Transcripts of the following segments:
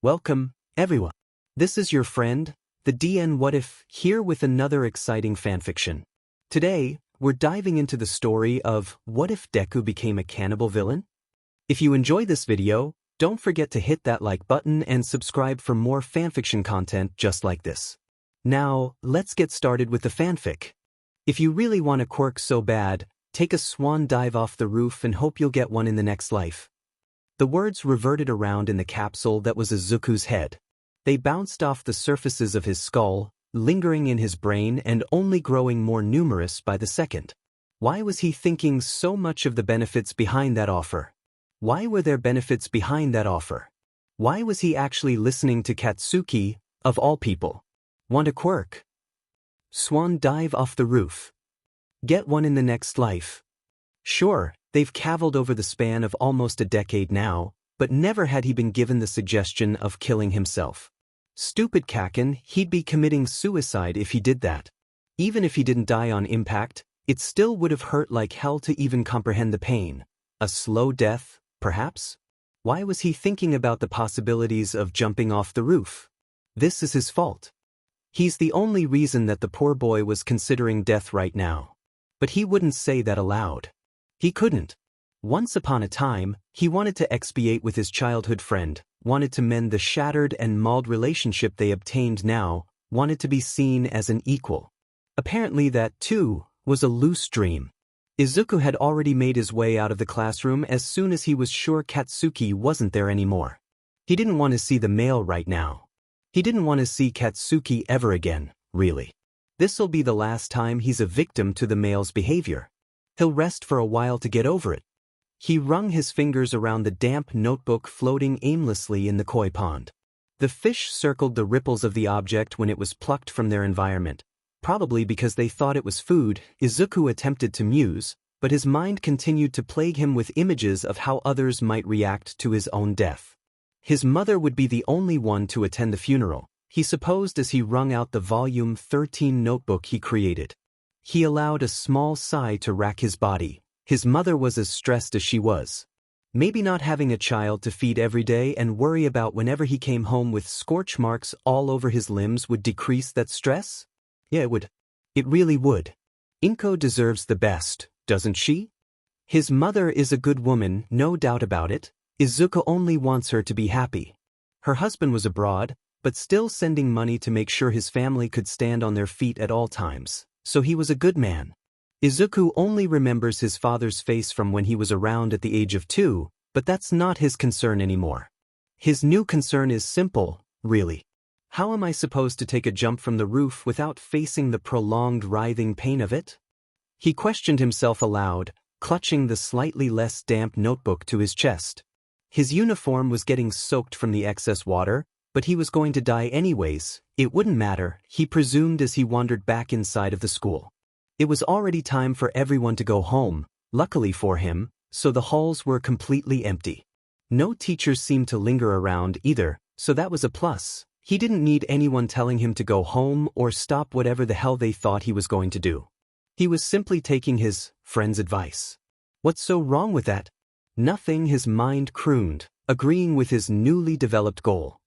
Welcome, everyone. This is your friend, the DN What If, here with another exciting fanfiction. Today, we're diving into the story of what if Deku became a cannibal villain? If you enjoyed this video, don't forget to hit that like button and subscribe for more fanfiction content just like this. Now, let's get started with the fanfic. If you really want a quirk so bad, take a swan dive off the roof and hope you'll get one in the next life. The words reverted around in the capsule that was Izuku's head. They bounced off the surfaces of his skull, lingering in his brain and only growing more numerous by the second. Why was he thinking so much of the benefits behind that offer? Why were there benefits behind that offer? Why was he actually listening to Katsuki, of all people? Want a quirk? Swan dive off the roof. Get one in the next life. Sure, they've cavilled over the span of almost a decade now, but never had he been given the suggestion of killing himself. Stupid Kaken, he'd be committing suicide if he did that. Even if he didn't die on impact, it still would have hurt like hell to even comprehend the pain. A slow death, perhaps? Why was he thinking about the possibilities of jumping off the roof? This is his fault. He's the only reason that the poor boy was considering death right now. But he wouldn't say that aloud. He couldn't. Once upon a time, he wanted to expiate with his childhood friend, wanted to mend the shattered and mauled relationship they obtained now, wanted to be seen as an equal. Apparently that, too, was a loose dream. Izuku had already made his way out of the classroom as soon as he was sure Katsuki wasn't there anymore. He didn't want to see the male right now. He didn't want to see Katsuki ever again, really. This'll be the last time he's a victim to the male's behavior. He'll rest for a while to get over it. He wrung his fingers around the damp notebook floating aimlessly in the koi pond. The fish circled the ripples of the object when it was plucked from their environment. Probably because they thought it was food, Izuku attempted to muse, but his mind continued to plague him with images of how others might react to his own death. His mother would be the only one to attend the funeral, he supposed as he wrung out the volume 13 notebook he created. He allowed a small sigh to rack his body. His mother was as stressed as she was. Maybe not having a child to feed every day and worry about whenever he came home with scorch marks all over his limbs would decrease that stress? Yeah, it would. It really would. Inko deserves the best, doesn't she? His mother is a good woman, no doubt about it. Izuku only wants her to be happy. Her husband was abroad, but still sending money to make sure his family could stand on their feet at all times. So he was a good man. Izuku only remembers his father's face from when he was around at the age of 2, but that's not his concern anymore. His new concern is simple, really. How am I supposed to take a jump from the roof without facing the prolonged writhing pain of it? He questioned himself aloud, clutching the slightly less damp notebook to his chest. His uniform was getting soaked from the excess water, but he was going to die anyways. It wouldn't matter, he presumed as he wandered back inside of the school. It was already time for everyone to go home, luckily for him, so the halls were completely empty. No teachers seemed to linger around either, so that was a plus. He didn't need anyone telling him to go home or stop whatever the hell they thought he was going to do. He was simply taking his friend's advice. What's so wrong with that? Nothing, his mind crooned, agreeing with his newly developed goal.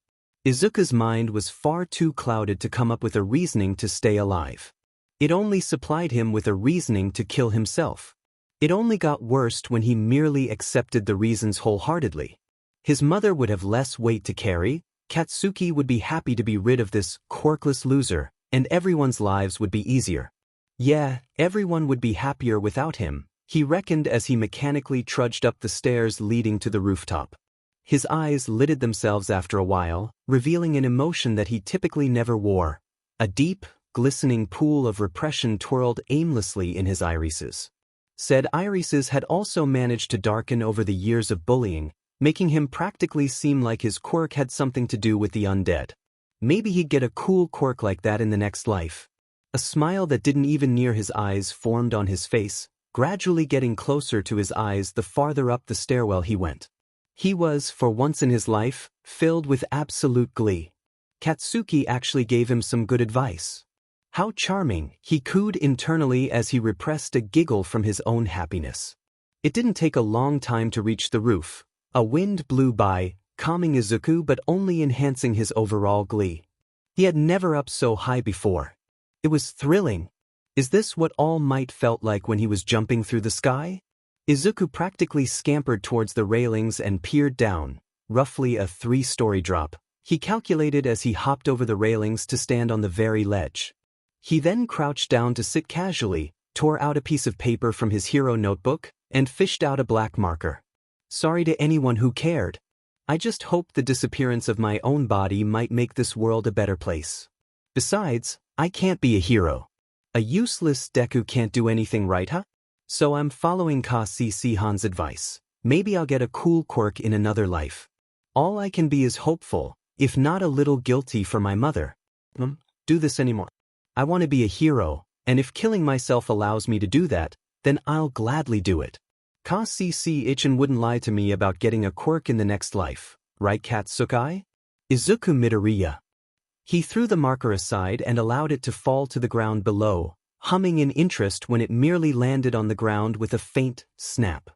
Izuku's mind was far too clouded to come up with a reasoning to stay alive. It only supplied him with a reasoning to kill himself. It only got worse when he merely accepted the reasons wholeheartedly. His mother would have less weight to carry, Katsuki would be happy to be rid of this quirkless loser, and everyone's lives would be easier. Yeah, everyone would be happier without him, he reckoned as he mechanically trudged up the stairs leading to the rooftop. His eyes lidded themselves after a while, revealing an emotion that he typically never wore. A deep, glistening pool of repression twirled aimlessly in his irises. Said irises had also managed to darken over the years of bullying, making him practically seem like his quirk had something to do with the undead. Maybe he'd get a cool quirk like that in the next life. A smile that didn't even near his eyes formed on his face, gradually getting closer to his eyes the farther up the stairwell he went. He was, for once in his life, filled with absolute glee. Katsuki actually gave him some good advice. How charming, he cooed internally as he repressed a giggle from his own happiness. It didn't take a long time to reach the roof. A wind blew by, calming Izuku but only enhancing his overall glee. He had never upped so high before. It was thrilling. Is this what All Might felt like when he was jumping through the sky? Izuku practically scampered towards the railings and peered down, roughly a 3-story drop. He calculated as he hopped over the railings to stand on the very ledge. He then crouched down to sit casually, tore out a piece of paper from his hero notebook, and fished out a black marker. Sorry to anyone who cared. I just hoped the disappearance of my own body might make this world a better place. Besides, I can't be a hero. A useless Deku can't do anything right, huh? So I'm following Ka-si-si-han's advice. Maybe I'll get a cool quirk in another life. All I can be is hopeful, if not a little guilty for my mother. Do this anymore. I want to be a hero, and if killing myself allows me to do that, then I'll gladly do it. Ka-si-si-ichin wouldn't lie to me about getting a quirk in the next life, right Katsuki? Izuku Midoriya. He threw the marker aside and allowed it to fall to the ground below, humming in interest when it merely landed on the ground with a faint snap.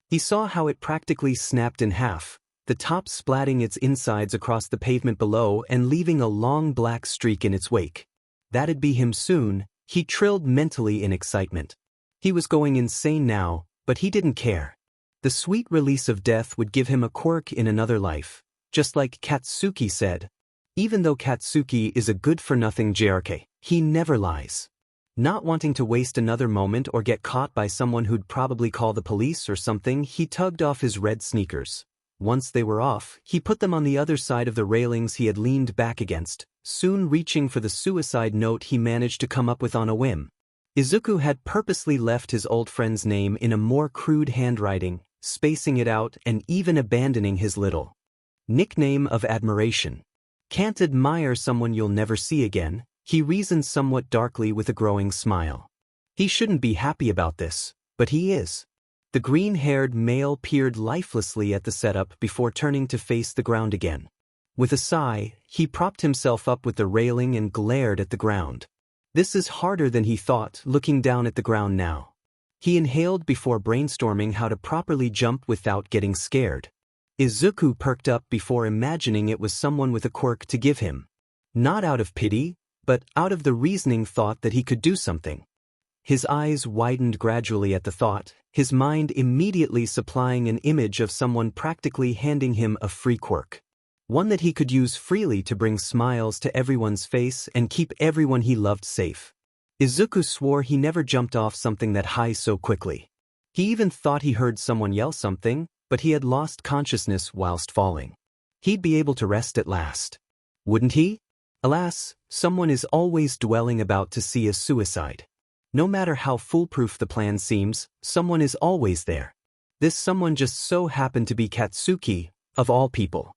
He saw how it practically snapped in half, the top splatting its insides across the pavement below and leaving a long black streak in its wake. That'd be him soon, he trilled mentally in excitement. He was going insane now, but he didn't care. The sweet release of death would give him a quirk in another life, just like Katsuki said. Even though Katsuki is a good-for-nothing JRK, he never lies. Not wanting to waste another moment or get caught by someone who'd probably call the police or something, he tugged off his red sneakers. Once they were off, he put them on the other side of the railings he had leaned back against, soon reaching for the suicide note he managed to come up with on a whim. Izuku had purposely left his old friend's name in a more crude handwriting, spacing it out and even abandoning his little nickname of admiration. Can't admire someone you'll never see again, he reasoned somewhat darkly with a growing smile. He shouldn't be happy about this, but he is. The green-haired male peered lifelessly at the setup before turning to face the ground again. With a sigh, he propped himself up with the railing and glared at the ground. This is harder than he thought, looking down at the ground now. He inhaled before brainstorming how to properly jump without getting scared. Izuku perked up before imagining it was someone with a quirk to give him. Not out of pity, but out of the reasoning thought that he could do something. His eyes widened gradually at the thought, his mind immediately supplying an image of someone practically handing him a free quirk. One that he could use freely to bring smiles to everyone's face and keep everyone he loved safe. Izuku swore he never jumped off something that high so quickly. He even thought he heard someone yell something, but he had lost consciousness whilst falling. He'd be able to rest at last. Wouldn't he? Alas, someone is always dwelling about to see a suicide. No matter how foolproof the plan seems, someone is always there. This someone just so happened to be Katsuki, of all people.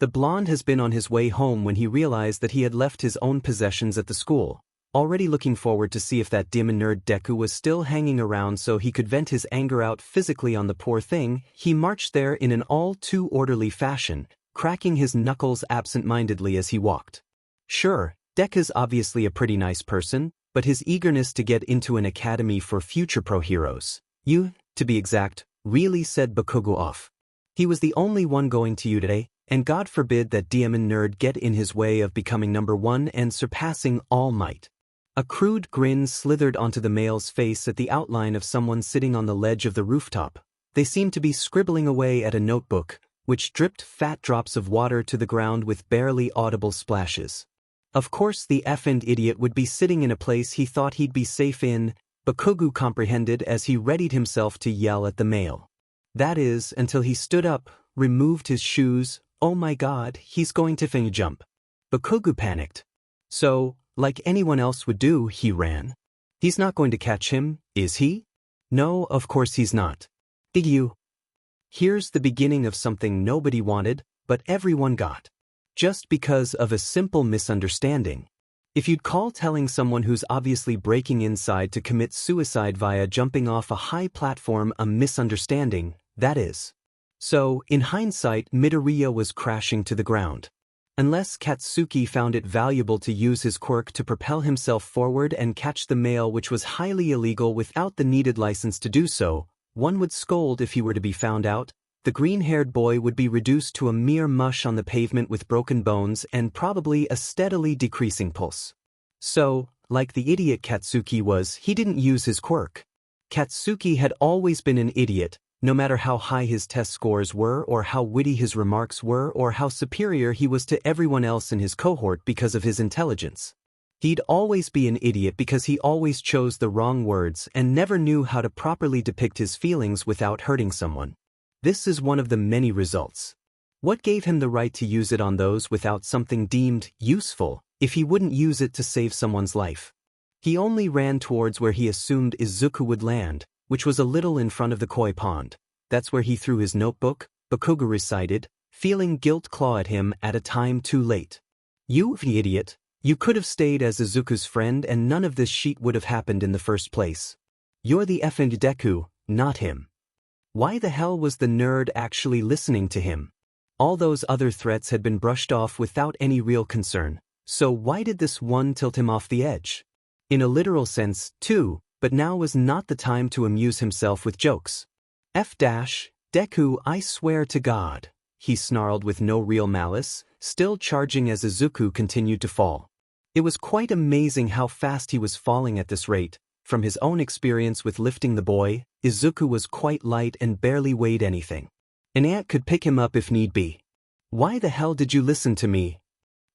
The blonde has been on his way home when he realized that he had left his own possessions at the school, already looking forward to see if that dim and nerd Deku was still hanging around so he could vent his anger out physically on the poor thing. He marched there in an all-too-orderly fashion, cracking his knuckles absent-mindedly as he walked. Sure, Deku's obviously a pretty nice person, but his eagerness to get into an academy for future pro-heroes, to be exact, really set Bakugo off. He was the only one going to today, and God forbid that Demon Nerd get in his way of becoming number one and surpassing All Might. A crude grin slithered onto the male's face at the outline of someone sitting on the ledge of the rooftop. They seemed to be scribbling away at a notebook, which dripped fat drops of water to the ground with barely audible splashes. Of course the effing idiot would be sitting in a place he thought he'd be safe in, Bakugo comprehended as he readied himself to yell at the male. That is, until he stood up, removed his shoes. Oh my god, he's going to jump. Bakugo panicked. So, like anyone else would do, he ran. He's not going to catch him, is he? No, of course he's not. Did you? Here's the beginning of something nobody wanted, but everyone got. Just because of a simple misunderstanding. If you'd call telling someone who's obviously breaking inside to commit suicide via jumping off a high platform a misunderstanding, that is. So, in hindsight, Midoriya was crashing to the ground. Unless Katsuki found it valuable to use his quirk to propel himself forward and catch the male, which was highly illegal without the needed license to do so, one would scold if he were to be found out, the green-haired boy would be reduced to a mere mush on the pavement with broken bones and probably a steadily decreasing pulse. So, like the idiot Katsuki was, he didn't use his quirk. Katsuki had always been an idiot, no matter how high his test scores were or how witty his remarks were or how superior he was to everyone else in his cohort because of his intelligence. He'd always be an idiot because he always chose the wrong words and never knew how to properly depict his feelings without hurting someone. This is one of the many results. What gave him the right to use it on those without something deemed useful if he wouldn't use it to save someone's life? He only ran towards where he assumed Izuku would land, which was a little in front of the koi pond. That's where he threw his notebook, Bakugo recited, feeling guilt claw at him at a time too late. You idiot, you could have stayed as Izuku's friend and none of this shit would have happened in the first place. You're the effing Deku, not him. Why the hell was the nerd actually listening to him? All those other threats had been brushed off without any real concern, so why did this one tilt him off the edge? In a literal sense, too, but now was not the time to amuse himself with jokes. Deku, I swear to God, he snarled with no real malice, still charging as Izuku continued to fall. It was quite amazing how fast he was falling at this rate. From his own experience with lifting the boy, Izuku was quite light and barely weighed anything. An ant could pick him up if need be. Why the hell did you listen to me?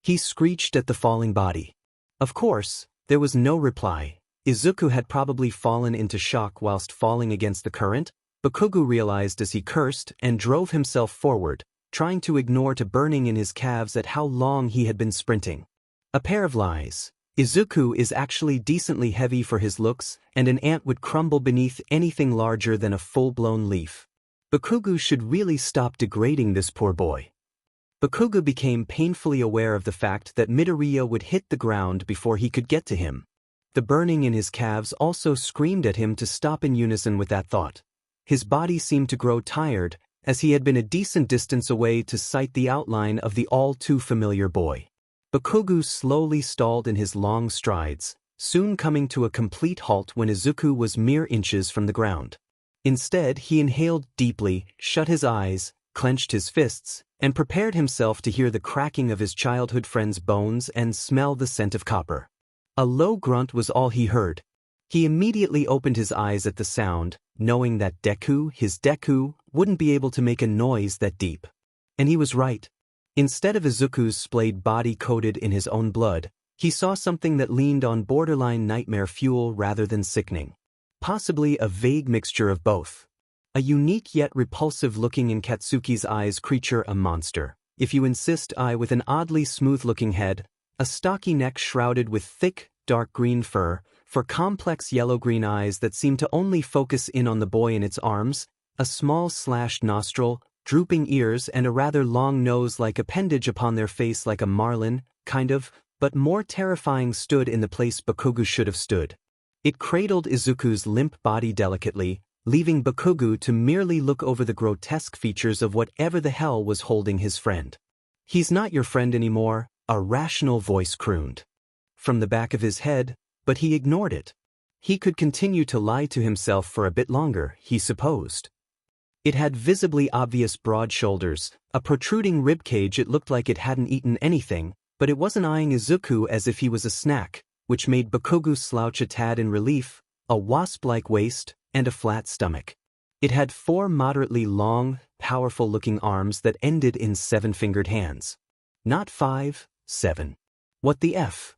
He screeched at the falling body. Of course, there was no reply. Izuku had probably fallen into shock whilst falling against the current, Bakugo realized as he cursed and drove himself forward, trying to ignore to burning in his calves at how long he had been sprinting. A pair of lies. Izuku is actually decently heavy for his looks, and an ant would crumble beneath anything larger than a full-blown leaf. Bakugo should really stop degrading this poor boy. Bakugo became painfully aware of the fact that Midoriya would hit the ground before he could get to him. The burning in his calves also screamed at him to stop in unison with that thought. His body seemed to grow tired, as he had been a decent distance away to sight the outline of the all-too-familiar boy. Bakugo slowly stalled in his long strides, soon coming to a complete halt when Izuku was mere inches from the ground. Instead, he inhaled deeply, shut his eyes, clenched his fists, and prepared himself to hear the cracking of his childhood friend's bones and smell the scent of copper. A low grunt was all he heard. He immediately opened his eyes at the sound, knowing that his Deku, wouldn't be able to make a noise that deep. And he was right. Instead of Izuku's splayed body coated in his own blood, he saw something that leaned on borderline nightmare fuel rather than sickening. Possibly a vague mixture of both. A unique yet repulsive-looking in Katsuki's eyes creature, a monster, if you insist, with an oddly smooth-looking head, a stocky neck shrouded with thick, dark green fur, for complex yellow-green eyes that seemed to only focus in on the boy in its arms, a small slashed nostril, drooping ears and a rather long nose-like appendage upon their face like a marlin, kind of, but more terrifying stood in the place Bakugo should have stood. It cradled Izuku's limp body delicately, leaving Bakugo to merely look over the grotesque features of whatever the hell was holding his friend. He's not your friend anymore, a rational voice crooned from the back of his head, but he ignored it. He could continue to lie to himself for a bit longer, he supposed. It had visibly obvious broad shoulders, a protruding ribcage. It looked like it hadn't eaten anything, but it wasn't eyeing Izuku as if he was a snack, which made Bakugo slouch a tad in relief, a wasp-like waist, and a flat stomach. It had 4 moderately long, powerful-looking arms that ended in 7-fingered hands. Not 5, 7. What the F?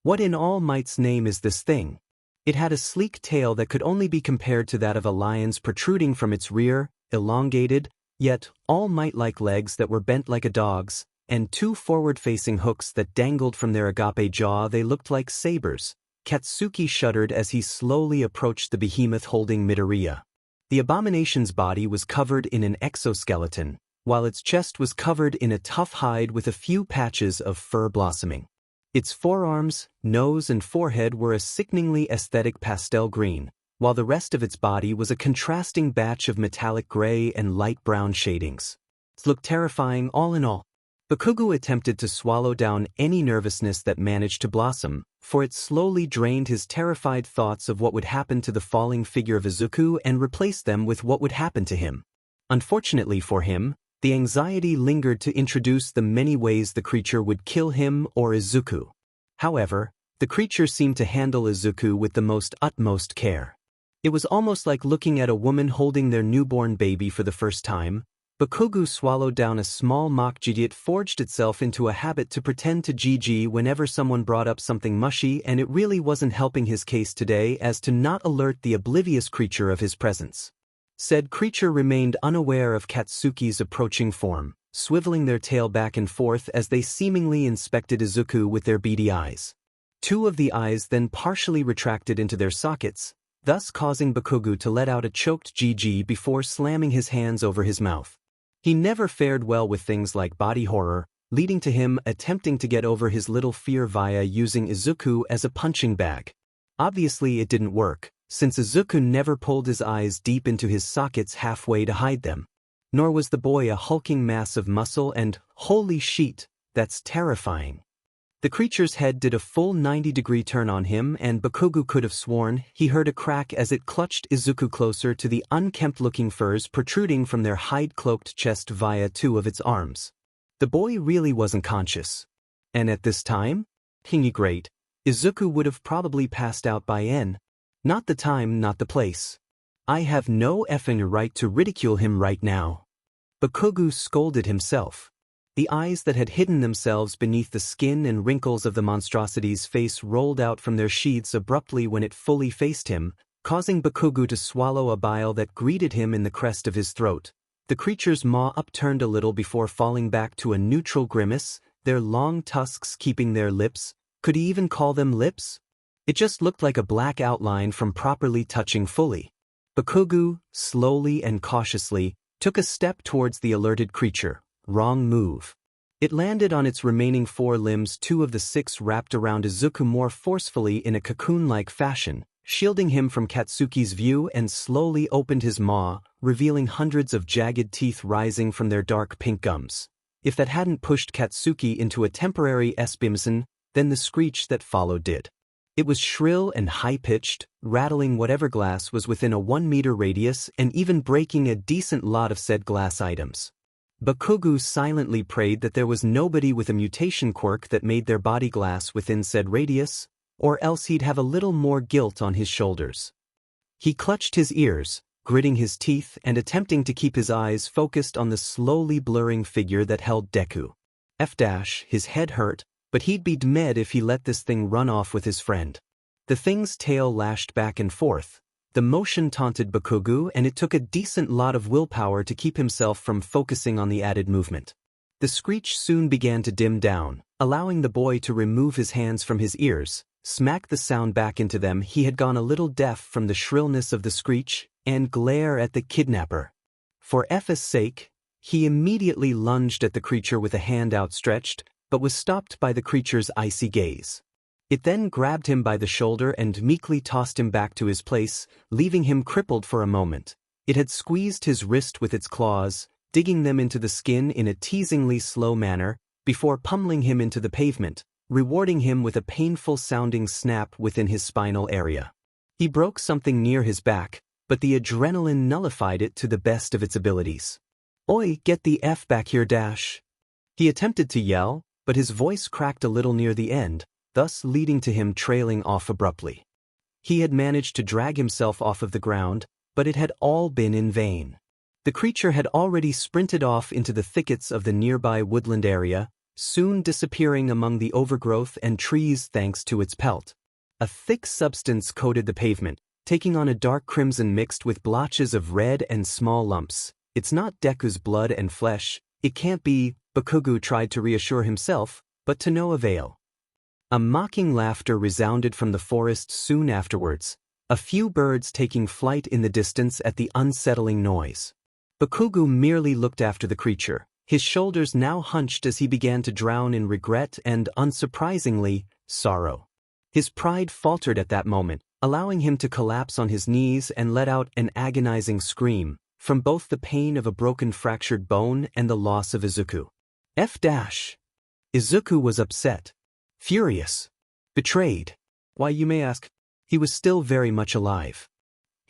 What in all might's name is this thing? It had a sleek tail that could only be compared to that of a lion's protruding from its rear, elongated, yet all might-like legs that were bent like a dog's, and 2 forward-facing hooks that dangled from their agape jaw. They looked like sabers. Katsuki shuddered as he slowly approached the behemoth holding Midoriya. The abomination's body was covered in an exoskeleton, while its chest was covered in a tough hide with a few patches of fur blossoming. Its forearms, nose and forehead were a sickeningly aesthetic pastel green, while the rest of its body was a contrasting batch of metallic gray and light brown shadings. It looked terrifying all in all. Bakugo attempted to swallow down any nervousness that managed to blossom, for it slowly drained his terrified thoughts of what would happen to the falling figure of Izuku and replaced them with what would happen to him. Unfortunately for him, the anxiety lingered to introduce the many ways the creature would kill him or Izuku. However, the creature seemed to handle Izuku with the utmost care. It was almost like looking at a woman holding their newborn baby for the first time. Bakugo swallowed down a small mock GG. It forged itself into a habit to pretend to GG whenever someone brought up something mushy, and it really wasn't helping his case today as to not alert the oblivious creature of his presence. Said creature remained unaware of Katsuki's approaching form, swiveling their tail back and forth as they seemingly inspected Izuku with their beady eyes. Two of the eyes then partially retracted into their sockets, thus causing Bakugo to let out a choked GG before slamming his hands over his mouth. He never fared well with things like body horror, leading to him attempting to get over his little fear via using Izuku as a punching bag. Obviously it didn't work, since Izuku never pulled his eyes deep into his sockets halfway to hide them. Nor was the boy a hulking mass of muscle and, holy shit, that's terrifying. The creature's head did a full 90-degree turn on him, and Bakugo could have sworn he heard a crack as it clutched Izuku closer to the unkempt-looking furs protruding from their hide-cloaked chest via two of its arms. The boy really wasn't conscious. And at this time? Great. Izuku would have probably passed out by N. Not the time, not the place. I have no effing right to ridicule him right now. Bakugo scolded himself. The eyes that had hidden themselves beneath the skin and wrinkles of the monstrosity's face rolled out from their sheaths abruptly when it fully faced him, causing Bakugo to swallow a bile that greeted him in the crest of his throat. The creature's maw upturned a little before falling back to a neutral grimace, their long tusks keeping their lips. Could he even call them lips? It just looked like a black outline from properly touching fully. Bakugo, slowly and cautiously, took a step towards the alerted creature. Wrong move. It landed on its remaining four limbs, two of the six wrapped around Izuku more forcefully in a cocoon-like fashion, shielding him from Katsuki's view, and slowly opened his maw, revealing hundreds of jagged teeth rising from their dark pink gums. If that hadn't pushed Katsuki into a temporary espimson, then the screech that followed did. It was shrill and high-pitched, rattling whatever glass was within a 1-meter radius and even breaking a decent lot of said glass items. Bakugo silently prayed that there was nobody with a mutation quirk that made their body glass within said radius, or else he'd have a little more guilt on his shoulders. He clutched his ears, gritting his teeth and attempting to keep his eyes focused on the slowly blurring figure that held Deku. His head hurt, but he'd be dead if he let this thing run off with his friend. The thing's tail lashed back and forth. The motion taunted Bakugo, and it took a decent lot of willpower to keep himself from focusing on the added movement. The screech soon began to dim down, allowing the boy to remove his hands from his ears, smack the sound back into them. He had gone a little deaf from the shrillness of the screech, and glare at the kidnapper. For F's sake, he immediately lunged at the creature with a hand outstretched, but was stopped by the creature's icy gaze. It then grabbed him by the shoulder and meekly tossed him back to his place, leaving him crippled for a moment. It had squeezed his wrist with its claws, digging them into the skin in a teasingly slow manner, before pummeling him into the pavement, rewarding him with a painful-sounding snap within his spinal area. He broke something near his back, but the adrenaline nullified it to the best of its abilities. "Oi, get the F back here, Dash!" He attempted to yell, but his voice cracked a little near the end, thus leading to him trailing off abruptly. He had managed to drag himself off of the ground, but it had all been in vain. The creature had already sprinted off into the thickets of the nearby woodland area, soon disappearing among the overgrowth and trees thanks to its pelt. A thick substance coated the pavement, taking on a dark crimson mixed with blotches of red and small lumps. "It's not Deku's blood and flesh, it can't be," Bakugo tried to reassure himself, but to no avail. A mocking laughter resounded from the forest soon afterwards, a few birds taking flight in the distance at the unsettling noise. Bakugo merely looked after the creature, his shoulders now hunched as he began to drown in regret and, unsurprisingly, sorrow. His pride faltered at that moment, allowing him to collapse on his knees and let out an agonizing scream, from both the pain of a broken fractured bone and the loss of Izuku. Izuku was upset. Furious. Betrayed. Why, you may ask, he was still very much alive.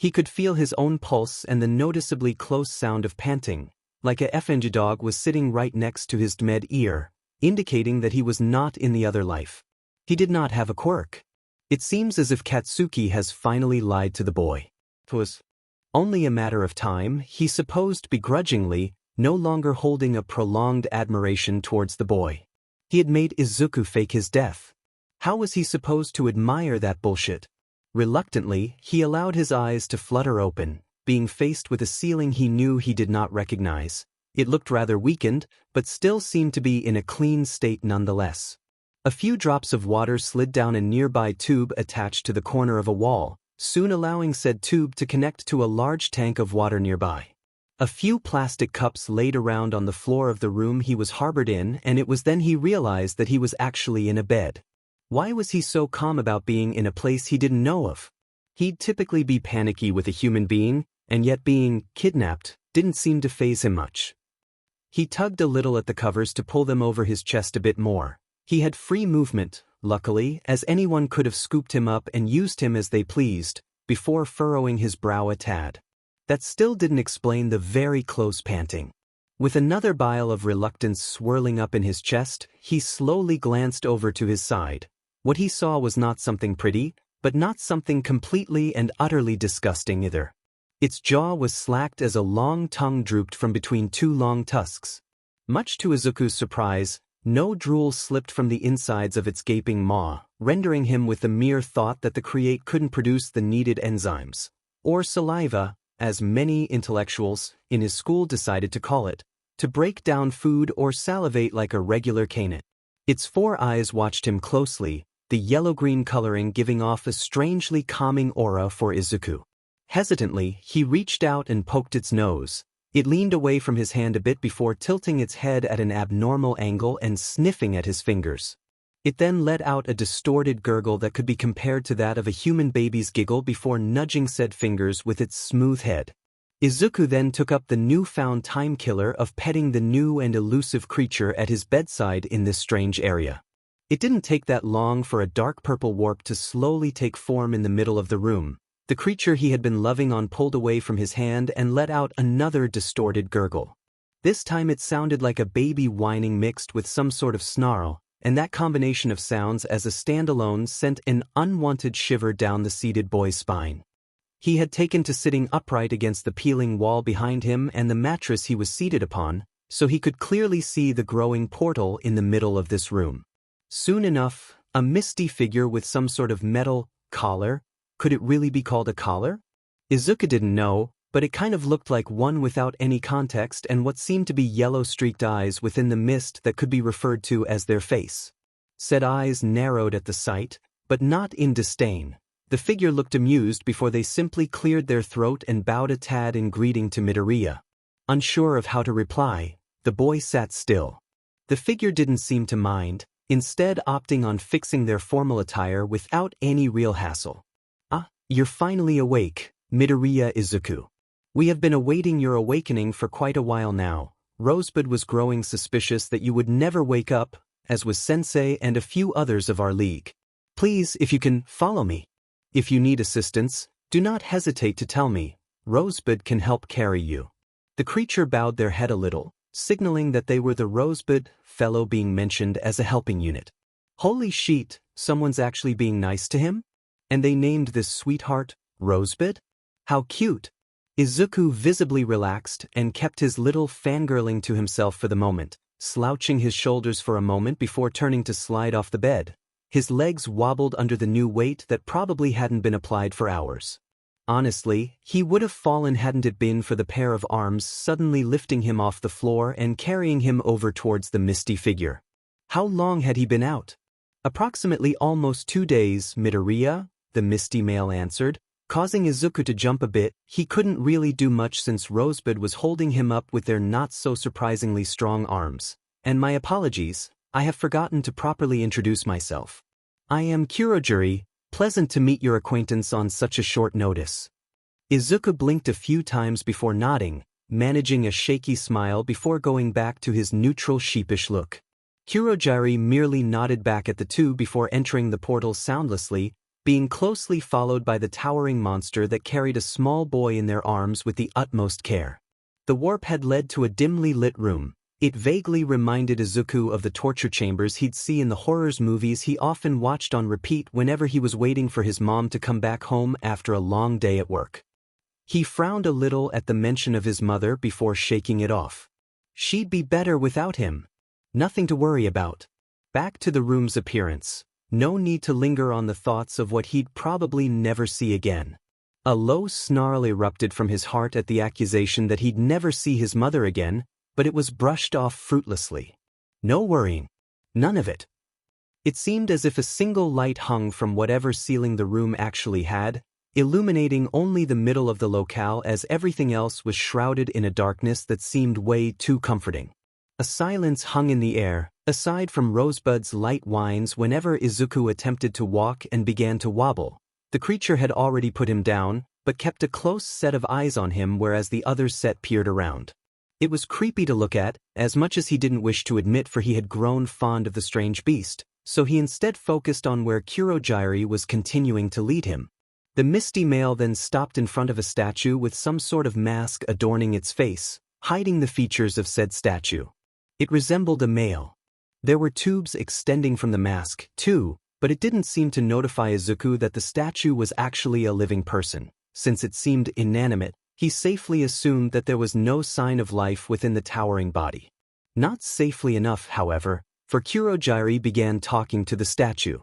He could feel his own pulse and the noticeably close sound of panting, like a FNG dog was sitting right next to his dead ear, indicating that he was not in the other life. He did not have a quirk. It seems as if Katsuki has finally lied to the boy. It was only a matter of time, he supposed begrudgingly, no longer holding a prolonged admiration towards the boy. He had made Izuku fake his death. How was he supposed to admire that bullshit? Reluctantly, he allowed his eyes to flutter open, being faced with a ceiling he knew he did not recognize. It looked rather weakened, but still seemed to be in a clean state nonetheless. A few drops of water slid down a nearby tube attached to the corner of a wall, soon allowing said tube to connect to a large tank of water nearby. A few plastic cups laid around on the floor of the room he was harbored in, and it was then he realized that he was actually in a bed. Why was he so calm about being in a place he didn't know of? He'd typically be panicky with a human being, and yet being kidnapped didn't seem to faze him much. He tugged a little at the covers to pull them over his chest a bit more. He had free movement, luckily, as anyone could have scooped him up and used him as they pleased, before furrowing his brow a tad. That still didn't explain the very close panting. With another bile of reluctance swirling up in his chest, he slowly glanced over to his side. What he saw was not something pretty, but not something completely and utterly disgusting either. Its jaw was slacked as a long tongue drooped from between two long tusks. Much to Izuku's surprise, no drool slipped from the insides of its gaping maw, rendering him with the mere thought that the create couldn't produce the needed enzymes, or saliva, as many intellectuals in his school decided to call it, to break down food or salivate like a regular canid. Its 4 eyes watched him closely, the yellow-green coloring giving off a strangely calming aura for Izuku. Hesitantly, he reached out and poked its nose. It leaned away from his hand a bit before tilting its head at an abnormal angle and sniffing at his fingers. It then let out a distorted gurgle that could be compared to that of a human baby's giggle before nudging said fingers with its smooth head. Izuku then took up the newfound time killer of petting the new and elusive creature at his bedside in this strange area. It didn't take that long for a dark purple warp to slowly take form in the middle of the room. The creature he had been loving on pulled away from his hand and let out another distorted gurgle. This time it sounded like a baby whining mixed with some sort of snarl, and that combination of sounds as a standalone sent an unwanted shiver down the seated boy's spine. He had taken to sitting upright against the peeling wall behind him and the mattress he was seated upon, so he could clearly see the growing portal in the middle of this room. Soon enough, a misty figure with some sort of metal collar. Could it really be called a collar? Izuku didn't know, but it kind of looked like one without any context and what seemed to be yellow-streaked eyes within the mist that could be referred to as their face. Said eyes narrowed at the sight, but not in disdain. The figure looked amused before they simply cleared their throat and bowed a tad in greeting to Midoriya. Unsure of how to reply, the boy sat still. The figure didn't seem to mind, instead opting on fixing their formal attire without any real hassle. "Ah, you're finally awake, Midoriya Izuku. We have been awaiting your awakening for quite a while now." Rosebud was growing suspicious that you would never wake up, as was Sensei and a few others of our league. "Please, if you can, follow me. If you need assistance, do not hesitate to tell me. Rosebud can help carry you." The creature bowed their head a little, signaling that they were the Rosebud fellow being mentioned as a helping unit. Holy shit, someone's actually being nice to him? And they named this sweetheart Rosebud? How cute! Izuku visibly relaxed and kept his little fangirling to himself for the moment, slouching his shoulders for a moment before turning to slide off the bed. His legs wobbled under the new weight that probably hadn't been applied for hours. Honestly, he would have fallen hadn't it been for the pair of arms suddenly lifting him off the floor and carrying him over towards the misty figure. How long had he been out? Approximately almost 2 days, Midoriya, the misty male answered, causing Izuku to jump a bit. He couldn't really do much since Rosebud was holding him up with their not-so-surprisingly strong arms. "And my apologies, I have forgotten to properly introduce myself. I am Kurojuri, pleasant to meet your acquaintance on such a short notice." Izuku blinked a few times before nodding, managing a shaky smile before going back to his neutral sheepish look. Kurojuri merely nodded back at the two before entering the portal soundlessly, being closely followed by the towering monster that carried a small boy in their arms with the utmost care. The warp had led to a dimly lit room. It vaguely reminded Izuku of the torture chambers he'd see in the horrors movies he often watched on repeat whenever he was waiting for his mom to come back home after a long day at work. He frowned a little at the mention of his mother before shaking it off. She'd be better without him. Nothing to worry about. Back to the room's appearance. No need to linger on the thoughts of what he'd probably never see again. A low snarl erupted from his heart at the accusation that he'd never see his mother again, but it was brushed off fruitlessly. No worrying. None of it. It seemed as if a single light hung from whatever ceiling the room actually had, illuminating only the middle of the locale as everything else was shrouded in a darkness that seemed way too comforting. A silence hung in the air, aside from Rosebud's light whines whenever Izuku attempted to walk and began to wobble. The creature had already put him down, but kept a close set of eyes on him whereas the other set peered around. It was creepy to look at, as much as he didn't wish to admit, for he had grown fond of the strange beast, so he instead focused on where Kurogyari was continuing to lead him. The misty male then stopped in front of a statue with some sort of mask adorning its face, hiding the features of said statue. It resembled a male. There were tubes extending from the mask, too, but it didn't seem to notify Izuku that the statue was actually a living person. Since it seemed inanimate, he safely assumed that there was no sign of life within the towering body. Not safely enough, however, for Kurogyari began talking to the statue.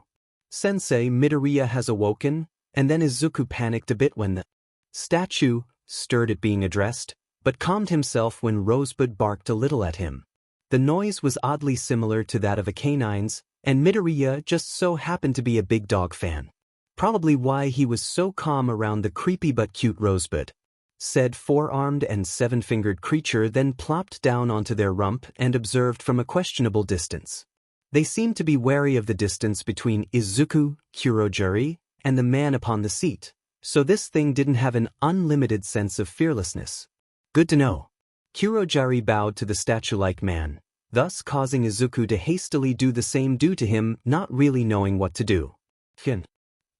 "Sensei, Midoriya has awoken," and then Izuku panicked a bit when the statue stirred at being addressed, but calmed himself when Rosebud barked a little at him. The noise was oddly similar to that of a canine's, and Midoriya just so happened to be a big dog fan. Probably why he was so calm around the creepy but cute Rosebud. Said four-armed and seven-fingered creature then plopped down onto their rump and observed from a questionable distance. They seemed to be wary of the distance between Izuku, Kurogyari, and the man upon the seat, so this thing didn't have an unlimited sense of fearlessness. Good to know. Kurogyari bowed to the statue-like man, thus causing Izuku to hastily do the same due to him not really knowing what to do.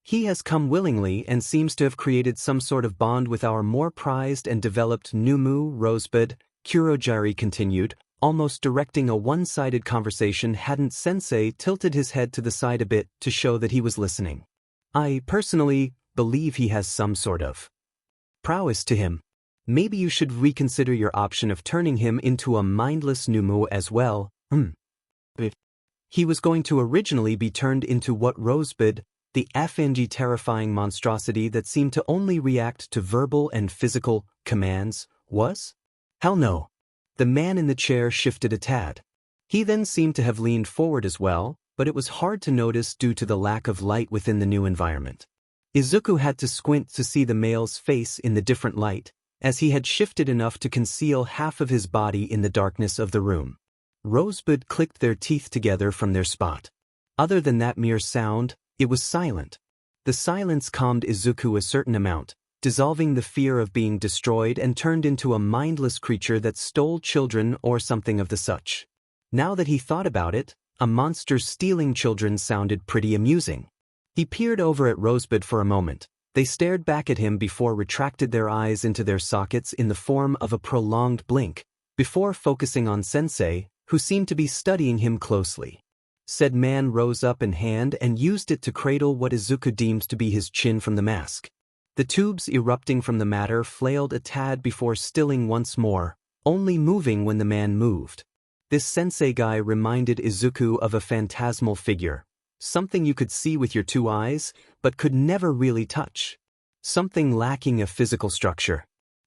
He has come willingly and seems to have created some sort of bond with our more prized and developed Numu, Rosebud, Kurogyari continued, almost directing a one-sided conversation hadn't Sensei tilted his head to the side a bit to show that he was listening. I personally believe he has some sort of prowess to him. Maybe you should reconsider your option of turning him into a mindless Numu as well. He was going to originally be turned into what Rosebud, the FNG terrifying monstrosity that seemed to only react to verbal and physical commands, was? Hell no. The man in the chair shifted a tad. He then seemed to have leaned forward as well, but it was hard to notice due to the lack of light within the new environment. Izuku had to squint to see the male's face in the different light, as he had shifted enough to conceal half of his body in the darkness of the room. Rosebud clicked their teeth together from their spot. Other than that mere sound, it was silent. The silence calmed Izuku a certain amount, dissolving the fear of being destroyed and turned into a mindless creature that stole children or something of the such. Now that he thought about it, a monster stealing children sounded pretty amusing. He peered over at Rosebud for a moment. They stared back at him before retracted their eyes into their sockets in the form of a prolonged blink, before focusing on Sensei, who seemed to be studying him closely. Said man rose up in hand and used it to cradle what Izuku deemed to be his chin from the mask. The tubes erupting from the matter flailed a tad before stilling once more, only moving when the man moved. This sensei guy reminded Izuku of a phantasmal figure, something you could see with your two eyes, but could never really touch. Something lacking a physical structure.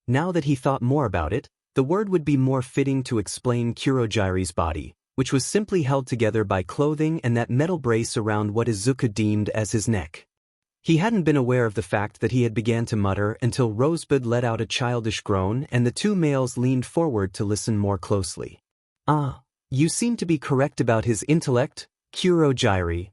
Now that he thought more about it, the word would be more fitting to explain Kurogyari's body, which was simply held together by clothing and that metal brace around what Izuku deemed as his neck. He hadn't been aware of the fact that he had began to mutter until Rosebud let out a childish groan and the two males leaned forward to listen more closely. Ah, you seem to be correct about his intellect, Kurogyari.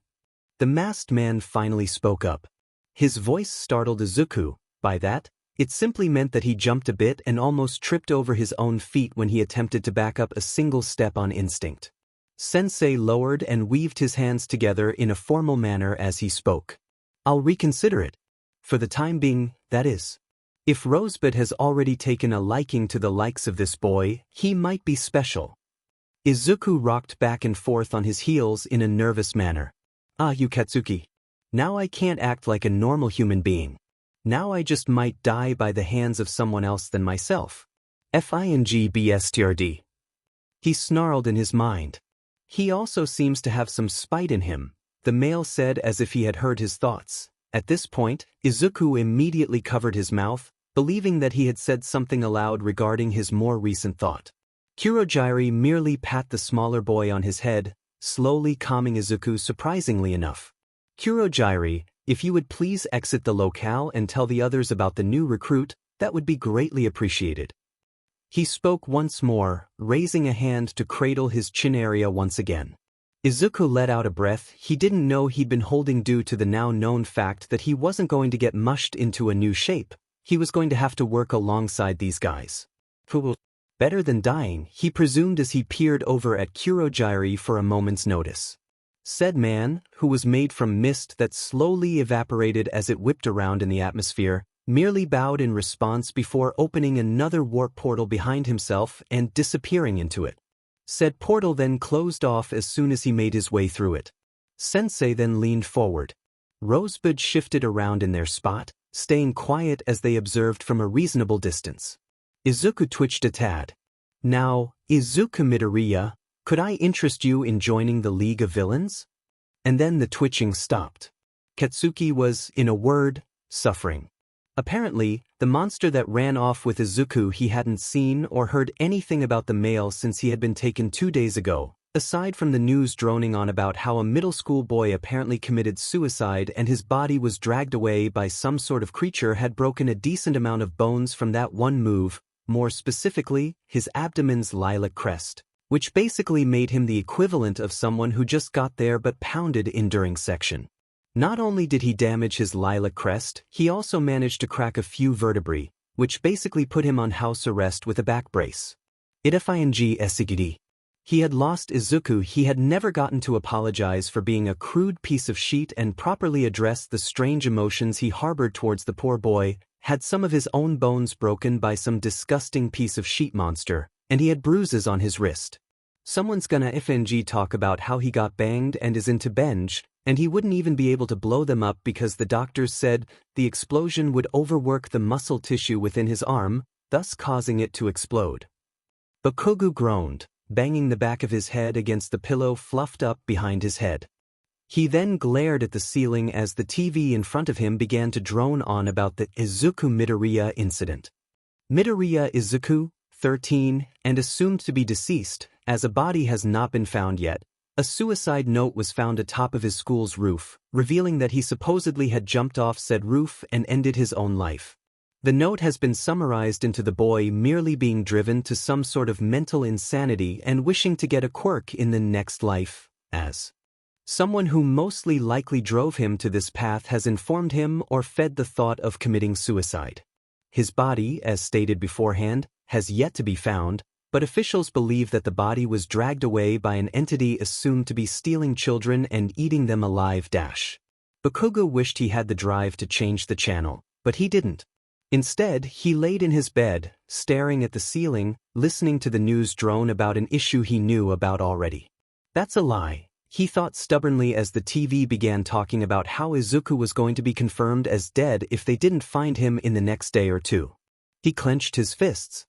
The masked man finally spoke up. His voice startled Izuku. By that, it simply meant that he jumped a bit and almost tripped over his own feet when he attempted to back up a single step on instinct. Sensei lowered and weaved his hands together in a formal manner as he spoke. I'll reconsider it. For the time being, that is. If Rosebud has already taken a liking to the likes of this boy, he might be special. Izuku rocked back and forth on his heels in a nervous manner. Ah, Yukatsuki. Now I can't act like a normal human being. Now I just might die by the hands of someone else than myself. FINGBSTRD. He snarled in his mind. He also seems to have some spite in him, the male said as if he had heard his thoughts. At this point, Izuku immediately covered his mouth, believing that he had said something aloud regarding his more recent thought. Kurogiri merely pat the smaller boy on his head, slowly calming Izuku surprisingly enough. Kurogiri, if you would please exit the locale and tell the others about the new recruit, that would be greatly appreciated. He spoke once more, raising a hand to cradle his chin area once again. Izuku let out a breath he didn't know he'd been holding due to the now known fact that he wasn't going to get mushed into a new shape. He was going to have to work alongside these guys. Better than dying, he presumed as he peered over at Kurogiri for a moment's notice. Said man, who was made from mist that slowly evaporated as it whipped around in the atmosphere, merely bowed in response before opening another warp portal behind himself and disappearing into it. Said portal then closed off as soon as he made his way through it. Sensei then leaned forward. Rosebud shifted around in their spot, staying quiet as they observed from a reasonable distance. Izuku twitched a tad. Now, Izuku Midoriya, could I interest you in joining the League of Villains? And then the twitching stopped. Katsuki was, in a word, suffering. Apparently, the monster that ran off with Izuku he hadn't seen or heard anything about the male since he had been taken 2 days ago, aside from the news droning on about how a middle school boy apparently committed suicide and his body was dragged away by some sort of creature had broken a decent amount of bones from that one move, more specifically, his abdomen's lilac crest, which basically made him the equivalent of someone who just got there but pounded in during section. Not only did he damage his lilac crest, he also managed to crack a few vertebrae, which basically put him on house arrest with a back brace. He had lost Izuku. He had never gotten to apologize for being a crude piece of shit and properly address the strange emotions he harbored towards the poor boy, had some of his own bones broken by some disgusting piece of shit monster, and he had bruises on his wrist. Someone's gonna FNG talk about how he got banged and is into bench, and he wouldn't even be able to blow them up because the doctors said the explosion would overwork the muscle tissue within his arm, thus causing it to explode. Bakugo groaned, banging the back of his head against the pillow fluffed up behind his head. He then glared at the ceiling as the TV in front of him began to drone on about the Izuku Midoriya incident. Midoriya Izuku, 13, and assumed to be deceased, as a body has not been found yet. A suicide note was found atop of his school's roof, revealing that he supposedly had jumped off said roof and ended his own life. The note has been summarized into the boy merely being driven to some sort of mental insanity and wishing to get a quirk in the next life, as someone who mostly likely drove him to this path has informed him or fed the thought of committing suicide. His body, as stated beforehand, has yet to be found, but officials believe that the body was dragged away by an entity assumed to be stealing children and eating them alive. Bakugo wished he had the drive to change the channel, but he didn't. Instead, he laid in his bed, staring at the ceiling, listening to the news drone about an issue he knew about already. That's a lie, he thought stubbornly as the TV began talking about how Izuku was going to be confirmed as dead if they didn't find him in the next day or two. He clenched his fists.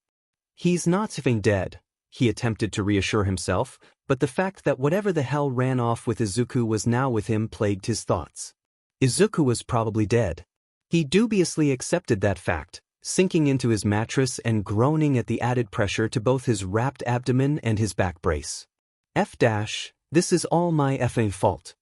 He's not effing dead, he attempted to reassure himself, but the fact that whatever the hell ran off with Izuku was now with him plagued his thoughts. Izuku was probably dead. He dubiously accepted that fact, sinking into his mattress and groaning at the added pressure to both his wrapped abdomen and his back brace. This is all my effing fault.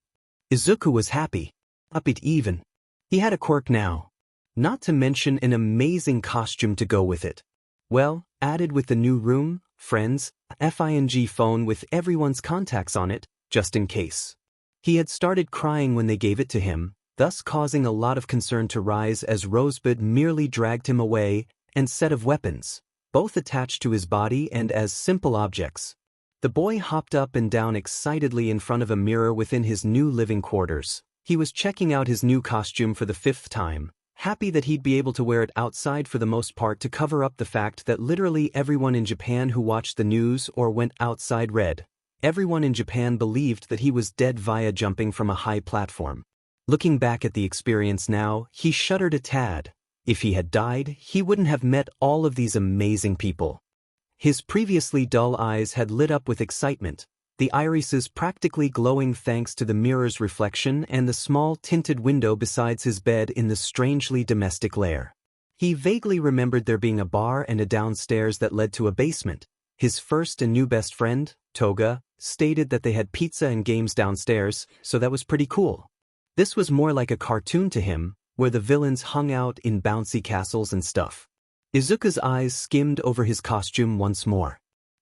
Izuku was happy. Up it even. He had a quirk now. Not to mention an amazing costume to go with it. Well, added with the new room, friends, FING phone with everyone's contacts on it, just in case. He had started crying when they gave it to him, thus causing a lot of concern to rise as Rosebud merely dragged him away, and set of weapons, both attached to his body and as simple objects. The boy hopped up and down excitedly in front of a mirror within his new living quarters. He was checking out his new costume for the 5th time, happy that he'd be able to wear it outside for the most part to cover up the fact that literally everyone in Japan who watched the news or went outside read. Everyone in Japan believed that he was dead via jumping from a high platform. Looking back at the experience now, he shuddered a tad. If he had died, he wouldn't have met all of these amazing people. His previously dull eyes had lit up with excitement, the irises practically glowing thanks to the mirror's reflection and the small tinted window beside his bed in the strangely domestic lair. He vaguely remembered there being a bar and a downstairs that led to a basement. His first and new best friend, Toga, stated that they had pizza and games downstairs, so that was pretty cool. This was more like a cartoon to him, where the villains hung out in bouncy castles and stuff. Izuku's eyes skimmed over his costume once more.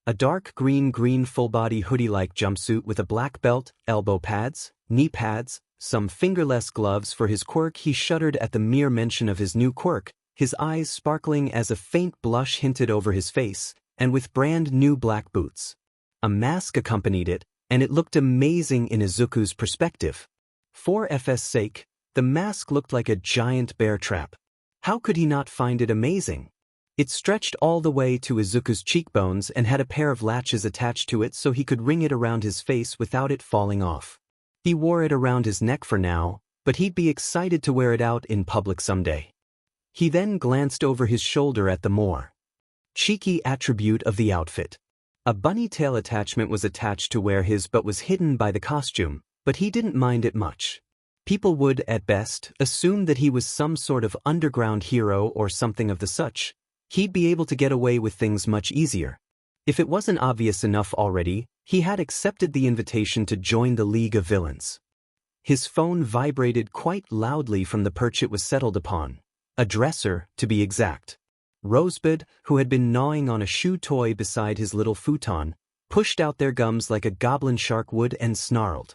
A dark green full-body hoodie-like jumpsuit with a black belt, elbow pads, knee pads, some fingerless gloves for his quirk. He shuddered at the mere mention of his new quirk, his eyes sparkling as a faint blush hinted over his face, and with brand new black boots. A mask accompanied it, and it looked amazing in Izuku's perspective. For FS sake, the mask looked like a giant bear trap. How could he not find it amazing? It stretched all the way to Izuku's cheekbones and had a pair of latches attached to it so he could ring it around his face without it falling off. He wore it around his neck for now, but he'd be excited to wear it out in public someday. He then glanced over his shoulder at the more cheeky attribute of the outfit. A bunny tail attachment was attached to where his butt was hidden by the costume, but he didn't mind it much. People would, at best, assume that he was some sort of underground hero or something of the such. He'd be able to get away with things much easier. If it wasn't obvious enough already, he had accepted the invitation to join the League of Villains. His phone vibrated quite loudly from the perch it was settled upon. A dresser, to be exact. Rosebud, who had been gnawing on a shoe toy beside his little futon, pushed out their gums like a goblin shark would and snarled.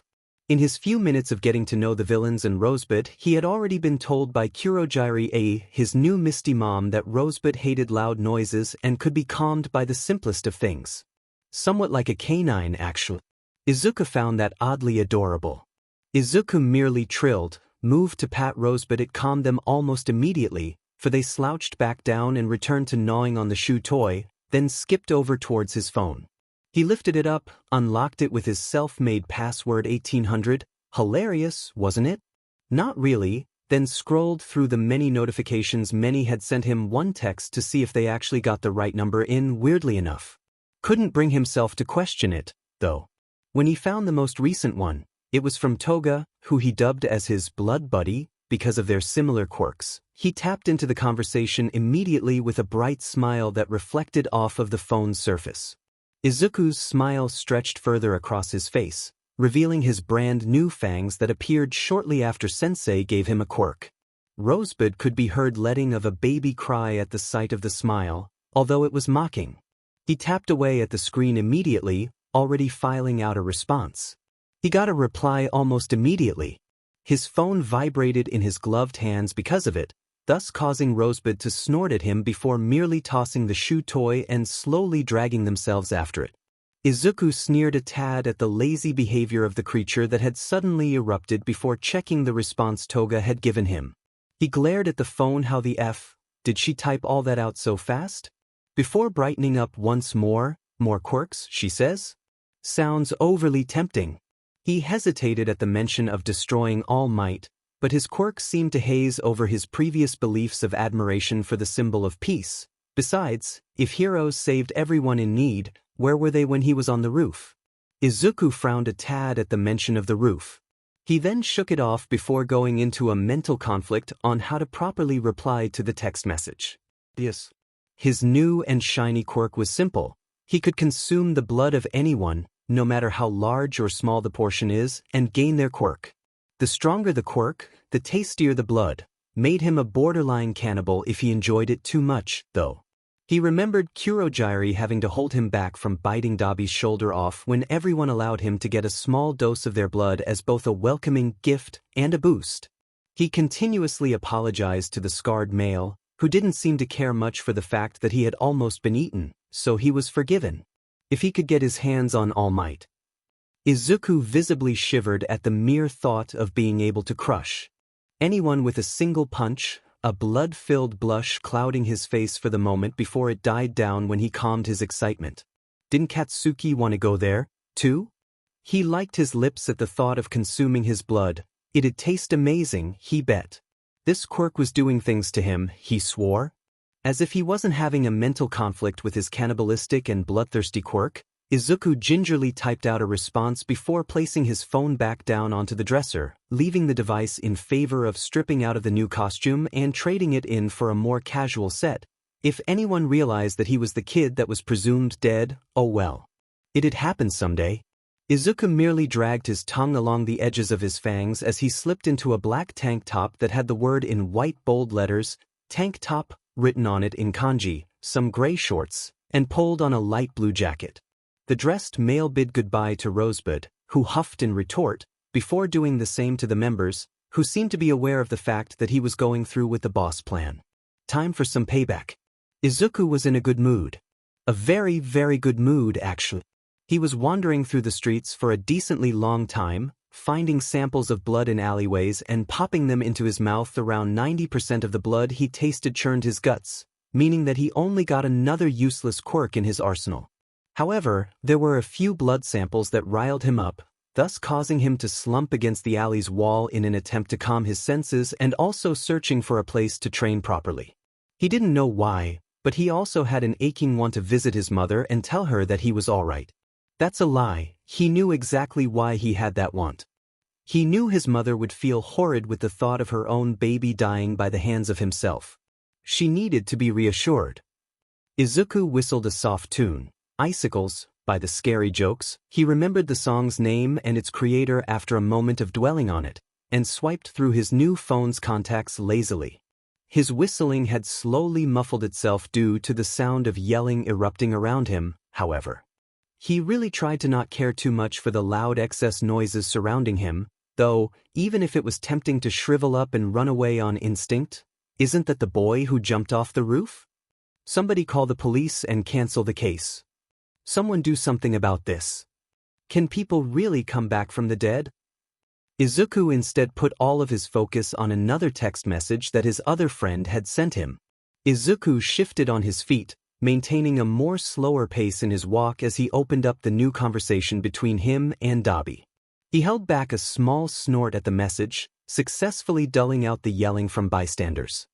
In his few minutes of getting to know the villains and Rosebud, he had already been told by Kurojiri, his new misty mom, that Rosebud hated loud noises and could be calmed by the simplest of things. Somewhat like a canine, actually. Izuku found that oddly adorable. Izuku merely trilled, moved to pat Rosebud. It calmed them almost immediately, for they slouched back down and returned to gnawing on the shoe toy, then skipped over towards his phone. He lifted it up, unlocked it with his self-made password 1800, hilarious, wasn't it? Not really, then scrolled through the many notifications. Many had sent him one text to see if they actually got the right number in, weirdly enough. Couldn't bring himself to question it, though. When he found the most recent one, it was from Toga, who he dubbed as his blood buddy, because of their similar quirks. He tapped into the conversation immediately with a bright smile that reflected off of the phone's surface. Izuku's smile stretched further across his face, revealing his brand new fangs that appeared shortly after Sensei gave him a quirk. Rosebud could be heard letting of a baby cry at the sight of the smile, although it was mocking. He tapped away at the screen immediately, already filing out a response. He got a reply almost immediately. His phone vibrated in his gloved hands because of it, thus causing Rosebud to snort at him before merely tossing the shoe toy and slowly dragging themselves after it. Izuku sneered a tad at the lazy behavior of the creature that had suddenly erupted before checking the response Toga had given him. He glared at the phone. How the F did she type all that out so fast? Before brightening up once more quirks, she says? Sounds overly tempting. He hesitated at the mention of destroying All Might, but his quirks seemed to haze over his previous beliefs of admiration for the symbol of peace. Besides, if heroes saved everyone in need, where were they when he was on the roof? Izuku frowned a tad at the mention of the roof. He then shook it off before going into a mental conflict on how to properly reply to the text message. Yes. His new and shiny quirk was simple. He could consume the blood of anyone, no matter how large or small the portion is, and gain their quirk. The stronger the quirk, the tastier the blood, made him a borderline cannibal if he enjoyed it too much, though. He remembered Kurojiri having to hold him back from biting Dabi's shoulder off when everyone allowed him to get a small dose of their blood as both a welcoming gift and a boost. He continuously apologized to the scarred male, who didn't seem to care much for the fact that he had almost been eaten, so he was forgiven. If he could get his hands on All Might. Izuku visibly shivered at the mere thought of being able to crush anyone with a single punch, a blood-filled blush clouding his face for the moment before it died down when he calmed his excitement. Didn't Katsuki want to go there, too? He liked his lips at the thought of consuming his blood. It'd taste amazing, he bet. This quirk was doing things to him, he swore. As if he wasn't having a mental conflict with his cannibalistic and bloodthirsty quirk, Izuku gingerly typed out a response before placing his phone back down onto the dresser, leaving the device in favor of stripping out of the new costume and trading it in for a more casual set. If anyone realized that he was the kid that was presumed dead, oh well. It'd happen someday. Izuku merely dragged his tongue along the edges of his fangs as he slipped into a black tank top that had the word in white bold letters, tank top, written on it in kanji, some gray shorts, and pulled on a light blue jacket. The dressed male bid goodbye to Rosebud, who huffed in retort, before doing the same to the members, who seemed to be aware of the fact that he was going through with the boss plan. Time for some payback. Izuku was in a good mood. A very, very good mood, actually. He was wandering through the streets for a decently long time, finding samples of blood in alleyways and popping them into his mouth. Around 90% of the blood he tasted churned his guts, meaning that he only got another useless quirk in his arsenal. However, there were a few blood samples that riled him up, thus causing him to slump against the alley's wall in an attempt to calm his senses and also searching for a place to train properly. He didn't know why, but he also had an aching want to visit his mother and tell her that he was all right. That's a lie. He knew exactly why he had that want. He knew his mother would feel horrid with the thought of her own baby dying by the hands of himself. She needed to be reassured. Izuku whistled a soft tune. Icicles, by the Scary Jokes. He remembered the song's name and its creator after a moment of dwelling on it, and swiped through his new phone's contacts lazily. His whistling had slowly muffled itself due to the sound of yelling erupting around him, however. He really tried to not care too much for the loud excess noises surrounding him, though, even if it was tempting to shrivel up and run away on instinct. Isn't that the boy who jumped off the roof? Somebody call the police and cancel the case. Someone do something about this. Can people really come back from the dead? Izuku instead put all of his focus on another text message that his other friend had sent him. Izuku shifted on his feet, maintaining a more slower pace in his walk as he opened up the new conversation between him and Dabi. He held back a small snort at the message, successfully dulling out the yelling from bystanders.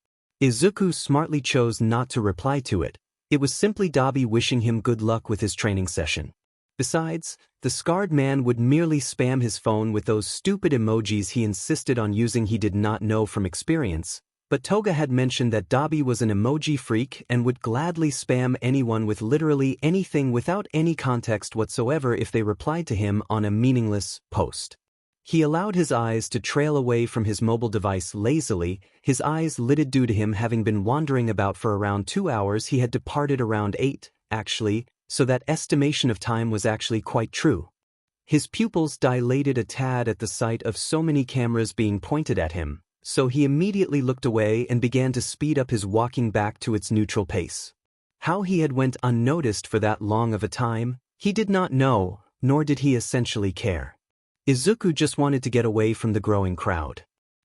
Izuku smartly chose not to reply to it. It was simply Dabi wishing him good luck with his training session. Besides, the scarred man would merely spam his phone with those stupid emojis he insisted on using. He did not know from experience, but Toga had mentioned that Dabi was an emoji freak and would gladly spam anyone with literally anything without any context whatsoever if they replied to him on a meaningless post. He allowed his eyes to trail away from his mobile device lazily, his eyes lidded due to him having been wandering about for around 2 hours. He had departed around 8, actually, so that estimation of time was actually quite true. His pupils dilated a tad at the sight of so many cameras being pointed at him, so he immediately looked away and began to speed up his walking back to its neutral pace. How he had went unnoticed for that long of a time, he did not know, nor did he essentially care. Izuku just wanted to get away from the growing crowd.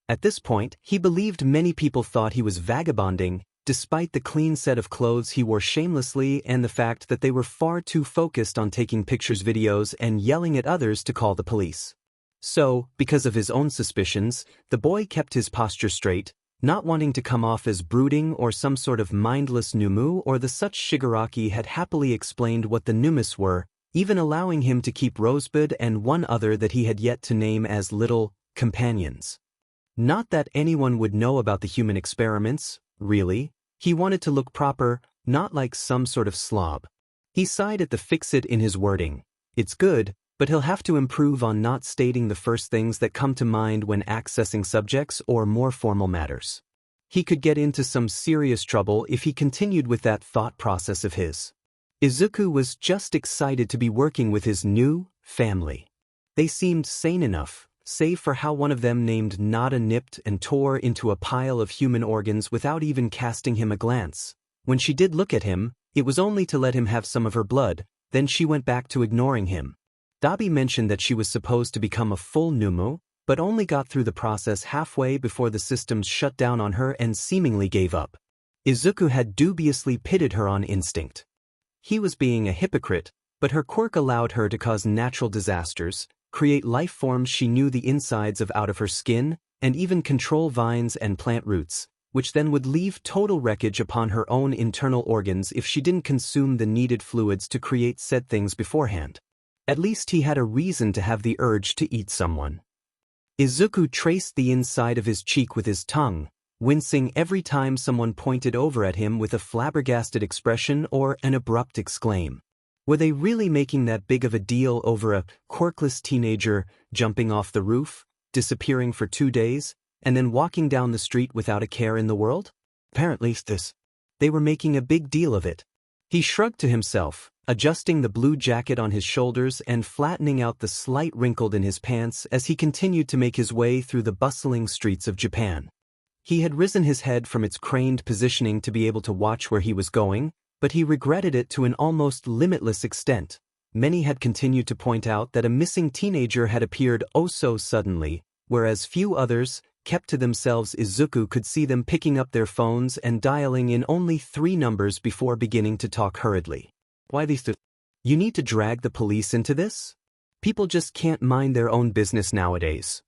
At this point, he believed many people thought he was vagabonding, despite the clean set of clothes he wore shamelessly and the fact that they were far too focused on taking pictures, videos, and yelling at others to call the police. So, because of his own suspicions, the boy kept his posture straight, not wanting to come off as brooding or some sort of mindless Numu or the such. Shigaraki had happily explained what the Numus were, even allowing him to keep Rosebud and one other that he had yet to name as little companions. Not that anyone would know about the human experiments, really. He wanted to look proper, not like some sort of slob. He sighed at the fix-it in his wording. It's good, but he'll have to improve on not stating the first things that come to mind when accessing subjects or more formal matters. He could get into some serious trouble if he continued with that thought process of his. Izuku was just excited to be working with his new family. They seemed sane enough, save for how one of them named Nada nipped and tore into a pile of human organs without even casting him a glance. When she did look at him, it was only to let him have some of her blood, then she went back to ignoring him. Dabi mentioned that she was supposed to become a full Numu, but only got through the process halfway before the systems shut down on her and seemingly gave up. Izuku had dubiously pitted her on instinct. He was being a hypocrite, but her quirk allowed her to cause natural disasters, create life forms she knew the insides of out of her skin, and even control vines and plant roots, which then would leave total wreckage upon her own internal organs if she didn't consume the needed fluids to create said things beforehand. At least he had a reason to have the urge to eat someone. Izuku traced the inside of his cheek with his tongue, wincing every time someone pointed over at him with a flabbergasted expression or an abrupt exclaim. Were they really making that big of a deal over a quirkless teenager jumping off the roof, disappearing for 2 days, and then walking down the street without a care in the world? Apparently they were making a big deal of it. He shrugged to himself, adjusting the blue jacket on his shoulders and flattening out the slight wrinkle in his pants as he continued to make his way through the bustling streets of Japan. He had risen his head from its craned positioning to be able to watch where he was going, but he regretted it to an almost limitless extent. Many had continued to point out that a missing teenager had appeared oh so suddenly, whereas few others kept to themselves. Izuku could see them picking up their phones and dialing in only 3 numbers before beginning to talk hurriedly. Why these two? You need to drag the police into this? People just can't mind their own business nowadays.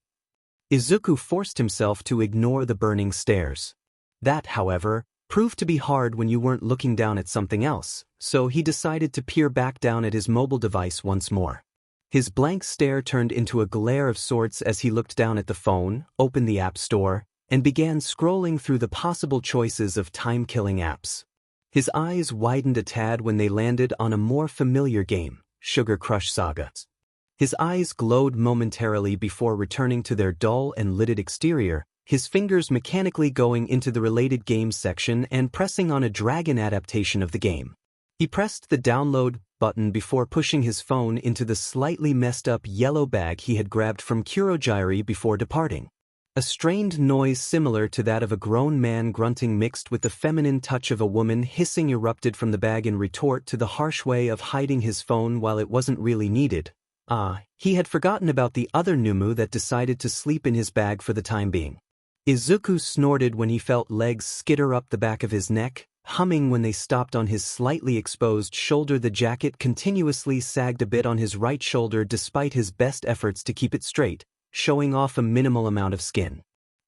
Izuku forced himself to ignore the burning stares. That, however, proved to be hard when you weren't looking down at something else, so he decided to peer back down at his mobile device once more. His blank stare turned into a glare of sorts as he looked down at the phone, opened the App Store, and began scrolling through the possible choices of time-killing apps. His eyes widened a tad when they landed on a more familiar game, Sugar Crush Saga. His eyes glowed momentarily before returning to their dull and lidded exterior, his fingers mechanically going into the related games section and pressing on a dragon adaptation of the game. He pressed the download button before pushing his phone into the slightly messed up yellow bag he had grabbed from Kurogiri before departing. A strained noise similar to that of a grown man grunting mixed with the feminine touch of a woman hissing erupted from the bag in retort to the harsh way of hiding his phone while it wasn't really needed. He had forgotten about the other Numu that decided to sleep in his bag for the time being. Izuku snorted when he felt legs skitter up the back of his neck, humming when they stopped on his slightly exposed shoulder. The jacket continuously sagged a bit on his right shoulder despite his best efforts to keep it straight, showing off a minimal amount of skin.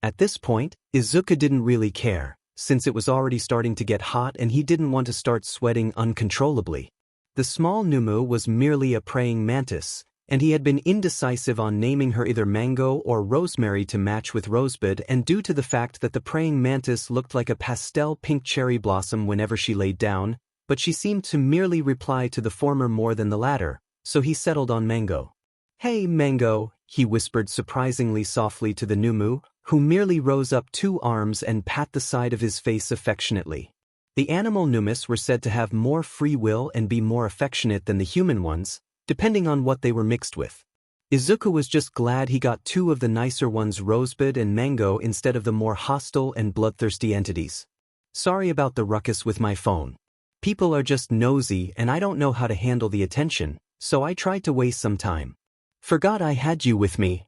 At this point, Izuku didn't really care, since it was already starting to get hot and he didn't want to start sweating uncontrollably. The small Numu was merely a praying mantis, and he had been indecisive on naming her either Mango or Rosemary to match with Rosebud, and due to the fact that the praying mantis looked like a pastel pink cherry blossom whenever she laid down, but she seemed to merely reply to the former more than the latter, so he settled on Mango. "Hey, Mango," he whispered surprisingly softly to the Numu, who merely rose up 2 arms and pat the side of his face affectionately. The animal Numus were said to have more free will and be more affectionate than the human ones, depending on what they were mixed with. Izuku was just glad he got 2 of the nicer ones, Rosebud and Mango, instead of the more hostile and bloodthirsty entities. "Sorry about the ruckus with my phone. People are just nosy and I don't know how to handle the attention, so I tried to waste some time. Forgot I had you with me."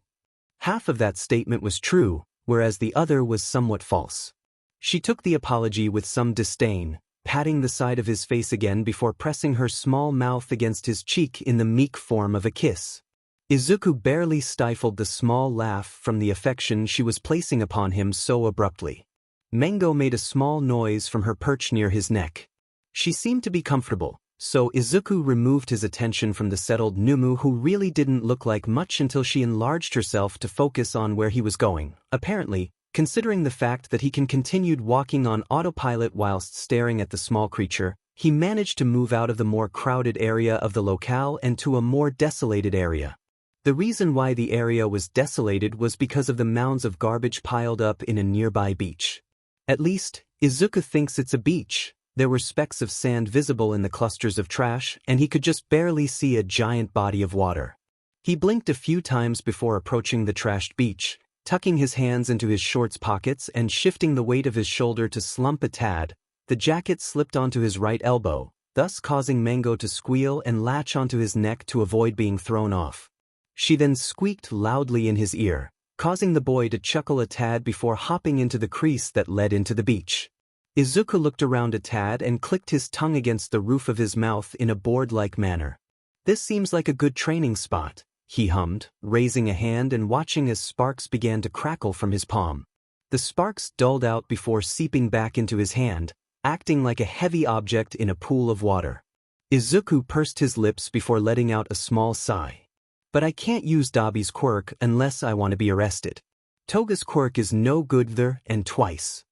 Half of that statement was true, whereas the other was somewhat false. She took the apology with some disdain, patting the side of his face again before pressing her small mouth against his cheek in the meek form of a kiss. Izuku barely stifled the small laugh from the affection she was placing upon him so abruptly. Mango made a small noise from her perch near his neck. She seemed to be comfortable, so Izuku removed his attention from the settled Numu, who really didn't look like much until she enlarged herself to focus on where he was going. Apparently, considering the fact that he continued walking on autopilot whilst staring at the small creature, he managed to move out of the more crowded area of the locale and to a more desolated area. The reason why the area was desolated was because of the mounds of garbage piled up in a nearby beach. At least, Izuku thinks it's a beach. There were specks of sand visible in the clusters of trash, and he could just barely see a giant body of water. He blinked a few times before approaching the trashed beach, tucking his hands into his shorts pockets and shifting the weight of his shoulder to slump a tad. The jacket slipped onto his right elbow, thus causing Mango to squeal and latch onto his neck to avoid being thrown off. She then squeaked loudly in his ear, causing the boy to chuckle a tad before hopping into the crease that led into the beach. Izuku looked around a tad and clicked his tongue against the roof of his mouth in a bored-like manner. "This seems like a good training spot," he hummed, raising a hand and watching as sparks began to crackle from his palm. The sparks dulled out before seeping back into his hand, acting like a heavy object in a pool of water. Izuku pursed his lips before letting out a small sigh. "But I can't use Dabi's quirk unless I want to be arrested. Toga's quirk is no good there and twice.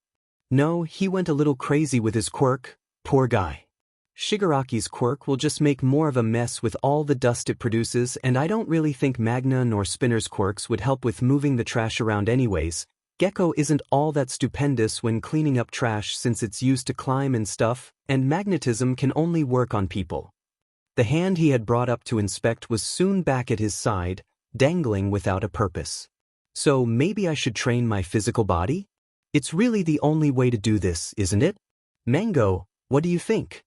No, he went a little crazy with his quirk, poor guy. Shigaraki's quirk will just make more of a mess with all the dust it produces, and I don't really think Magna nor Spinner's quirks would help with moving the trash around anyways. Gecko isn't all that stupendous when cleaning up trash since it's used to climb and stuff, and magnetism can only work on people." The hand he had brought up to inspect was soon back at his side, dangling without a purpose. "So maybe I should train my physical body? It's really the only way to do this, isn't it? Mango, what do you think?"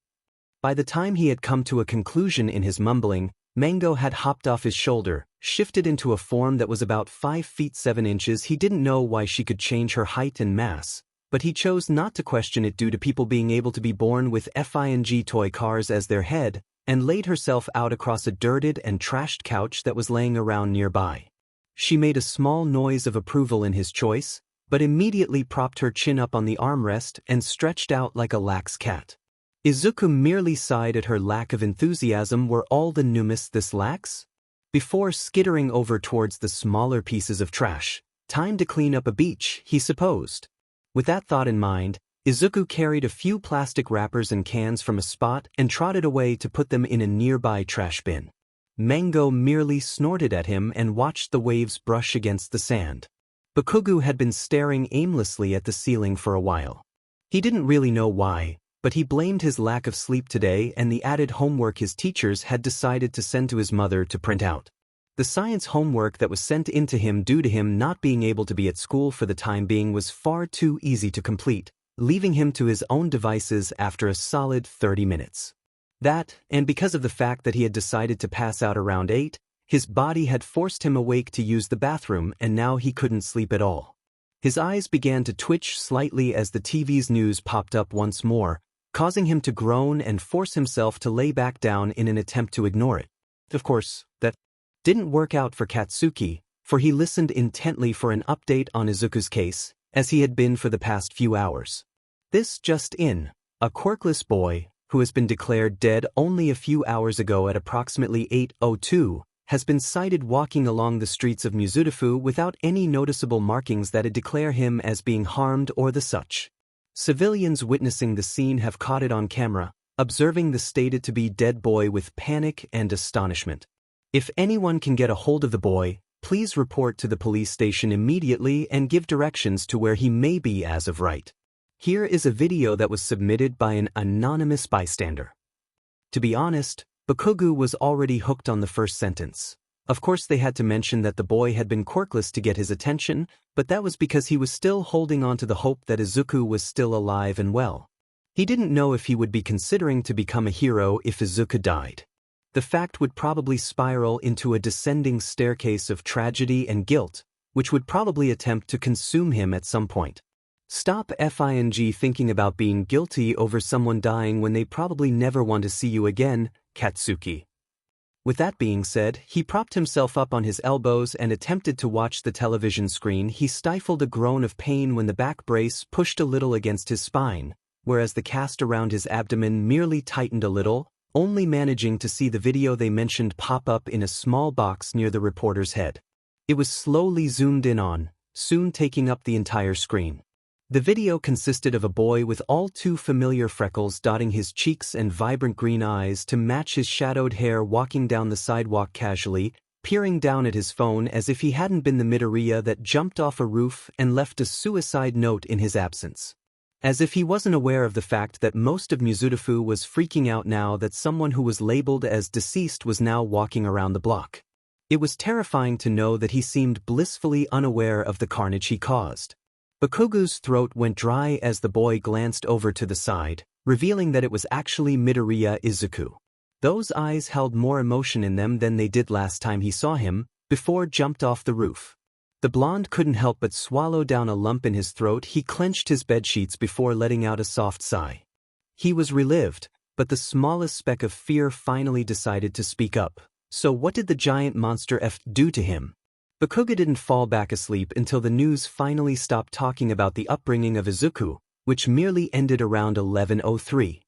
By the time he had come to a conclusion in his mumbling, Mango had hopped off his shoulder, shifted into a form that was about 5 feet 7 inches. He didn't know why she could change her height and mass, but he chose not to question it due to people being able to be born with FING toy cars as their head, and laid herself out across a dirted and trashed couch that was laying around nearby. She made a small noise of approval in his choice, but immediately propped her chin up on the armrest and stretched out like a lax cat. Izuku merely sighed at her lack of enthusiasm. Were all the Numis this lax? Before skittering over towards the smaller pieces of trash, time to clean up a beach, he supposed. With that thought in mind, Izuku carried a few plastic wrappers and cans from a spot and trotted away to put them in a nearby trash bin. Mango merely snorted at him and watched the waves brush against the sand. Bakugu had been staring aimlessly at the ceiling for a while. He didn't really know why, but he blamed his lack of sleep today and the added homework his teachers had decided to send to his mother to print out. The science homework that was sent in to him due to him not being able to be at school for the time being was far too easy to complete, leaving him to his own devices after a solid 30 minutes. That, and because of the fact that he had decided to pass out around 8, his body had forced him awake to use the bathroom, and now he couldn't sleep at all. His eyes began to twitch slightly as the TV's news popped up once more, causing him to groan and force himself to lay back down in an attempt to ignore it. Of course, that didn't work out for Katsuki, for he listened intently for an update on Izuku's case, as he had been for the past few hours. This just in, a quirkless boy, who has been declared dead only a few hours ago at approximately 8:02, has been sighted walking along the streets of Mizudafu without any noticeable markings that would declare him as being harmed or the such. Civilians witnessing the scene have caught it on camera, observing the stated to be dead boy with panic and astonishment. If anyone can get a hold of the boy, please report to the police station immediately and give directions to where he may be as of right. Here is a video that was submitted by an anonymous bystander. To be honest, Bakugu was already hooked on the first sentence. Of course they had to mention that the boy had been quirkless to get his attention, but that was because he was still holding on to the hope that Izuku was still alive and well. He didn't know if he would be considering to become a hero if Izuku died. The fact would probably spiral into a descending staircase of tragedy and guilt, which would probably attempt to consume him at some point. Stop thinking about being guilty over someone dying when they probably never want to see you again, Katsuki. With that being said, he propped himself up on his elbows and attempted to watch the television screen. He stifled a groan of pain when the back brace pushed a little against his spine, whereas the cast around his abdomen merely tightened a little, only managing to see the video they mentioned pop up in a small box near the reporter's head. It was slowly zoomed in on, soon taking up the entire screen. The video consisted of a boy with all too familiar freckles dotting his cheeks and vibrant green eyes to match his shadowed hair walking down the sidewalk casually, peering down at his phone as if he hadn't been the Midoriya that jumped off a roof and left a suicide note in his absence. As if he wasn't aware of the fact that most of Mizudafu was freaking out now that someone who was labeled as deceased was now walking around the block. It was terrifying to know that he seemed blissfully unaware of the carnage he caused. Bakugu's throat went dry as the boy glanced over to the side, revealing that it was actually Midoriya Izuku. Those eyes held more emotion in them than they did last time he saw him, before jumped off the roof. The blonde couldn't help but swallow down a lump in his throat. He clenched his bedsheets before letting out a soft sigh. He was relieved, but the smallest speck of fear finally decided to speak up. So what did the giant monster do to him? Bakuga didn't fall back asleep until the news finally stopped talking about the upbringing of Izuku, which merely ended around 11:03.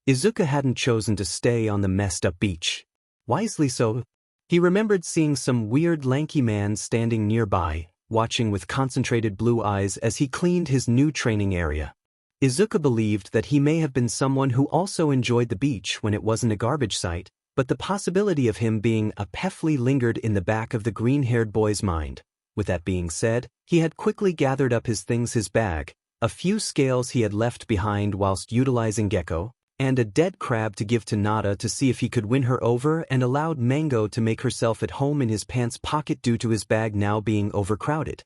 Izuku hadn't chosen to stay on the messed-up beach. Wisely so. He remembered seeing some weird lanky man standing nearby, watching with concentrated blue eyes as he cleaned his new training area. Izuku believed that he may have been someone who also enjoyed the beach when it wasn't a garbage site, but the possibility of him being a Pefli lingered in the back of the green-haired boy's mind. With that being said, he had quickly gathered up his things, his bag, a few scales he had left behind whilst utilizing Gecko, and a dead crab to give to Nada to see if he could win her over, and allowed Mango to make herself at home in his pants pocket due to his bag now being overcrowded.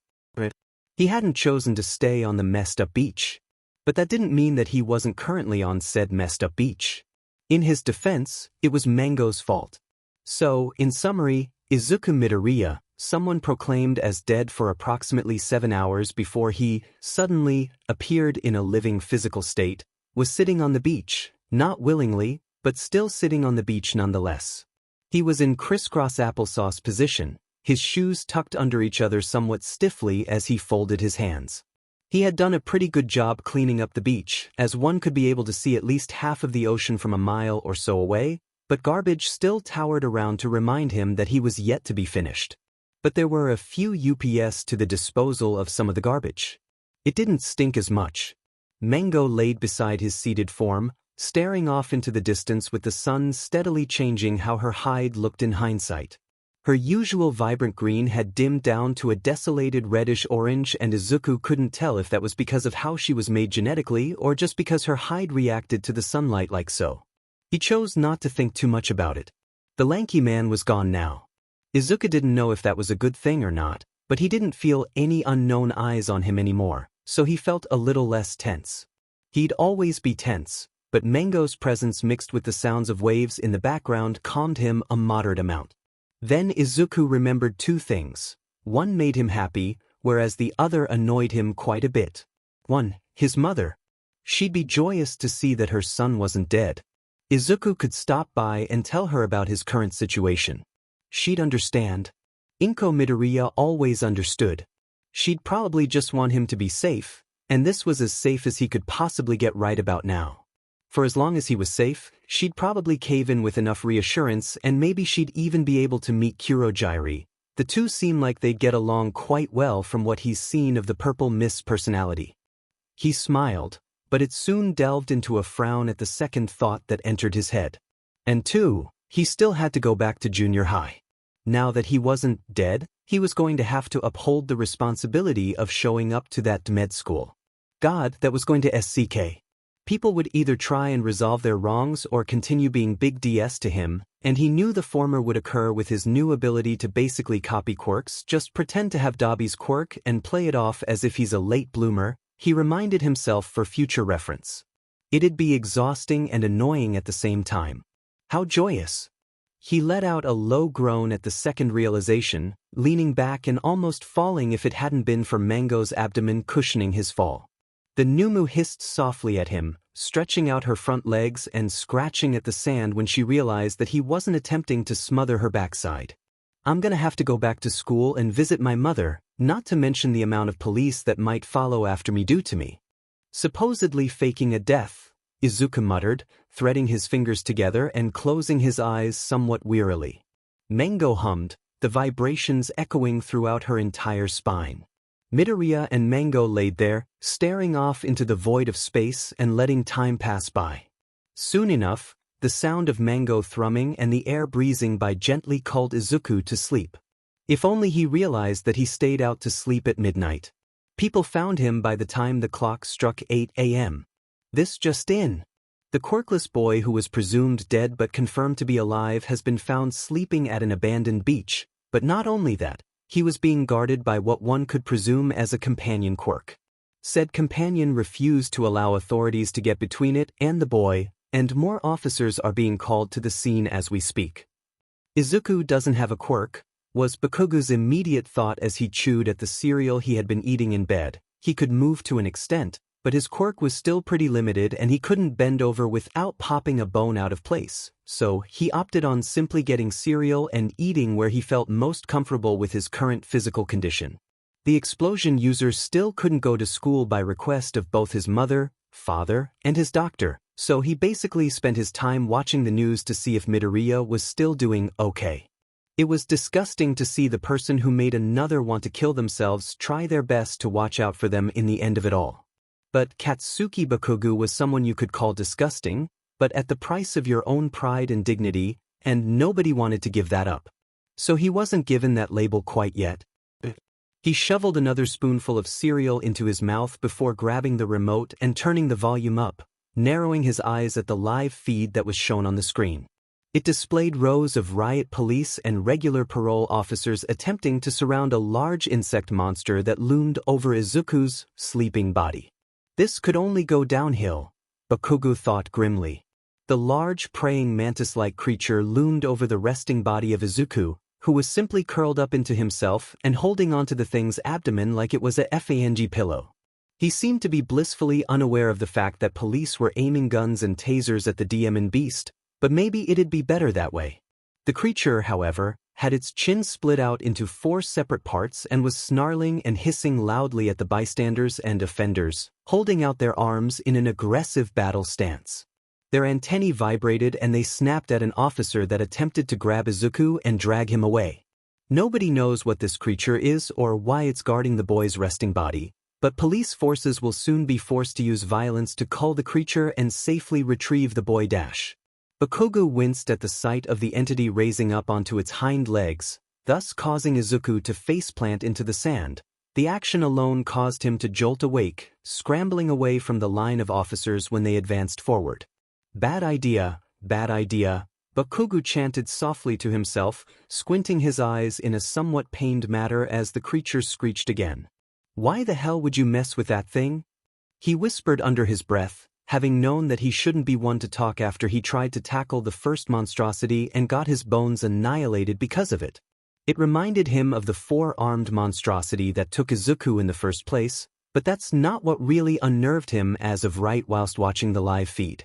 He hadn't chosen to stay on the messed-up beach. But that didn't mean that he wasn't currently on said messed-up beach. In his defense, it was Mango's fault. So, in summary, Izuku Midoriya, someone proclaimed as dead for approximately 7 hours before he suddenly appeared in a living physical state, was sitting on the beach, not willingly, but still sitting on the beach nonetheless. He was in crisscross applesauce position, his shoes tucked under each other somewhat stiffly as he folded his hands. He had done a pretty good job cleaning up the beach, as one could be able to see at least half of the ocean from a mile or so away, but garbage still towered around to remind him that he was yet to be finished. But there were a few UPS to the disposal of some of the garbage. It didn't stink as much. Mango laid beside his seated form, staring off into the distance with the sun steadily changing how her hide looked in hindsight. Her usual vibrant green had dimmed down to a desolated reddish-orange, and Izuku couldn't tell if that was because of how she was made genetically or just because her hide reacted to the sunlight like so. He chose not to think too much about it. The lanky man was gone now. Izuku didn't know if that was a good thing or not, but he didn't feel any unknown eyes on him anymore, so he felt a little less tense. He'd always be tense, but Mango's presence mixed with the sounds of waves in the background calmed him a moderate amount. Then Izuku remembered two things. One made him happy, whereas the other annoyed him quite a bit. One, his mother. She'd be joyous to see that her son wasn't dead. Izuku could stop by and tell her about his current situation. She'd understand. Inko Midoriya always understood. She'd probably just want him to be safe, and this was as safe as he could possibly get right about now. For as long as he was safe, she'd probably cave in with enough reassurance, and maybe she'd even be able to meet Kurogyri. The two seem like they'd get along quite well from what he's seen of the Purple Mist's personality. He smiled, but it soon delved into a frown at the second thought that entered his head. And two, he still had to go back to junior high. Now that he wasn't dead, he was going to have to uphold the responsibility of showing up to that med school. God, that was going to SCK. People would either try and resolve their wrongs or continue being big DS to him, and he knew the former would occur with his new ability to basically copy quirks, just pretend to have Dobby's quirk and play it off as if he's a late bloomer, he reminded himself for future reference. It'd be exhausting and annoying at the same time. How joyous! He let out a low groan at the second realization, leaning back and almost falling if it hadn't been for Mango's abdomen cushioning his fall. The Numu hissed softly at him, stretching out her front legs and scratching at the sand when she realized that he wasn't attempting to smother her backside. I'm gonna have to go back to school and visit my mother, not to mention the amount of police that might follow after me due to me. Supposedly faking a death, Izuku muttered, threading his fingers together and closing his eyes somewhat wearily. Mango hummed, the vibrations echoing throughout her entire spine. Midoriya and Mango laid there, staring off into the void of space and letting time pass by. Soon enough, the sound of Mango thrumming and the air breezing by gently called Izuku to sleep. If only he realized that he stayed out to sleep at midnight. People found him by the time the clock struck 8 a.m. This just in. The quirkless boy who was presumed dead but confirmed to be alive has been found sleeping at an abandoned beach, but not only that, he was being guarded by what one could presume as a companion quirk. Said companion refused to allow authorities to get between it and the boy, and more officers are being called to the scene as we speak. Izuku doesn't have a quirk, was Bakugo's immediate thought as he chewed at the cereal he had been eating in bed. He could move to an extent, but his quirk was still pretty limited and he couldn't bend over without popping a bone out of place, so he opted on simply getting cereal and eating where he felt most comfortable with his current physical condition. The explosion user still couldn't go to school by request of both his mother, father, and his doctor, so he basically spent his time watching the news to see if Midoriya was still doing okay. It was disgusting to see the person who made another want to kill themselves try their best to watch out for them in the end of it all. But Katsuki Bakugo was someone you could call disgusting, but at the price of your own pride and dignity, and nobody wanted to give that up. So he wasn't given that label quite yet. He shoveled another spoonful of cereal into his mouth before grabbing the remote and turning the volume up, narrowing his eyes at the live feed that was shown on the screen. It displayed rows of riot police and regular parole officers attempting to surround a large insect monster that loomed over Izuku's sleeping body. This could only go downhill, Bakugo thought grimly. The large praying mantis-like creature loomed over the resting body of Izuku, who was simply curled up into himself and holding onto the thing's abdomen like it was a fang pillow. He seemed to be blissfully unaware of the fact that police were aiming guns and tasers at the demon beast, but maybe it'd be better that way. The creature, however, had its chin split out into 4 separate parts and was snarling and hissing loudly at the bystanders and offenders, holding out their arms in an aggressive battle stance. Their antennae vibrated and they snapped at an officer that attempted to grab Izuku and drag him away. Nobody knows what this creature is or why it's guarding the boy's resting body, but police forces will soon be forced to use violence to cull the creature and safely retrieve the boy. Bakugo winced at the sight of the entity raising up onto its hind legs, thus causing Izuku to faceplant into the sand. The action alone caused him to jolt awake, scrambling away from the line of officers when they advanced forward. Bad idea, Bakugo chanted softly to himself, squinting his eyes in a somewhat pained manner as the creature screeched again. Why the hell would you mess with that thing? He whispered under his breath, having known that he shouldn't be one to talk after he tried to tackle the first monstrosity and got his bones annihilated because of it. It reminded him of the 4-armed monstrosity that took Izuku in the first place, but that's not what really unnerved him as of right whilst watching the live feed.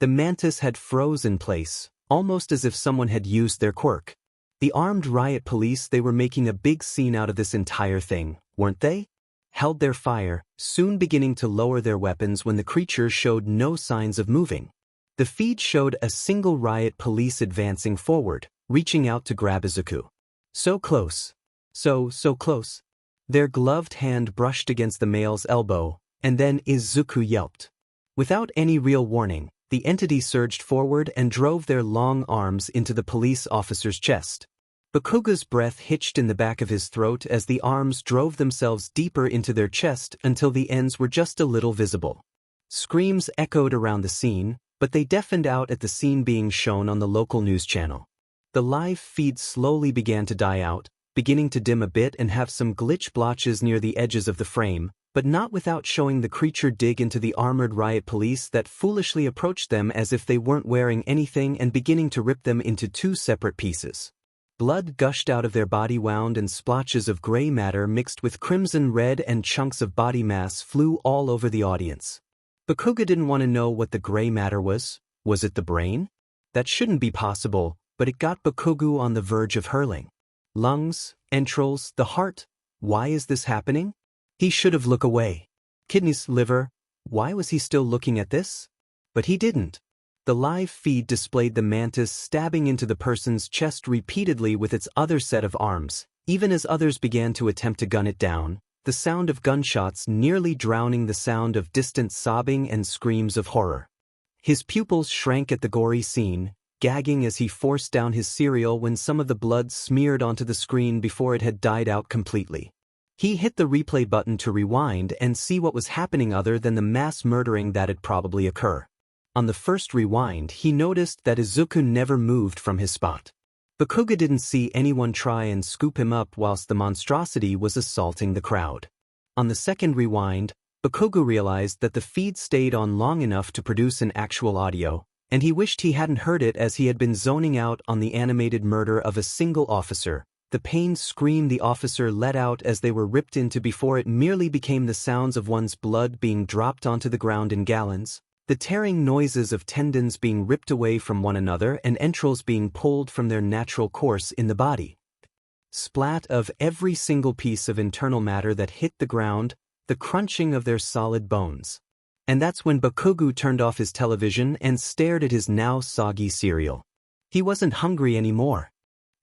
The mantis had froze in place, almost as if someone had used their quirk. The armed riot police, they were making a big scene out of this entire thing, weren't they? Held their fire, soon beginning to lower their weapons when the creature showed no signs of moving. The feed showed a single riot police advancing forward, reaching out to grab Izuku. So close. So close. Their gloved hand brushed against the male's elbow, and then Izuku yelped. Without any real warning, the entity surged forward and drove their long arms into the police officer's chest. Bakugo's breath hitched in the back of his throat as the arms drove themselves deeper into their chest until the ends were just a little visible. Screams echoed around the scene, but they deafened out at the scene being shown on the local news channel. The live feed slowly began to die out, beginning to dim a bit and have some glitch blotches near the edges of the frame, but not without showing the creature dig into the armored riot police that foolishly approached them as if they weren't wearing anything and beginning to rip them into 2 separate pieces. Blood gushed out of their body wound and splotches of gray matter mixed with crimson red and chunks of body mass flew all over the audience. Bakugo didn't want to know what the gray matter was. Was it the brain? That shouldn't be possible, but it got Bakugo on the verge of hurling. Lungs, entrails, the heart. Why is this happening? He should have looked away. Kidneys, liver. Why was he still looking at this? But he didn't. The live feed displayed the mantis stabbing into the person's chest repeatedly with its other set of arms, even as others began to attempt to gun it down, the sound of gunshots nearly drowning the sound of distant sobbing and screams of horror. His pupils shrank at the gory scene, gagging as he forced down his cereal when some of the blood smeared onto the screen before it had died out completely. He hit the replay button to rewind and see what was happening other than the mass murdering that'd probably occur. On the first rewind, he noticed that Izuku never moved from his spot. Bakugo didn't see anyone try and scoop him up whilst the monstrosity was assaulting the crowd. On the second rewind, Bakugo realized that the feed stayed on long enough to produce an actual audio, and he wished he hadn't heard it as he had been zoning out on the animated murder of a single officer, the pained scream the officer let out as they were ripped into before it merely became the sounds of one's blood being dropped onto the ground in gallons, the tearing noises of tendons being ripped away from one another and entrails being pulled from their natural course in the body. Splat of every single piece of internal matter that hit the ground, the crunching of their solid bones. And that's when Bakugo turned off his television and stared at his now soggy cereal. He wasn't hungry anymore.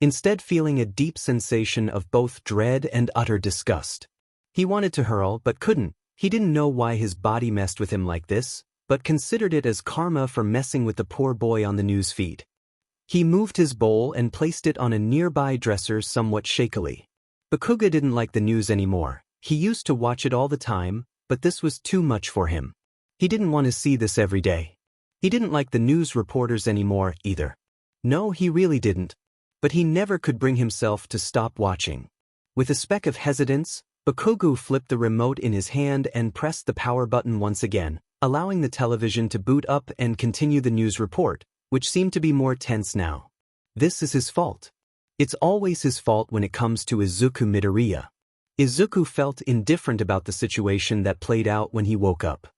Instead, feeling a deep sensation of both dread and utter disgust. He wanted to hurl but couldn't. He didn't know why his body messed with him like this, but considered it as karma for messing with the poor boy on the news feed. He moved his bowl and placed it on a nearby dresser somewhat shakily. Bakugo didn't like the news anymore. He used to watch it all the time, but this was too much for him. He didn't want to see this every day. He didn't like the news reporters anymore, either. No, he really didn't. But he never could bring himself to stop watching. With a speck of hesitance, Bakugo flipped the remote in his hand and pressed the power button once again, allowing the television to boot up and continue the news report, which seemed to be more tense now. This is his fault. It's always his fault when it comes to Izuku Midoriya. Izuku felt indifferent about the situation that played out when he woke up.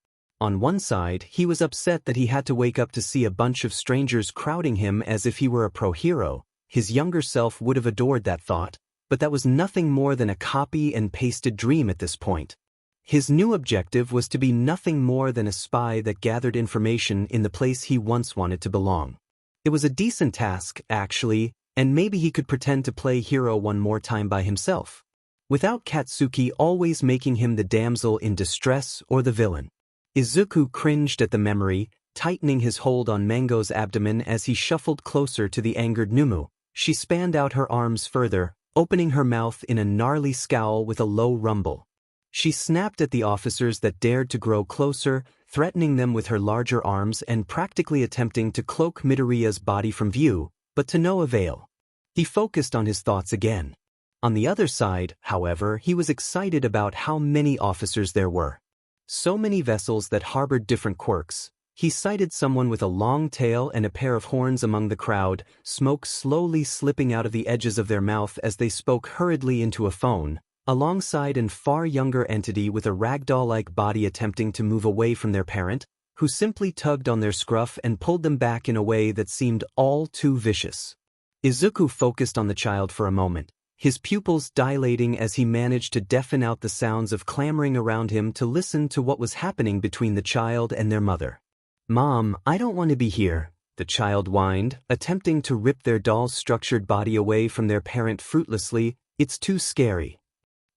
On one side, he was upset that he had to wake up to see a bunch of strangers crowding him as if he were a pro-hero. His younger self would have adored that thought, but that was nothing more than a copy and pasted dream at this point. His new objective was to be nothing more than a spy that gathered information in the place he once wanted to belong. It was a decent task, actually, and maybe he could pretend to play hero one more time by himself, without Katsuki always making him the damsel in distress or the villain. Izuku cringed at the memory, tightening his hold on Mango's abdomen as he shuffled closer to the angered Numu. She spanned out her arms further, opening her mouth in a gnarly scowl with a low rumble. She snapped at the officers that dared to grow closer, threatening them with her larger arms and practically attempting to cloak Midoriya's body from view, but to no avail. He focused on his thoughts again. On the other side, however, he was excited about how many officers there were. So many vessels that harbored different quirks. He sighted someone with a long tail and a pair of horns among the crowd, smoke slowly slipping out of the edges of their mouth as they spoke hurriedly into a phone, alongside an far younger entity with a ragdoll-like body attempting to move away from their parent, who simply tugged on their scruff and pulled them back in a way that seemed all too vicious. Izuku focused on the child for a moment, his pupils dilating as he managed to deafen out the sounds of clamoring around him to listen to what was happening between the child and their mother. "Mom, I don't want to be here," the child whined, attempting to rip their doll's structured body away from their parent fruitlessly. "It's too scary."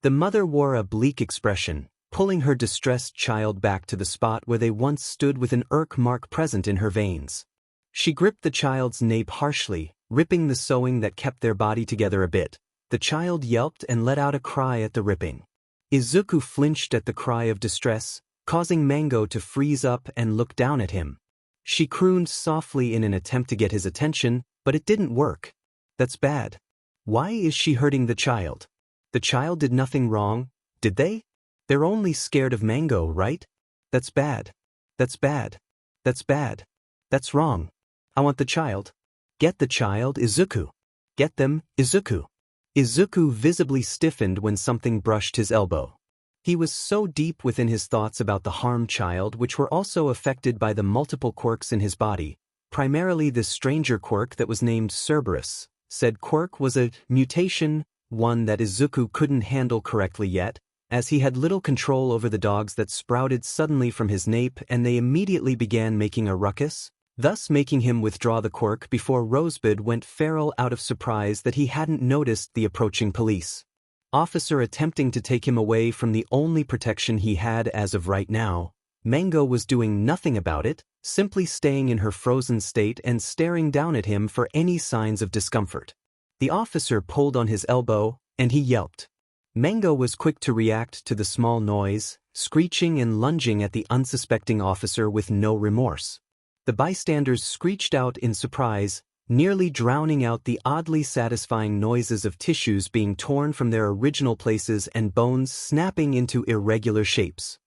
The mother wore a bleak expression, pulling her distressed child back to the spot where they once stood with an irk mark present in her veins. She gripped the child's nape harshly, ripping the sewing that kept their body together a bit. The child yelped and let out a cry at the ripping. Izuku flinched at the cry of distress, causing Mango to freeze up and look down at him. She crooned softly in an attempt to get his attention, but it didn't work. "That's bad. Why is she hurting the child? The child did nothing wrong, did they? They're only scared of Mango, right? That's bad. That's bad. That's bad. That's wrong. I want the child. Get the child, Izuku. Get them, Izuku." Izuku visibly stiffened when something brushed his elbow. He was so deep within his thoughts about the harmed child, which were also affected by the multiple quirks in his body, primarily this stranger quirk that was named Cerberus. Said quirk was a mutation, one that Izuku couldn't handle correctly yet, as he had little control over the dogs that sprouted suddenly from his nape and they immediately began making a ruckus, thus making him withdraw the quirk before Rosebud went feral out of surprise that he hadn't noticed the approaching police officer attempting to take him away from the only protection he had as of right now. Mango was doing nothing about it, simply staying in her frozen state and staring down at him for any signs of discomfort. The officer pulled on his elbow, and he yelped. Mango was quick to react to the small noise, screeching and lunging at the unsuspecting officer with no remorse. The bystanders screeched out in surprise, nearly drowning out the oddly satisfying noises of tissues being torn from their original places and bones snapping into irregular shapes.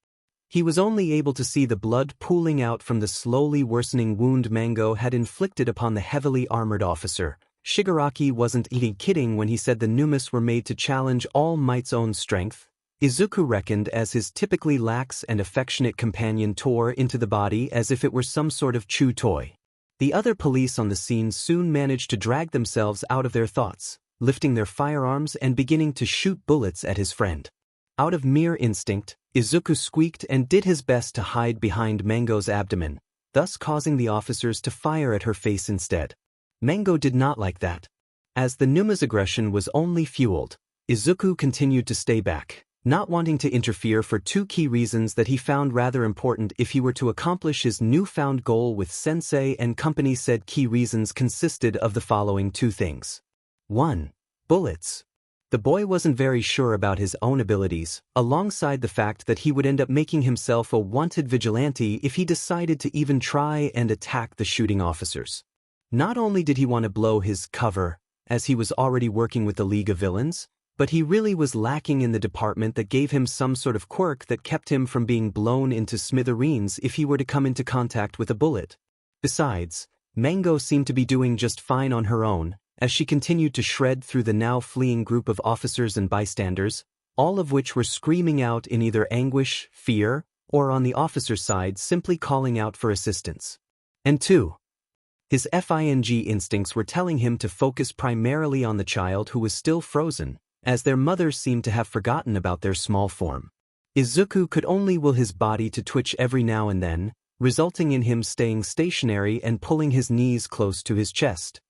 He was only able to see the blood pooling out from the slowly worsening wound Mango had inflicted upon the heavily armored officer. Shigaraki wasn't even kidding when he said the Numas were made to challenge All Might's own strength. Izuku reckoned as his typically lax and affectionate companion tore into the body as if it were some sort of chew toy. The other police on the scene soon managed to drag themselves out of their thoughts, lifting their firearms and beginning to shoot bullets at his friend. Out of mere instinct, Izuku squeaked and did his best to hide behind Mango's abdomen, thus causing the officers to fire at her face instead. Mango did not like that. As the Numa's aggression was only fueled, Izuku continued to stay back, not wanting to interfere for two key reasons that he found rather important if he were to accomplish his newfound goal with Sensei and company. Said key reasons consisted of the following two things. 1. Bullets. The boy wasn't very sure about his own abilities, alongside the fact that he would end up making himself a wanted vigilante if he decided to even try and attack the shooting officers. Not only did he want to blow his cover, as he was already working with the League of Villains, but he really was lacking in the department that gave him some sort of quirk that kept him from being blown into smithereens if he were to come into contact with a bullet. Besides, Mango seemed to be doing just fine on her own, as she continued to shred through the now fleeing group of officers and bystanders, all of which were screaming out in either anguish, fear, or on the officer's side simply calling out for assistance. And 2. His FING instincts were telling him to focus primarily on the child who was still frozen, as their mothers seemed to have forgotten about their small form. Izuku could only will his body to twitch every now and then, resulting in him staying stationary and pulling his knees close to his chest.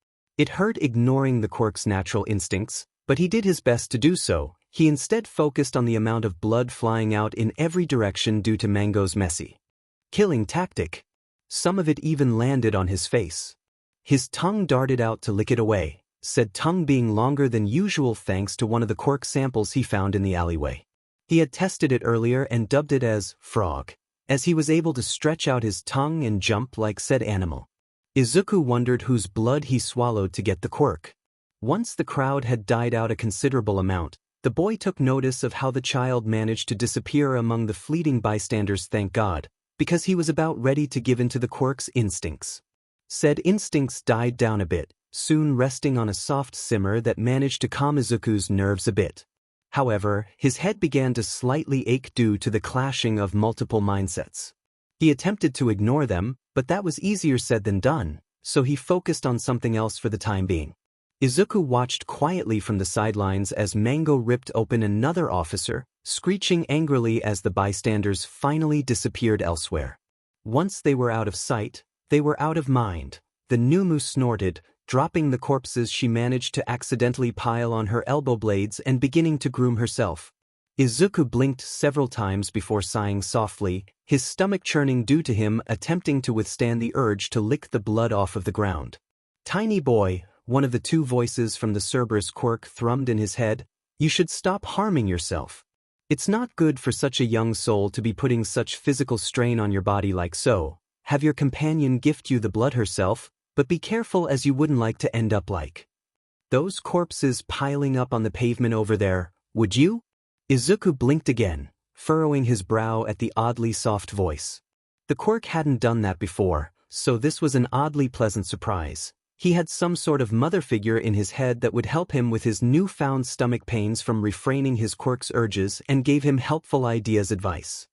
It hurt ignoring the quirk's natural instincts, but he did his best to do so. He instead focused on the amount of blood flying out in every direction due to Mango's messy killing tactic. Some of it even landed on his face. His tongue darted out to lick it away, said tongue being longer than usual thanks to one of the quirk samples he found in the alleyway. He had tested it earlier and dubbed it as frog, as he was able to stretch out his tongue and jump like said animal. Izuku wondered whose blood he swallowed to get the quirk. Once the crowd had died out a considerable amount, the boy took notice of how the child managed to disappear among the fleeting bystanders. Thank God, because he was about ready to give in to the quirk's instincts. Said instincts died down a bit, soon resting on a soft simmer that managed to calm Izuku's nerves a bit. However, his head began to slightly ache due to the clashing of multiple mindsets. He attempted to ignore them, but that was easier said than done, so he focused on something else for the time being. Izuku watched quietly from the sidelines as Mango ripped open another officer, screeching angrily as the bystanders finally disappeared elsewhere. Once they were out of sight, they were out of mind. The Numu snorted, dropping the corpses she managed to accidentally pile on her elbow blades and beginning to groom herself. Izuku blinked several times before sighing softly, his stomach churning due to him attempting to withstand the urge to lick the blood off of the ground. Tiny boy, one of the two voices from the Cerberus quirk thrummed in his head, you should stop harming yourself. It's not good for such a young soul to be putting such physical strain on your body like so. Have your companion gift you the blood herself, but be careful as you wouldn't like to end up like those corpses piling up on the pavement over there, would you? Izuku blinked again, furrowing his brow at the oddly soft voice. The quirk hadn't done that before, so this was an oddly pleasant surprise. He had some sort of mother figure in his head that would help him with his newfound stomach pains from refraining his quirk's urges and gave him helpful ideas advice.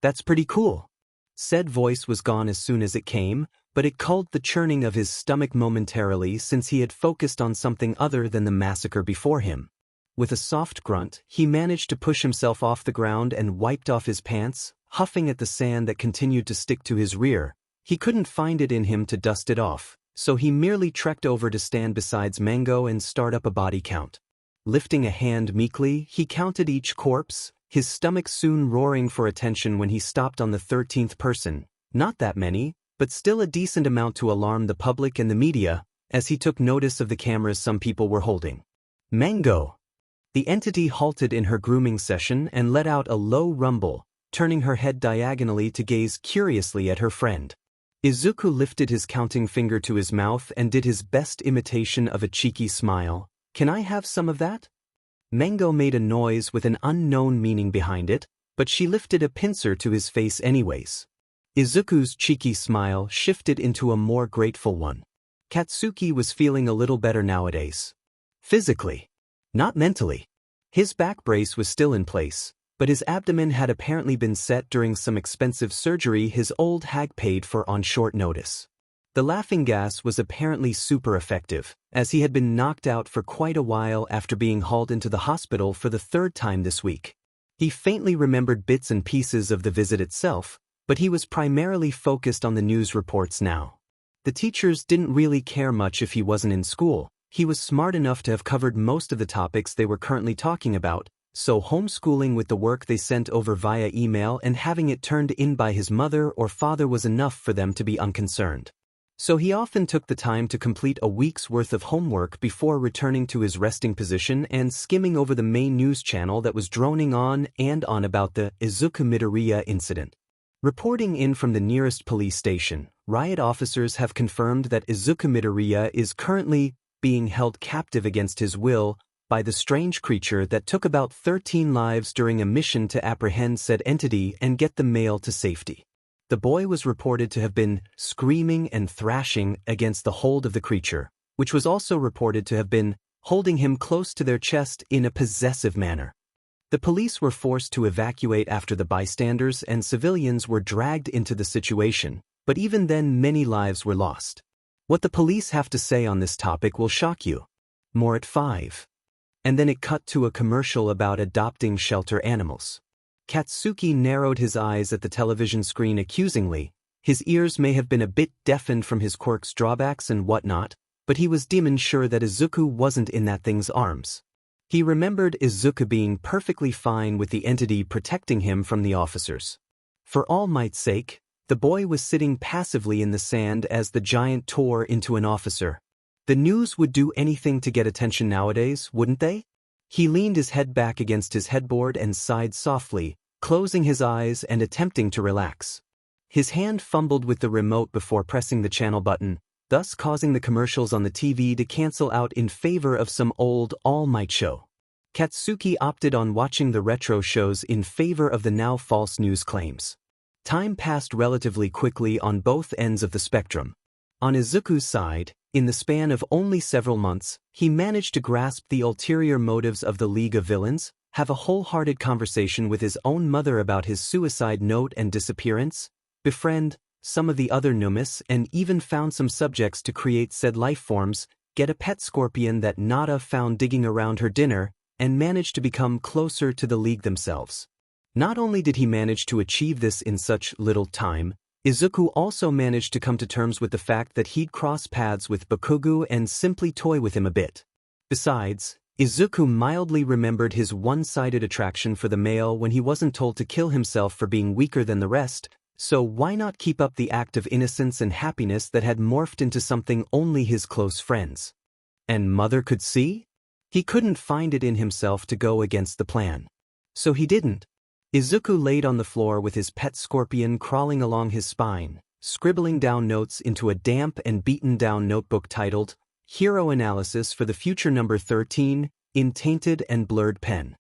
That's pretty cool. Said voice was gone as soon as it came, but it culled the churning of his stomach momentarily since he had focused on something other than the massacre before him. With a soft grunt, he managed to push himself off the ground and wiped off his pants, huffing at the sand that continued to stick to his rear. He couldn't find it in him to dust it off, so he merely trekked over to stand beside Mango and start up a body count. Lifting a hand meekly, he counted each corpse, his stomach soon roaring for attention when he stopped on the 13th person. Not that many, but still a decent amount to alarm the public and the media, as he took notice of the cameras some people were holding. Mango! The entity halted in her grooming session and let out a low rumble, turning her head diagonally to gaze curiously at her friend. Izuku lifted his counting finger to his mouth and did his best imitation of a cheeky smile. Can I have some of that? Mango made a noise with an unknown meaning behind it, but she lifted a pincer to his face anyways. Izuku's cheeky smile shifted into a more grateful one. Katsuki was feeling a little better nowadays. Physically. Not mentally. His back brace was still in place, but his abdomen had apparently been set during some expensive surgery his old hag paid for on short notice. The laughing gas was apparently super effective, as he had been knocked out for quite a while after being hauled into the hospital for the third time this week. He faintly remembered bits and pieces of the visit itself, but he was primarily focused on the news reports now. The teachers didn't really care much if he wasn't in school. He was smart enough to have covered most of the topics they were currently talking about, so homeschooling with the work they sent over via email and having it turned in by his mother or father was enough for them to be unconcerned. So he often took the time to complete a week's worth of homework before returning to his resting position and skimming over the main news channel that was droning on and on about the Izuku Midoriya incident. Reporting in from the nearest police station, riot officers have confirmed that Izuku Midoriya is currently being held captive against his will by the strange creature that took about 13 lives during a mission to apprehend said entity and get the male to safety. The boy was reported to have been screaming and thrashing against the hold of the creature, which was also reported to have been holding him close to their chest in a possessive manner. The police were forced to evacuate after the bystanders and civilians were dragged into the situation, but even then many lives were lost. What the police have to say on this topic will shock you. More at 5. And then it cut to a commercial about adopting shelter animals. Katsuki narrowed his eyes at the television screen accusingly. His ears may have been a bit deafened from his quirk's drawbacks and whatnot, but he was demon sure that Izuku wasn't in that thing's arms. He remembered Izuku being perfectly fine with the entity protecting him from the officers. For all might's sake, the boy was sitting passively in the sand as the giant tore into an officer. The news would do anything to get attention nowadays, wouldn't they? He leaned his head back against his headboard and sighed softly, closing his eyes and attempting to relax. His hand fumbled with the remote before pressing the channel button, thus causing the commercials on the TV to cancel out in favor of some old All Might show. Katsuki opted on watching the retro shows in favor of the now false news claims. Time passed relatively quickly on both ends of the spectrum. On Izuku's side, in the span of only several months, he managed to grasp the ulterior motives of the League of Villains, have a wholehearted conversation with his own mother about his suicide note and disappearance, befriend some of the other Numis and even found some subjects to create said life forms, get a pet scorpion that Nada found digging around her dinner, and managed to become closer to the League themselves. Not only did he manage to achieve this in such little time, Izuku also managed to come to terms with the fact that he'd cross paths with Bakugo and simply toy with him a bit. Besides, Izuku mildly remembered his one-sided attraction for the male when he wasn't told to kill himself for being weaker than the rest, so why not keep up the act of innocence and happiness that had morphed into something only his close friends and mother could see? He couldn't find it in himself to go against the plan. So he didn't. Izuku laid on the floor with his pet scorpion crawling along his spine, scribbling down notes into a damp and beaten-down notebook titled Hero Analysis for the Future Number 13, in tainted and blurred pen.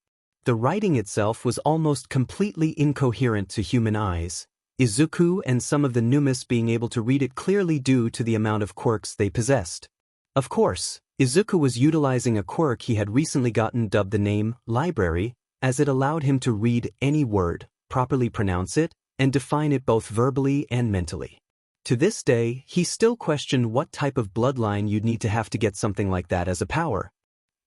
The writing itself was almost completely incoherent to human eyes, Izuku and some of the Numis being able to read it clearly due to the amount of quirks they possessed. Of course, Izuku was utilizing a quirk he had recently gotten dubbed the name Library, as it allowed him to read any word, properly pronounce it, and define it both verbally and mentally. To this day, he still questioned what type of bloodline you'd need to have to get something like that as a power.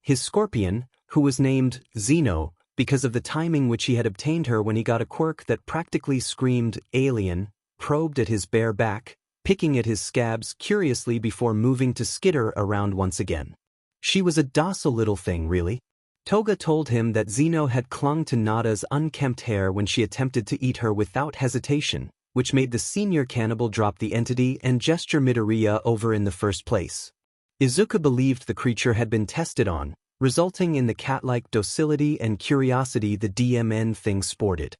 His scorpion, who was named Xeno, because of the timing which he had obtained her when he got a quirk that practically screamed alien, probed at his bare back, picking at his scabs curiously before moving to skitter around once again. She was a docile little thing, really. Toga told him that Xeno had clung to Nada's unkempt hair when she attempted to eat her without hesitation, which made the senior cannibal drop the entity and gesture Midoriya over in the first place. Izuku believed the creature had been tested on, resulting in the cat-like docility and curiosity the DMN thing sported.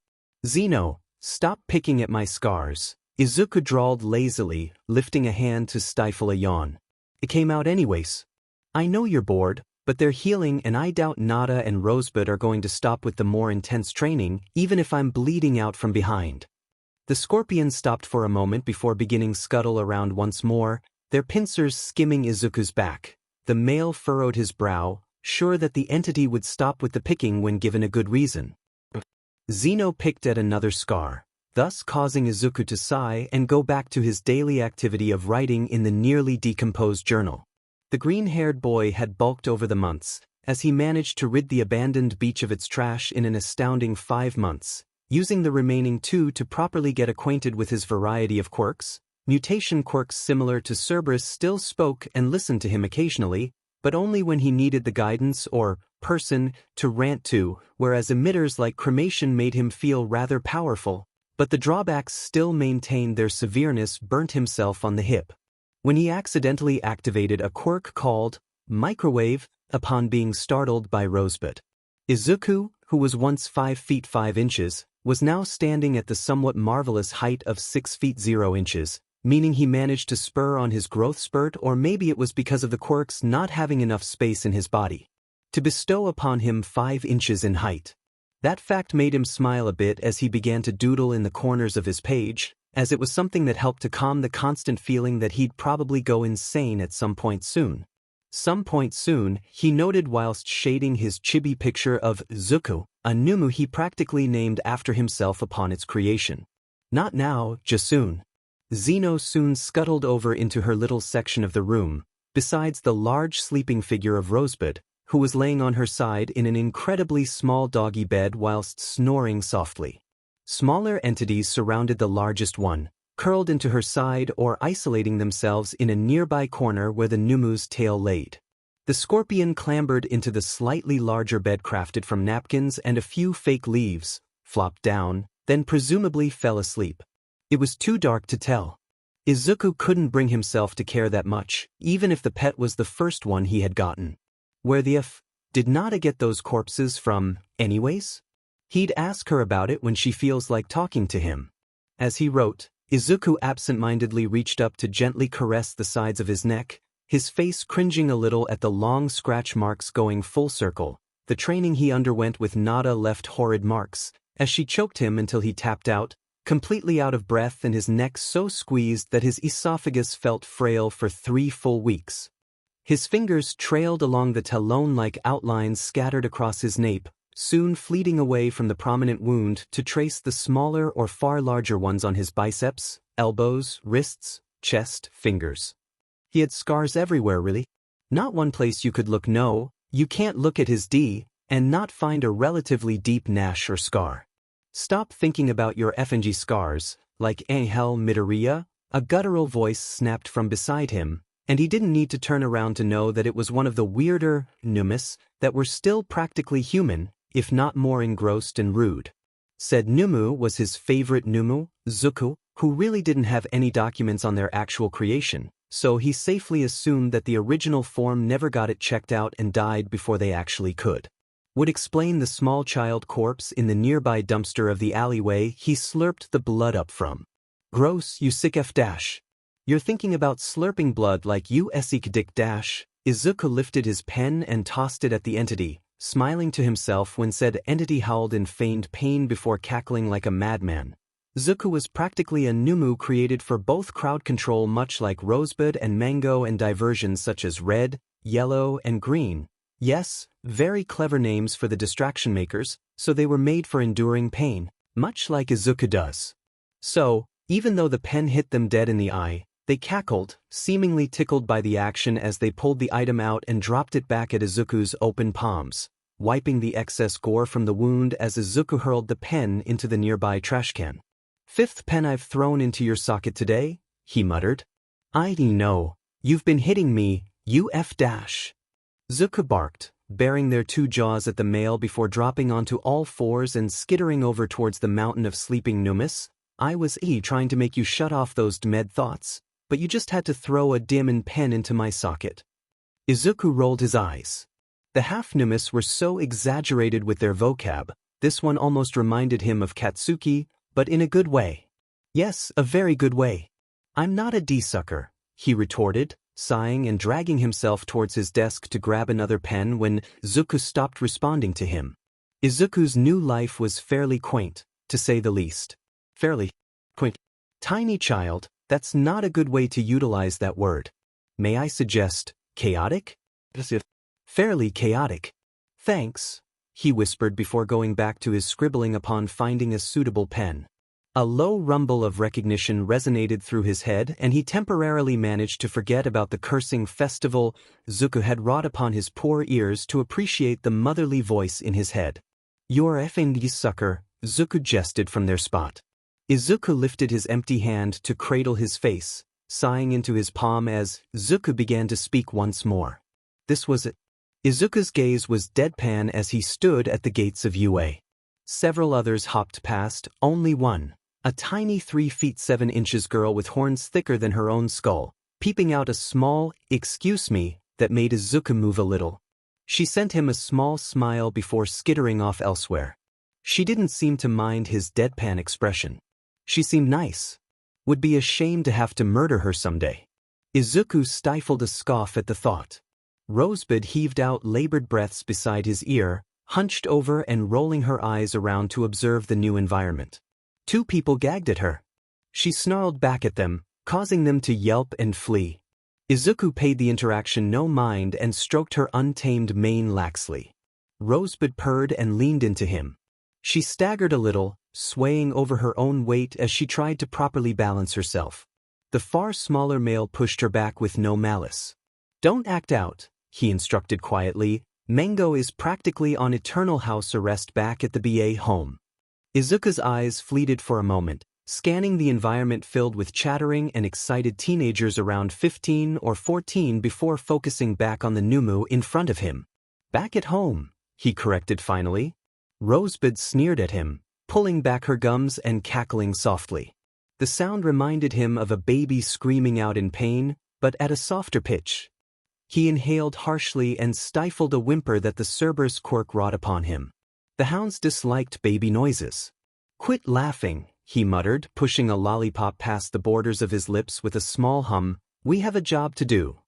Xeno, stop picking at my scars, Izuku drawled lazily, lifting a hand to stifle a yawn. It came out anyways. I know you're bored, but they're healing and I doubt Nada and Rosebud are going to stop with the more intense training, even if I'm bleeding out from behind. The scorpions stopped for a moment before beginning scuttle around once more, their pincers skimming Izuku's back. The male furrowed his brow, sure that the entity would stop with the picking when given a good reason. Zeno picked at another scar, thus causing Izuku to sigh and go back to his daily activity of writing in the nearly decomposed journal. The green-haired boy had bulked over the months, as he managed to rid the abandoned beach of its trash in an astounding 5 months, using the remaining 2 to properly get acquainted with his variety of quirks. Mutation quirks similar to Cerberus still spoke and listened to him occasionally, but only when he needed the guidance or person to rant to, whereas emitters like cremation made him feel rather powerful, but the drawbacks still maintained their severeness. Burnt himself on the hip when he accidentally activated a quirk called microwave upon being startled by Rosebud. Izuku, who was once 5 feet 5 inches, was now standing at the somewhat marvelous height of 6 feet 0 inches, meaning he managed to spur on his growth spurt, or maybe it was because of the quirks not having enough space in his body to bestow upon him 5 inches in height. That fact made him smile a bit as he began to doodle in the corners of his page, as it was something that helped to calm the constant feeling that he'd probably go insane at some point soon. Some point soon, he noted whilst shading his chibi picture of Zuko, a Numu he practically named after himself upon its creation. Not now, just soon. Zeno soon scuttled over into her little section of the room, besides the large sleeping figure of Rosebud, who was laying on her side in an incredibly small doggy bed whilst snoring softly. Smaller entities surrounded the largest one, curled into her side or isolating themselves in a nearby corner where the Numu's tail laid. The scorpion clambered into the slightly larger bed crafted from napkins and a few fake leaves, flopped down, then presumably fell asleep. It was too dark to tell. Izuku couldn't bring himself to care that much, even if the pet was the first one he had gotten. Where the f did Nada get those corpses from, anyways? He'd ask her about it when she feels like talking to him. As he wrote, Izuku absent-mindedly reached up to gently caress the sides of his neck, his face cringing a little at the long scratch marks going full circle. The training he underwent with Nada left horrid marks, as she choked him until he tapped out, completely out of breath and his neck so squeezed that his esophagus felt frail for 3 full weeks. His fingers trailed along the talon-like outlines scattered across his nape, soon fleeting away from the prominent wound to trace the smaller or far larger ones on his biceps, elbows, wrists, chest, fingers. He had scars everywhere really. Not one place you could look. No, you can't look at his D and not find a relatively deep nash or scar. Stop thinking about your FNG scars, like Angel Midoriya, a guttural voice snapped from beside him, and he didn't need to turn around to know that it was one of the weirder Numus that were still practically human, if not more engrossed and rude. Said Numu was his favorite Numu, Zuko, who really didn't have any documents on their actual creation, so he safely assumed that the original form never got it checked out and died before they actually could. Would explain the small child corpse in the nearby dumpster of the alleyway he slurped the blood up from. Gross, you sick f dash. You're thinking about slurping blood like you sick dick dash. Izuku lifted his pen and tossed it at the entity, smiling to himself when said entity howled in feigned pain before cackling like a madman. Zuko was practically a Numu created for both crowd control, much like Rosebud and Mango, and diversions such as red, yellow, and green. Yes, very clever names for the distraction makers, so they were made for enduring pain, much like Izuku does. So, even though the pen hit them dead in the eye, they cackled, seemingly tickled by the action as they pulled the item out and dropped it back at Izuku's open palms, wiping the excess gore from the wound as Izuku hurled the pen into the nearby trash can. "5th pen I've thrown into your socket today," he muttered. "I know. You've been hitting me, you f dash." Zuko barked, baring their 2 jaws at the male before dropping onto all 4s and skittering over towards the mountain of sleeping Numus. "I was trying to make you shut off those demed thoughts, but you just had to throw a diamond pen into my socket." Izuku rolled his eyes. The half-Numus were so exaggerated with their vocab, this one almost reminded him of Katsuki, but in a good way. "Yes, a very good way. I'm not a D-sucker," he retorted, sighing and dragging himself towards his desk to grab another pen when Izuku stopped responding to him. Izuku's new life was fairly quaint, to say the least. Fairly quaint. Tiny child, that's not a good way to utilize that word. May I suggest chaotic? Fairly chaotic. Thanks, he whispered before going back to his scribbling upon finding a suitable pen. A low rumble of recognition resonated through his head, and he temporarily managed to forget about the cursing festival Izuku had wrought upon his poor ears to appreciate the motherly voice in his head. "You're effing sucker," Izuku jested from their spot. Izuku lifted his empty hand to cradle his face, sighing into his palm as Izuku began to speak once more. This was it. Izuku's gaze was deadpan as he stood at the gates of UA. Several others hopped past, only one, a tiny 3 feet 7 inches girl with horns thicker than her own skull, peeping out a small, "excuse me," that made Izuku move a little. She sent him a small smile before skittering off elsewhere. She didn't seem to mind his deadpan expression. She seemed nice. Would be ashamed to have to murder her someday. Izuku stifled a scoff at the thought. Rosebud heaved out labored breaths beside his ear, hunched over and rolling her eyes around to observe the new environment. 2 people gagged at her. She snarled back at them, causing them to yelp and flee. Izuku paid the interaction no mind and stroked her untamed mane laxly. Rosebud purred and leaned into him. She staggered a little, swaying over her own weight as she tried to properly balance herself. The far smaller male pushed her back with no malice. "Don't act out," he instructed quietly. "Mango is practically on eternal house arrest back at the BA home." Izuku's eyes fleeted for a moment, scanning the environment filled with chattering and excited teenagers around 15 or 14 before focusing back on the Numu in front of him. "Back at home," he corrected finally. Rosebud sneered at him, pulling back her gums and cackling softly. The sound reminded him of a baby screaming out in pain, but at a softer pitch. He inhaled harshly and stifled a whimper that the Cerberus quirk wrought upon him. The hounds disliked baby noises. "Quit laughing," he muttered, pushing a lollipop past the borders of his lips with a small hum. "We have a job to do."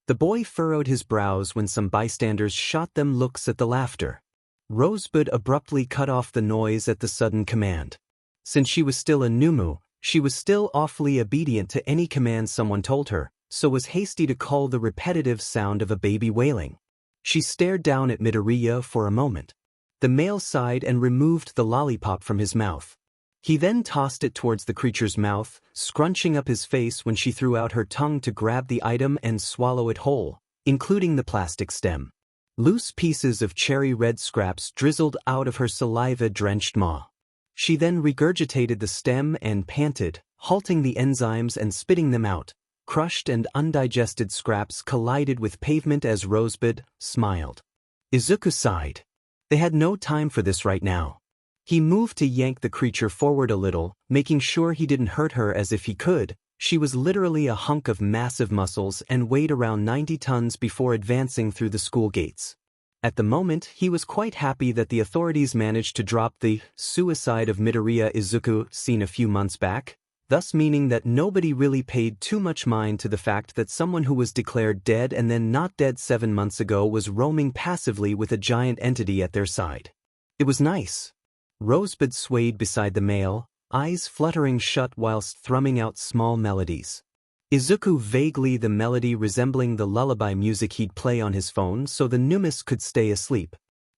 The boy furrowed his brows when some bystanders shot them looks at the laughter. Rosebud abruptly cut off the noise at the sudden command. Since she was still a Numu, she was still awfully obedient to any command someone told her, so was hasty to cull the repetitive sound of a baby wailing. She stared down at Midoriya for a moment. The male sighed and removed the lollipop from his mouth. He then tossed it towards the creature's mouth, scrunching up his face when she threw out her tongue to grab the item and swallow it whole, including the plastic stem. Loose pieces of cherry red scraps drizzled out of her saliva-drenched maw. She then regurgitated the stem and panted, halting the enzymes and spitting them out. Crushed and undigested scraps collided with pavement as Rosebud smiled. Izuku sighed. They had no time for this right now. He moved to yank the creature forward a little, making sure he didn't hurt her as if he could. She was literally a hunk of massive muscles and weighed around 90 tons before advancing through the school gates. At the moment, he was quite happy that the authorities managed to drop the suicide of Midoriya Izuku seen a few months back, thus meaning that nobody really paid too much mind to the fact that someone who was declared dead and then not dead 7 months ago was roaming passively with a giant entity at their side. It was nice. Rosebud swayed beside the male, eyes fluttering shut whilst thrumming out small melodies. Izuku vaguely the melody resembling the lullaby music he'd play on his phone so the Numis could stay asleep.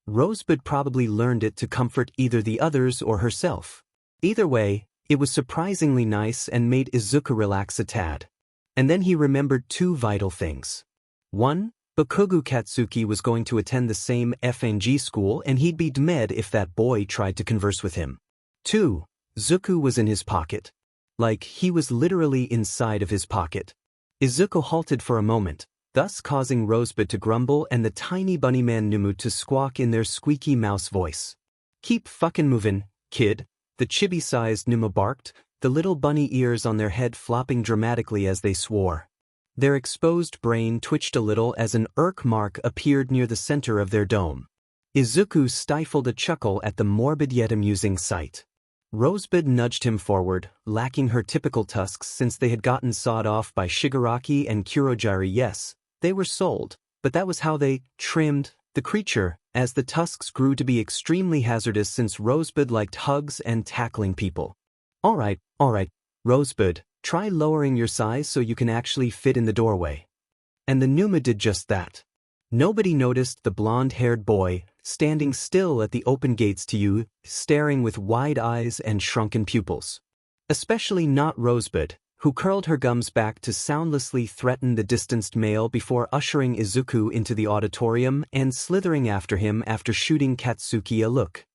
Rosebud probably learned it to comfort either the others or herself. Either way, it was surprisingly nice and made Izuku relax a tad. And then he remembered 2 vital things. 1. Bakugo Katsuki was going to attend the same FNG school and he'd be dead if that boy tried to converse with him. 2. Izuku was in his pocket. Like, he was literally inside of his pocket. Izuku halted for a moment, thus causing Rosebud to grumble and the tiny bunnyman Numu to squawk in their squeaky mouse voice. "Keep fucking movin', kid," the chibi-sized Numu barked, the little bunny ears on their head flopping dramatically as they swore. Their exposed brain twitched a little as an irk mark appeared near the center of their dome. Izuku stifled a chuckle at the morbid yet amusing sight. Rosebud nudged him forward, lacking her typical tusks since they had gotten sawed off by Shigaraki and Kurogiri. Yes, they were sold, but that was how they trimmed the creature, as the tusks grew to be extremely hazardous since Rosebud liked hugs and tackling people. Alright, Rosebud, try lowering your size so you can actually fit in the doorway. And the Numa did just that. Nobody noticed the blonde-haired boy, standing still at the open gates to you, staring with wide eyes and shrunken pupils. Especially not Rosebud, who curled her gums back to soundlessly threaten the distanced male before ushering Izuku into the auditorium and slithering after him after shooting Katsuki a look.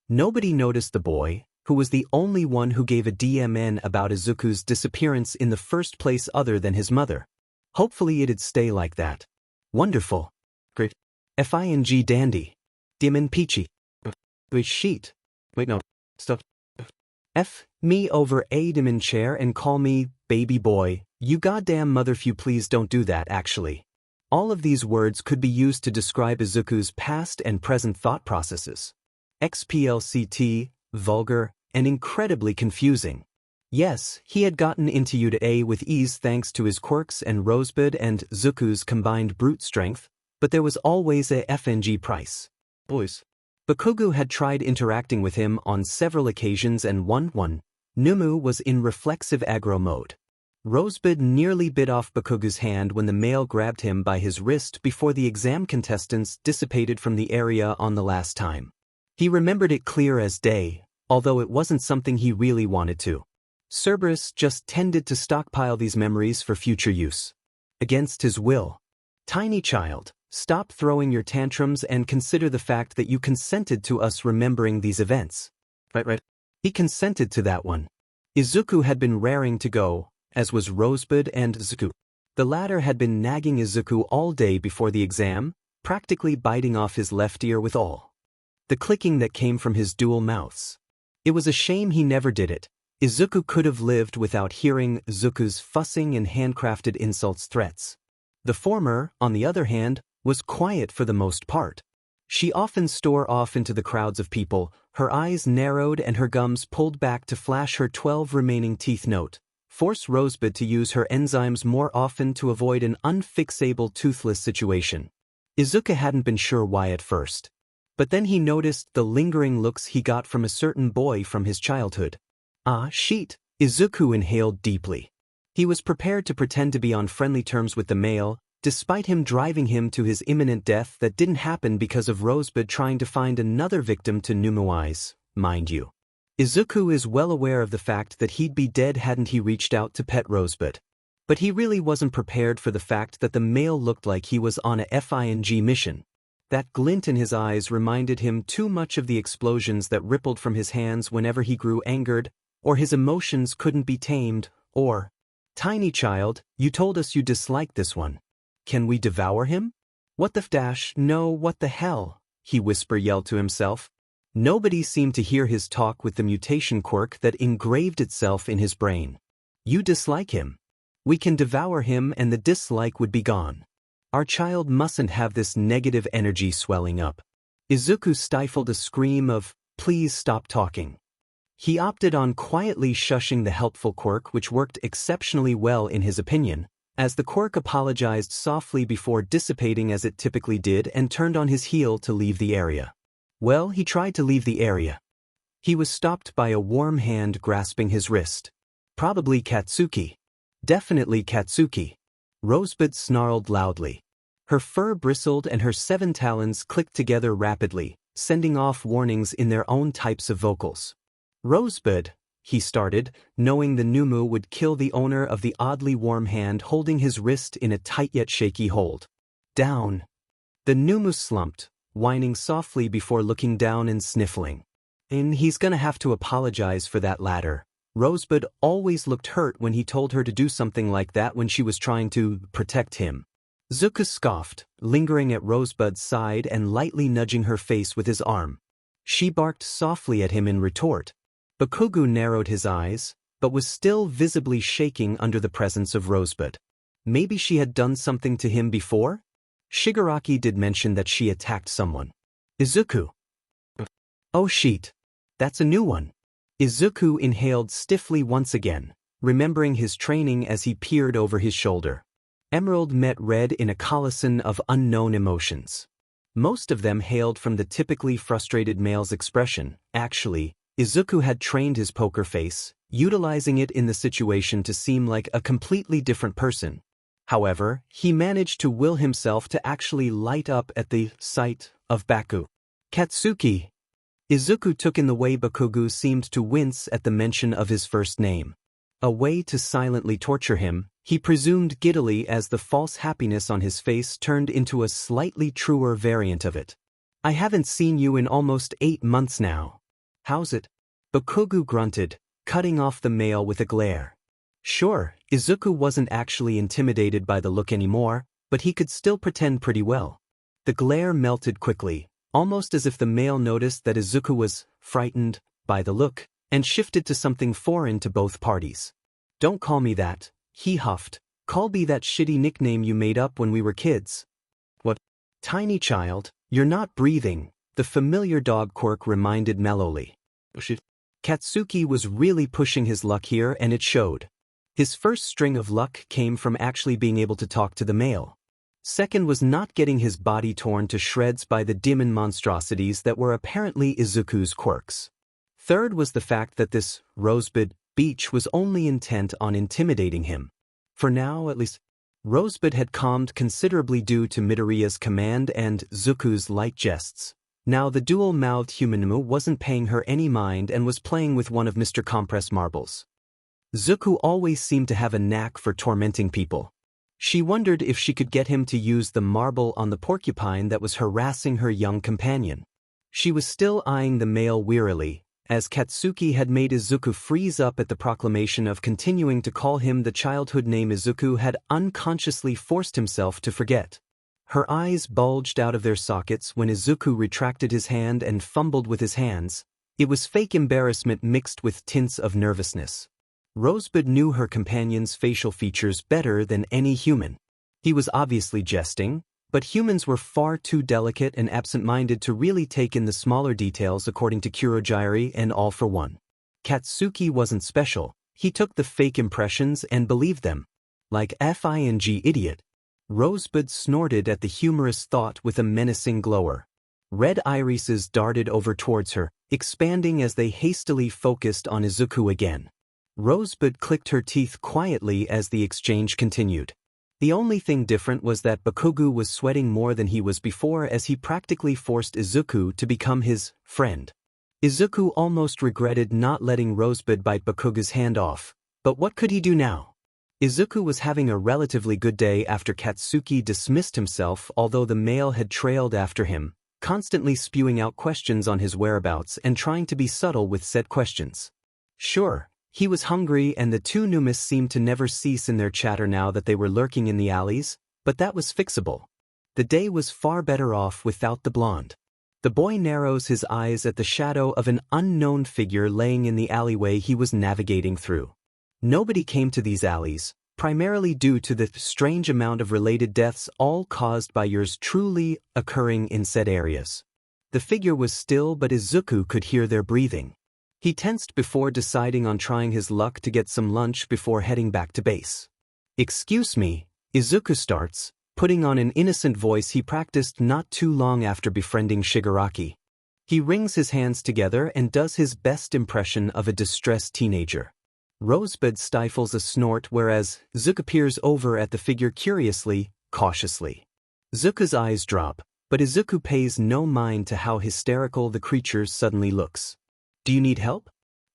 Nobody noticed the boy, who was the only one who gave a DMN about Izuku's disappearance in the first place other than his mother. Hopefully it'd stay like that. Wonderful. Great. F-I-N-G dandy. Diamond peachy. Wait, sheet. Wait, no. Stop. F me over a diamond chair and call me baby boy. You goddamn mother, if you please don't do that actually. All of these words could be used to describe Izuku's past and present thought processes. XPLCT, vulgar, and incredibly confusing. Yes, he had gotten into Yuta with ease thanks to his quirks and Rosebud and Zuku's combined brute strength, but there was always a FNG price. Boys. Bakugo had tried interacting with him on several occasions and Numu was in reflexive aggro mode. Rosebud nearly bit off Bakugo's hand when the male grabbed him by his wrist before the exam contestants dissipated from the area on the last time. He remembered it clear as day, although it wasn't something he really wanted to. Cerberus just tended to stockpile these memories for future use. Against his will. Tiny child, stop throwing your tantrums and consider the fact that you consented to us remembering these events. Right. He consented to that one. Izuku had been raring to go, as was Rosebud and Zuku. The latter had been nagging Izuku all day before the exam, practically biting off his left ear with all the clicking that came from his dual mouths. It was a shame he never did it. Izuku could have lived without hearing Zuku's fussing and handcrafted insults threats. The former, on the other hand, was quiet for the most part. She often stole off into the crowds of people, her eyes narrowed and her gums pulled back to flash her 12 remaining teeth. Note: force Rosebud to use her enzymes more often to avoid an unfixable toothless situation. Izuku hadn't been sure why at first. But then he noticed the lingering looks he got from a certain boy from his childhood. Ah, shit. Izuku inhaled deeply. He was prepared to pretend to be on friendly terms with the male, despite him driving him to his imminent death that didn't happen because of Rosebud trying to find another victim to Numui's, mind you. Izuku is well aware of the fact that he'd be dead hadn't he reached out to pet Rosebud. But he really wasn't prepared for the fact that the male looked like he was on a FING mission. That glint in his eyes reminded him too much of the explosions that rippled from his hands whenever he grew angered, or his emotions couldn't be tamed, or, tiny child, you told us you disliked this one. Can we devour him? What the no, what the hell, he yelled to himself. Nobody seemed to hear his talk with the mutation quirk that engraved itself in his brain. You dislike him. We can devour him and the dislike would be gone. Our child mustn't have this negative energy swelling up. Izuku stifled a scream of, please stop talking. He opted on quietly shushing the helpful quirk, which worked exceptionally well in his opinion, as the quirk apologized softly before dissipating as it typically did and turned on his heel to leave the area. Well, he tried to leave the area. He was stopped by a warm hand grasping his wrist. Probably Katsuki. Definitely Katsuki. Rosebud snarled loudly. Her fur bristled and her 7 talons clicked together rapidly, sending off warnings in their own types of vocals. Rosebud, he started, knowing the Numu would kill the owner of the oddly warm hand holding his wrist in a tight yet shaky hold. Down. The Numu slumped, whining softly before looking down and sniffling. And he's gonna have to apologize for that latter. Rosebud always looked hurt when he told her to do something like that when she was trying to protect him. Zuka scoffed, lingering at Rosebud's side and lightly nudging her face with his arm. She barked softly at him in retort. Bakugo narrowed his eyes, but was still visibly shaking under the presence of Rosebud. Maybe she had done something to him before? Shigaraki did mention that she attacked someone. Izuku. Oh shit. That's a new one. Izuku inhaled stiffly once again, remembering his training as he peered over his shoulder. Emerald met Red in a coliseum of unknown emotions. Most of them hailed from the typically frustrated male's expression. Actually, Izuku had trained his poker face, utilizing it in the situation to seem like a completely different person. However, he managed to will himself to actually light up at the sight of Baku. Katsuki. Izuku took in the way Bakugo seemed to wince at the mention of his first name. A way to silently torture him, he presumed giddily as the false happiness on his face turned into a slightly truer variant of it. I haven't seen you in almost 8 months now. How's it? Bakugo grunted, cutting off the male with a glare. Sure, Izuku wasn't actually intimidated by the look anymore, but he could still pretend pretty well. The glare melted quickly, almost as if the male noticed that Izuku was frightened by the look, and shifted to something foreign to both parties. Don't call me that, he huffed. Call me that shitty nickname you made up when we were kids. What? Tiny child, you're not breathing, the familiar dog quirk reminded mellowly. Katsuki was really pushing his luck here, and it showed. His first string of luck came from actually being able to talk to the male. Second was not getting his body torn to shreds by the demon monstrosities that were apparently Izuku's quirks. Third was the fact that this Rosebud Beach was only intent on intimidating him. For now, at least, Rosebud had calmed considerably due to Midoriya's command and Zuku's light jests. Now the dual-mouthed Humanimu wasn't paying her any mind and was playing with one of Mr. Compress marbles. Zuku always seemed to have a knack for tormenting people. She wondered if she could get him to use the marble on the porcupine that was harassing her young companion. She was still eyeing the male wearily, as Katsuki had made Izuku freeze up at the proclamation of continuing to call him the childhood name Izuku had unconsciously forced himself to forget. Her eyes bulged out of their sockets when Izuku retracted his hand and fumbled with his hands. It was fake embarrassment mixed with tints of nervousness. Rosebud knew her companion's facial features better than any human. He was obviously jesting, but humans were far too delicate and absent-minded to really take in the smaller details according to Kurogyari and All for One. Katsuki wasn't special, he took the fake impressions and believed them. Like fing idiot. Rosebud snorted at the humorous thought with a menacing glower. Red irises darted over towards her, expanding as they hastily focused on Izuku again. Rosebud clicked her teeth quietly as the exchange continued. The only thing different was that Bakugo was sweating more than he was before as he practically forced Izuku to become his friend. Izuku almost regretted not letting Rosebud bite Bakugo's hand off, but what could he do now? Izuku was having a relatively good day after Katsuki dismissed himself, although the male had trailed after him, constantly spewing out questions on his whereabouts and trying to be subtle with said questions. Sure. He was hungry and the two Numis seemed to never cease in their chatter now that they were lurking in the alleys, but that was fixable. The day was far better off without the blonde. The boy narrows his eyes at the shadow of an unknown figure laying in the alleyway he was navigating through. Nobody came to these alleys, primarily due to the strange amount of related deaths all caused by yours truly occurring in said areas. The figure was still, but Izuku could hear their breathing. He tensed before deciding on trying his luck to get some lunch before heading back to base. Excuse me, Izuku starts, putting on an innocent voice he practiced not too long after befriending Shigaraki. He wrings his hands together and does his best impression of a distressed teenager. Rosebud stifles a snort whereas Zuka peers over at the figure curiously, cautiously. Zuka's eyes drop, but Izuku pays no mind to how hysterical the creature suddenly looks. Do you need help?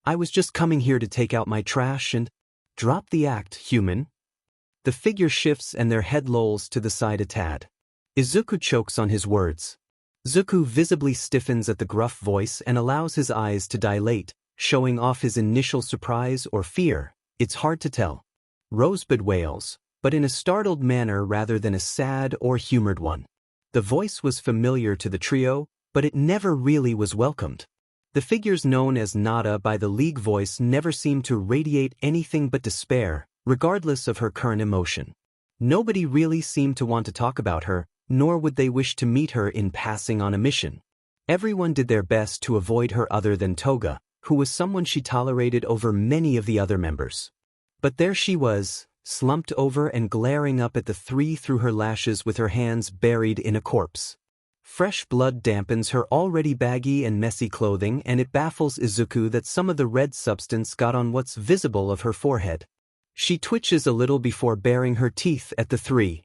I was just coming here to take out my trash and... Drop the act, human. The figure shifts and their head lolls to the side a tad. Izuku chokes on his words. Zuku visibly stiffens at the gruff voice and allows his eyes to dilate, showing off his initial surprise or fear. It's hard to tell. Rosebud wails, but in a startled manner rather than a sad or humored one. The voice was familiar to the trio, but it never really was welcomed. The figures known as Nada by the League voice never seemed to radiate anything but despair, regardless of her current emotion. Nobody really seemed to want to talk about her, nor would they wish to meet her in passing on a mission. Everyone did their best to avoid her other than Toga, who was someone she tolerated over many of the other members. But there she was, slumped over and glaring up at the three through her lashes with her hands buried in a corpse. Fresh blood dampens her already baggy and messy clothing, and it baffles Izuku that some of the red substance got on what's visible of her forehead. She twitches a little before baring her teeth at the three.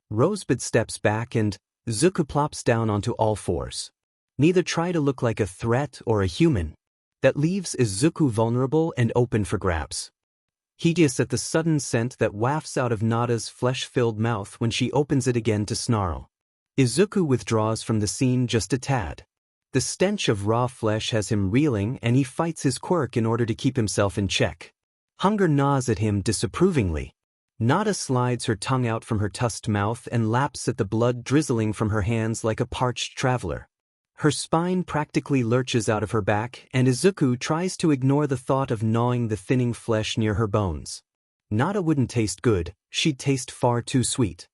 Rosebud steps back and Izuku plops down onto all fours. Neither try to look like a threat or a human. That leaves Izuku vulnerable and open for grabs. Hideous at the sudden scent that wafts out of Nada's flesh-filled mouth when she opens it again to snarl. Izuku withdraws from the scene just a tad. The stench of raw flesh has him reeling, and he fights his quirk in order to keep himself in check. Hunger gnaws at him disapprovingly. Nada slides her tongue out from her tusked mouth and laps at the blood drizzling from her hands like a parched traveler. Her spine practically lurches out of her back, and Izuku tries to ignore the thought of gnawing the thinning flesh near her bones. Nada wouldn't taste good, she'd taste far too sweet.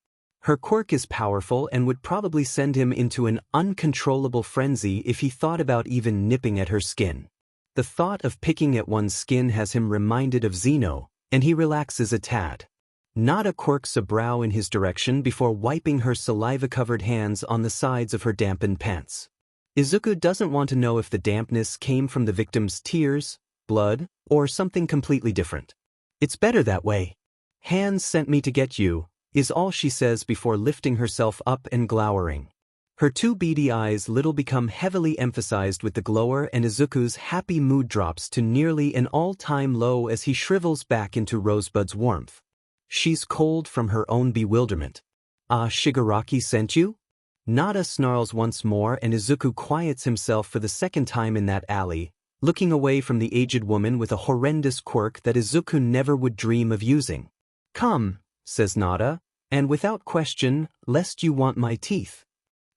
Her quirk is powerful and would probably send him into an uncontrollable frenzy if he thought about even nipping at her skin. The thought of picking at one's skin has him reminded of Zeno, and he relaxes a tad. Nada quirks a brow in his direction before wiping her saliva-covered hands on the sides of her dampened pants. Izuku doesn't want to know if the dampness came from the victim's tears, blood, or something completely different. It's better that way. "Hands sent me to get you," is all she says before lifting herself up and glowering. Her two beady eyes little become heavily emphasized with the glower, and Izuku's happy mood drops to nearly an all-time low as he shrivels back into Rosebud's warmth. She's cold from her own bewilderment. "Ah, Shigaraki sent you?" Nada snarls once more, and Izuku quiets himself for the second time in that alley, looking away from the aged woman with a horrendous quirk that Izuku never would dream of using. "Come," says Nada, "and without question, lest you want my teeth."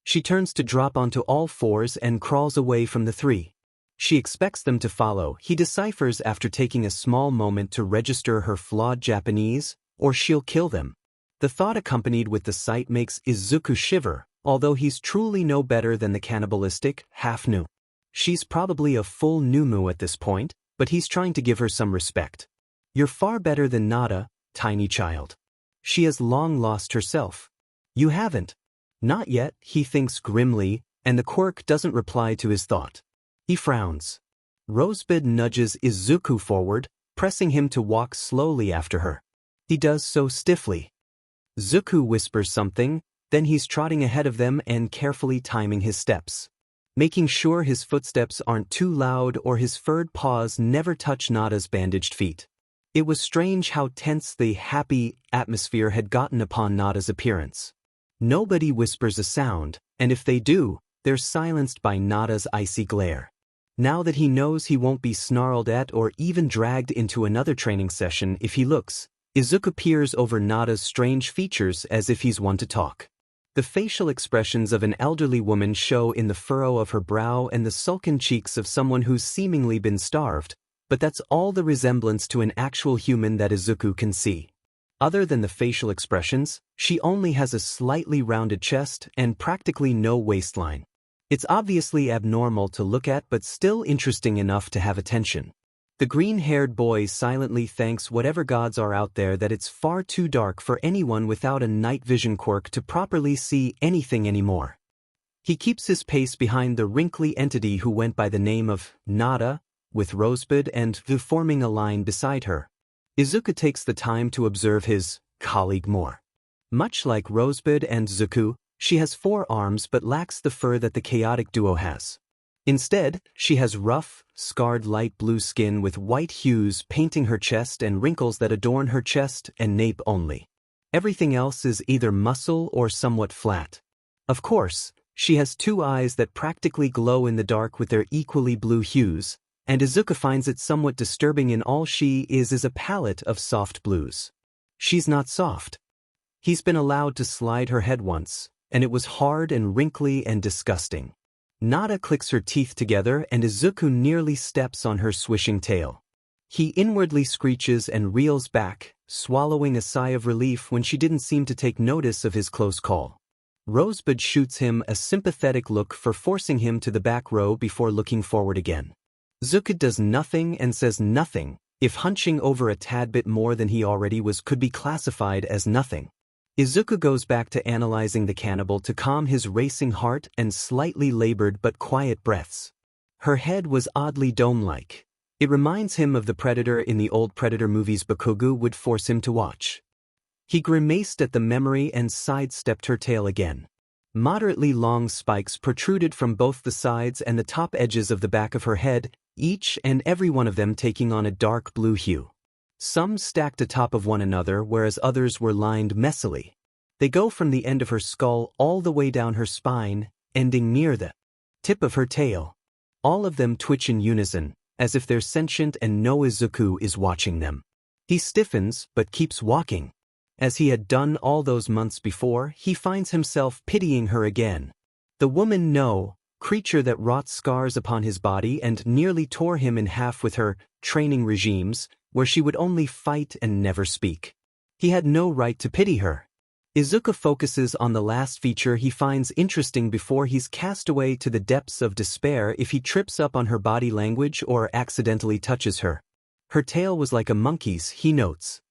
She turns to drop onto all fours and crawls away from the three. She expects them to follow, he deciphers after taking a small moment to register her flawed Japanese, or she'll kill them. The thought accompanied with the sight makes Izuku shiver, although he's truly no better than the cannibalistic half-nu. She's probably a full Numu at this point, but he's trying to give her some respect. "You're far better than Nada, tiny child. She has long lost herself. You haven't." "Not yet," he thinks grimly, and the quirk doesn't reply to his thought. He frowns. Rosebud nudges Izuku forward, pressing him to walk slowly after her. He does so stiffly. Izuku whispers something, then he's trotting ahead of them and carefully timing his steps. Making sure his footsteps aren't too loud or his furred paws never touch Nada's bandaged feet. It was strange how tense the happy atmosphere had gotten upon Nada's appearance. Nobody whispers a sound, and if they do, they're silenced by Nada's icy glare. Now that he knows he won't be snarled at or even dragged into another training session if he looks, Izuku peers over Nada's strange features as if he's one to talk. The facial expressions of an elderly woman show in the furrow of her brow and the sullen cheeks of someone who's seemingly been starved, but that's all the resemblance to an actual human that Izuku can see. Other than the facial expressions, she only has a slightly rounded chest and practically no waistline. It's obviously abnormal to look at but still interesting enough to have attention. The green-haired boy silently thanks whatever gods are out there that it's far too dark for anyone without a night vision quirk to properly see anything anymore. He keeps his pace behind the wrinkly entity who went by the name of Nada, with Rosebud and Vu forming a line beside her. Izuku takes the time to observe his colleague more. Much like Rosebud and Izuku, she has 4 arms but lacks the fur that the chaotic duo has. Instead, she has rough, scarred light blue skin with white hues painting her chest and wrinkles that adorn her chest and nape only. Everything else is either muscle or somewhat flat. Of course, she has 2 eyes that practically glow in the dark with their equally blue hues, and Izuku finds it somewhat disturbing in all she is a palette of soft blues. She's not soft. He's been allowed to slide her head once, and it was hard and wrinkly and disgusting. Nada clicks her teeth together and Izuku nearly steps on her swishing tail. He inwardly screeches and reels back, swallowing a sigh of relief when she didn't seem to take notice of his close call. Rosebud shoots him a sympathetic look for forcing him to the back row before looking forward again. Zuka does nothing and says nothing, if hunching over a tad bit more than he already was could be classified as nothing. Izuku goes back to analyzing the cannibal to calm his racing heart and slightly labored but quiet breaths. Her head was oddly dome-like. It reminds him of the Predator in the old Predator movies Bakugo would force him to watch. He grimaced at the memory and sidestepped her tail again. Moderately long spikes protruded from both the sides and the top edges of the back of her head, each and every one of them taking on a dark blue hue. Some stacked atop of one another, whereas others were lined messily. They go from the end of her skull all the way down her spine, ending near the tip of her tail. All of them twitch in unison, as if they're sentient and know Izuku is watching them. He stiffens, but keeps walking. As he had done all those months before, he finds himself pitying her again. The woman No, creature that wrought scars upon his body and nearly tore him in half with her training regimes, where she would only fight and never speak. He had no right to pity her. Izuku focuses on the last feature he finds interesting before he's cast away to the depths of despair if he trips up on her body language or accidentally touches her. Her tail was like a monkey's, he notes.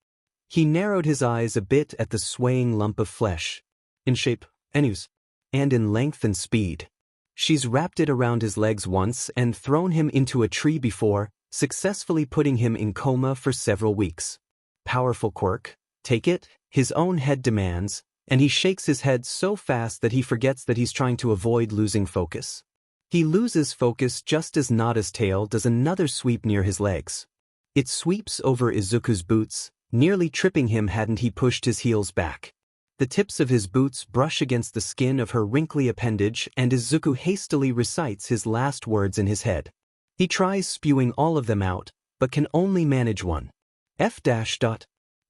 He narrowed his eyes a bit at the swaying lump of flesh. In shape, and in length and speed. She's wrapped it around his legs once and thrown him into a tree before, successfully putting him in coma for several weeks. Powerful quirk, take it, his own head demands, and he shakes his head so fast that he forgets that he's trying to avoid losing focus. He loses focus just as Nada's tail does another sweep near his legs. It sweeps over Izuku's boots, nearly tripping him hadn't he pushed his heels back. The tips of his boots brush against the skin of her wrinkly appendage and Izuku hastily recites his last words in his head. He tries spewing all of them out, but can only manage one.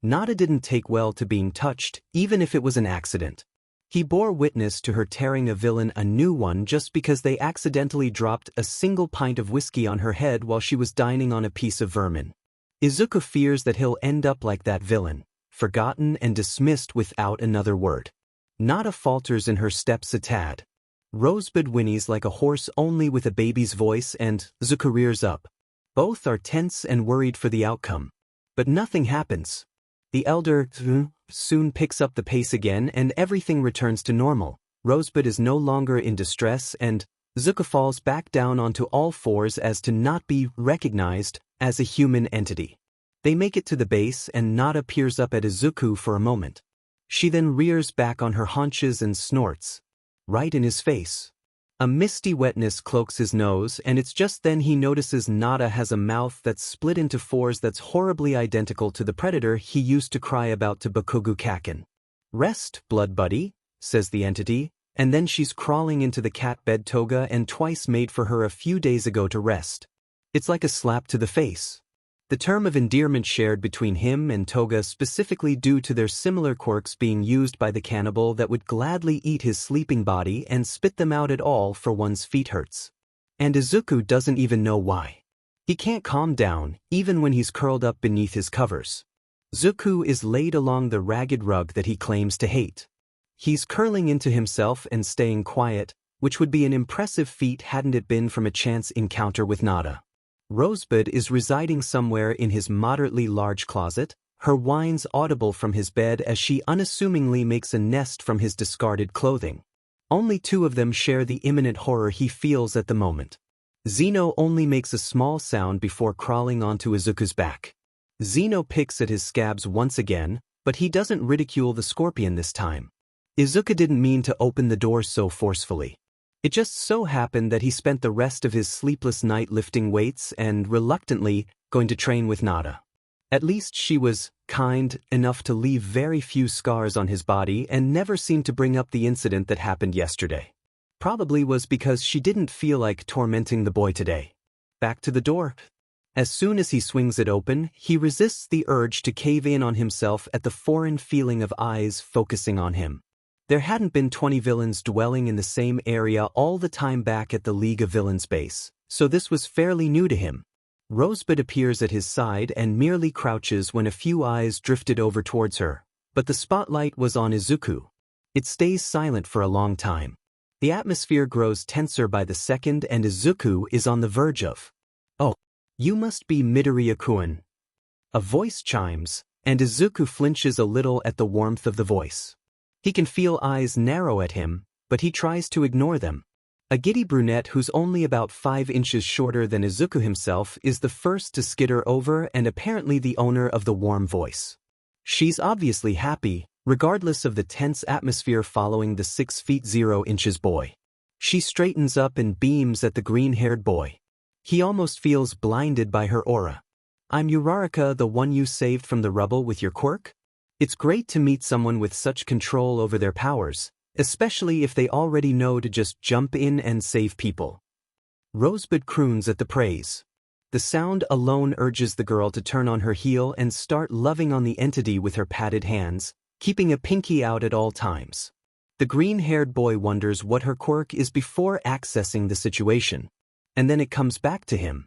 Nada didn't take well to being touched, even if it was an accident. He bore witness to her tearing a villain a new one just because they accidentally dropped a single pint of whiskey on her head while she was dining on a piece of vermin. Izuku fears that he'll end up like that villain, forgotten and dismissed without another word. Nada falters in her steps a tad. Rosebud whinnies like a horse only with a baby's voice and Izuku rears up. Both are tense and worried for the outcome. But nothing happens. The elder soon picks up the pace again and everything returns to normal. Rosebud is no longer in distress and Izuku falls back down onto all fours as to not be recognized as a human entity. They make it to the base and Nada peers up at Izuku for a moment. She then rears back on her haunches and snorts. Right in his face. A misty wetness cloaks his nose and it's just then he notices Nada has a mouth that's split into fours that's horribly identical to the predator he used to cry about to Bakugo Kaken. "Rest, blood buddy," says the entity, and then she's crawling into the cat bed Toga and twice made for her a few days ago to rest. It's like a slap to the face. The term of endearment shared between him and Toga specifically due to their similar quirks being used by the cannibal that would gladly eat his sleeping body and spit them out at all for one's feet hurts. And Izuku doesn't even know why. He can't calm down, even when he's curled up beneath his covers. Zuku is laid along the ragged rug that he claims to hate. He's curling into himself and staying quiet, which would be an impressive feat hadn't it been from a chance encounter with Nada. Rosebud is residing somewhere in his moderately large closet, her whines audible from his bed as she unassumingly makes a nest from his discarded clothing. Only two of them share the imminent horror he feels at the moment. Zeno only makes a small sound before crawling onto Izuku's back. Zeno picks at his scabs once again, but he doesn't ridicule the scorpion this time. Izuku didn't mean to open the door so forcefully. It just so happened that he spent the rest of his sleepless night lifting weights and, reluctantly, going to train with Nada. At least she was kind enough to leave very few scars on his body and never seemed to bring up the incident that happened yesterday. Probably was because she didn't feel like tormenting the boy today. Back to the door. As soon as he swings it open, he resists the urge to cave in on himself at the foreign feeling of eyes focusing on him. There hadn't been 20 villains dwelling in the same area all the time back at the League of Villains base, so this was fairly new to him. Rosebud appears at his side and merely crouches when a few eyes drifted over towards her, but the spotlight was on Izuku. It stays silent for a long time. The atmosphere grows tenser by the second and Izuku is on the verge of Oh, you must be Midoriya-kun. A voice chimes, and Izuku flinches a little at the warmth of the voice. He can feel eyes narrow at him, but he tries to ignore them. A giddy brunette who's only about 5 inches shorter than Izuku himself is the first to skitter over and apparently the owner of the warm voice. She's obviously happy, regardless of the tense atmosphere following the 6 feet 0 inches boy. She straightens up and beams at the green-haired boy. He almost feels blinded by her aura. I'm Uraraka, the one you saved from the rubble with your quirk? It's great to meet someone with such control over their powers, especially if they already know to just jump in and save people. Rosebud croons at the praise. The sound alone urges the girl to turn on her heel and start loving on the entity with her padded hands, keeping a pinky out at all times. The green-haired boy wonders what her quirk is before accessing the situation. And then it comes back to him.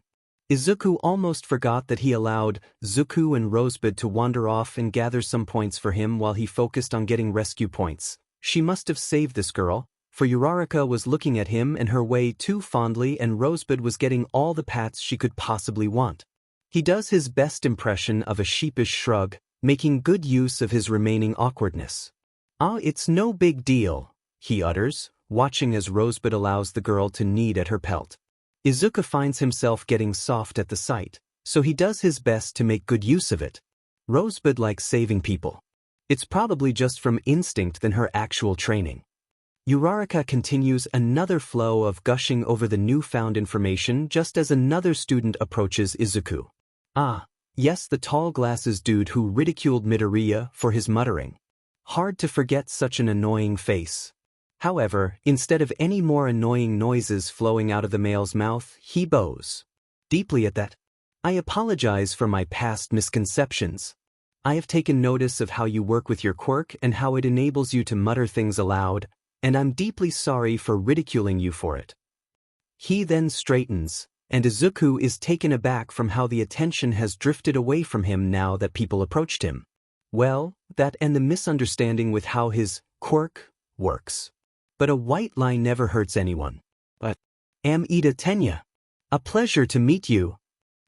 Izuku almost forgot that he allowed Zuku and Rosebud to wander off and gather some points for him while he focused on getting rescue points. She must have saved this girl, for Uraraka was looking at him and her way too fondly and Rosebud was getting all the pats she could possibly want. He does his best impression of a sheepish shrug, making good use of his remaining awkwardness. "Ah, it's no big deal," he utters, watching as Rosebud allows the girl to knead at her pelt. Izuku finds himself getting soft at the sight, so he does his best to make good use of it. Rosebud likes saving people. It's probably just from instinct than her actual training. Uraraka continues another flow of gushing over the newfound information just as another student approaches Izuku. Ah, yes, the tall glasses dude who ridiculed Midoriya for his muttering. Hard to forget such an annoying face. However, instead of any more annoying noises flowing out of the male's mouth, he bows deeply at that. "I apologize for my past misconceptions. I have taken notice of how you work with your quirk and how it enables you to mutter things aloud, and I'm deeply sorry for ridiculing you for it." He then straightens, and Izuku is taken aback from how the attention has drifted away from him now that people approached him. Well, that and the misunderstanding with how his quirk works. But a white lie never hurts anyone. "But am Ida Tenya. A pleasure to meet you."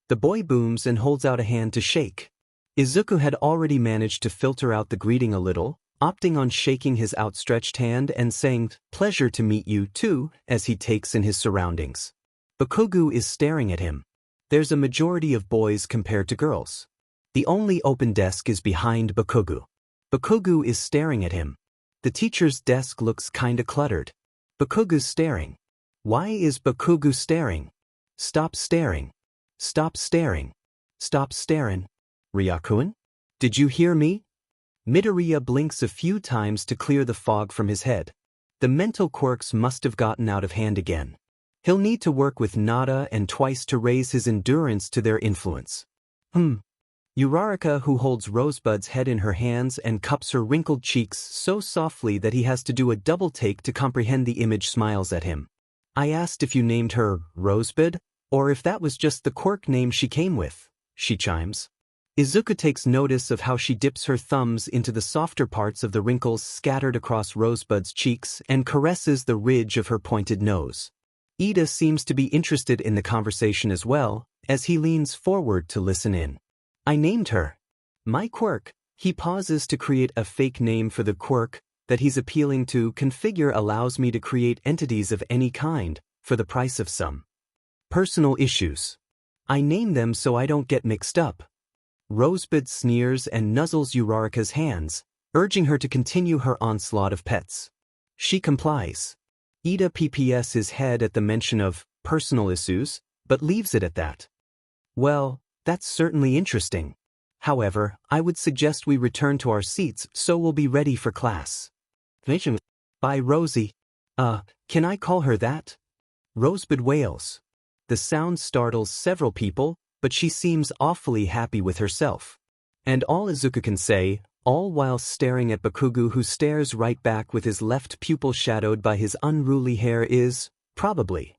The boy booms and holds out a hand to shake. Izuku had already managed to filter out the greeting a little, opting on shaking his outstretched hand and saying, "Pleasure to meet you too," as he takes in his surroundings. Bakugo is staring at him. There's a majority of boys compared to girls. The only open desk is behind Bakugo. Bakugo is staring at him. The teacher's desk looks kinda cluttered. Bakugo's staring. Why is Bakugo staring? Stop staring. Stop staring. Stop staring. "Ryakuen? Did you hear me?" Midoriya blinks a few times to clear the fog from his head. The mental quirks must have gotten out of hand again. He'll need to work with Nada and twice to raise his endurance to their influence. Uraraka, who holds Rosebud's head in her hands and cups her wrinkled cheeks so softly that he has to do a double take to comprehend the image, smiles at him. "I asked if you named her Rosebud, or if that was just the quirk name she came with," she chimes. Izuku takes notice of how she dips her thumbs into the softer parts of the wrinkles scattered across Rosebud's cheeks and caresses the ridge of her pointed nose. Ida seems to be interested in the conversation as well, as he leans forward to listen in. "I named her. My quirk." He pauses to create a fake name for the quirk that he's appealing to. "Configure allows me to create entities of any kind, for the price of some personal issues. I name them so I don't get mixed up." Rosebud sneers and nuzzles Uraraka's hands, urging her to continue her onslaught of pets. She complies. Ida pps his head at the mention of personal issues, but leaves it at that. "Well, that's certainly interesting. However, I would suggest we return to our seats so we'll be ready for class." "Bye, Rosie. Can I call her that?" Rosebud wails. The sound startles several people, but she seems awfully happy with herself. And all Izuku can say, all while staring at Bakugo, who stares right back with his left pupil shadowed by his unruly hair, is, probably.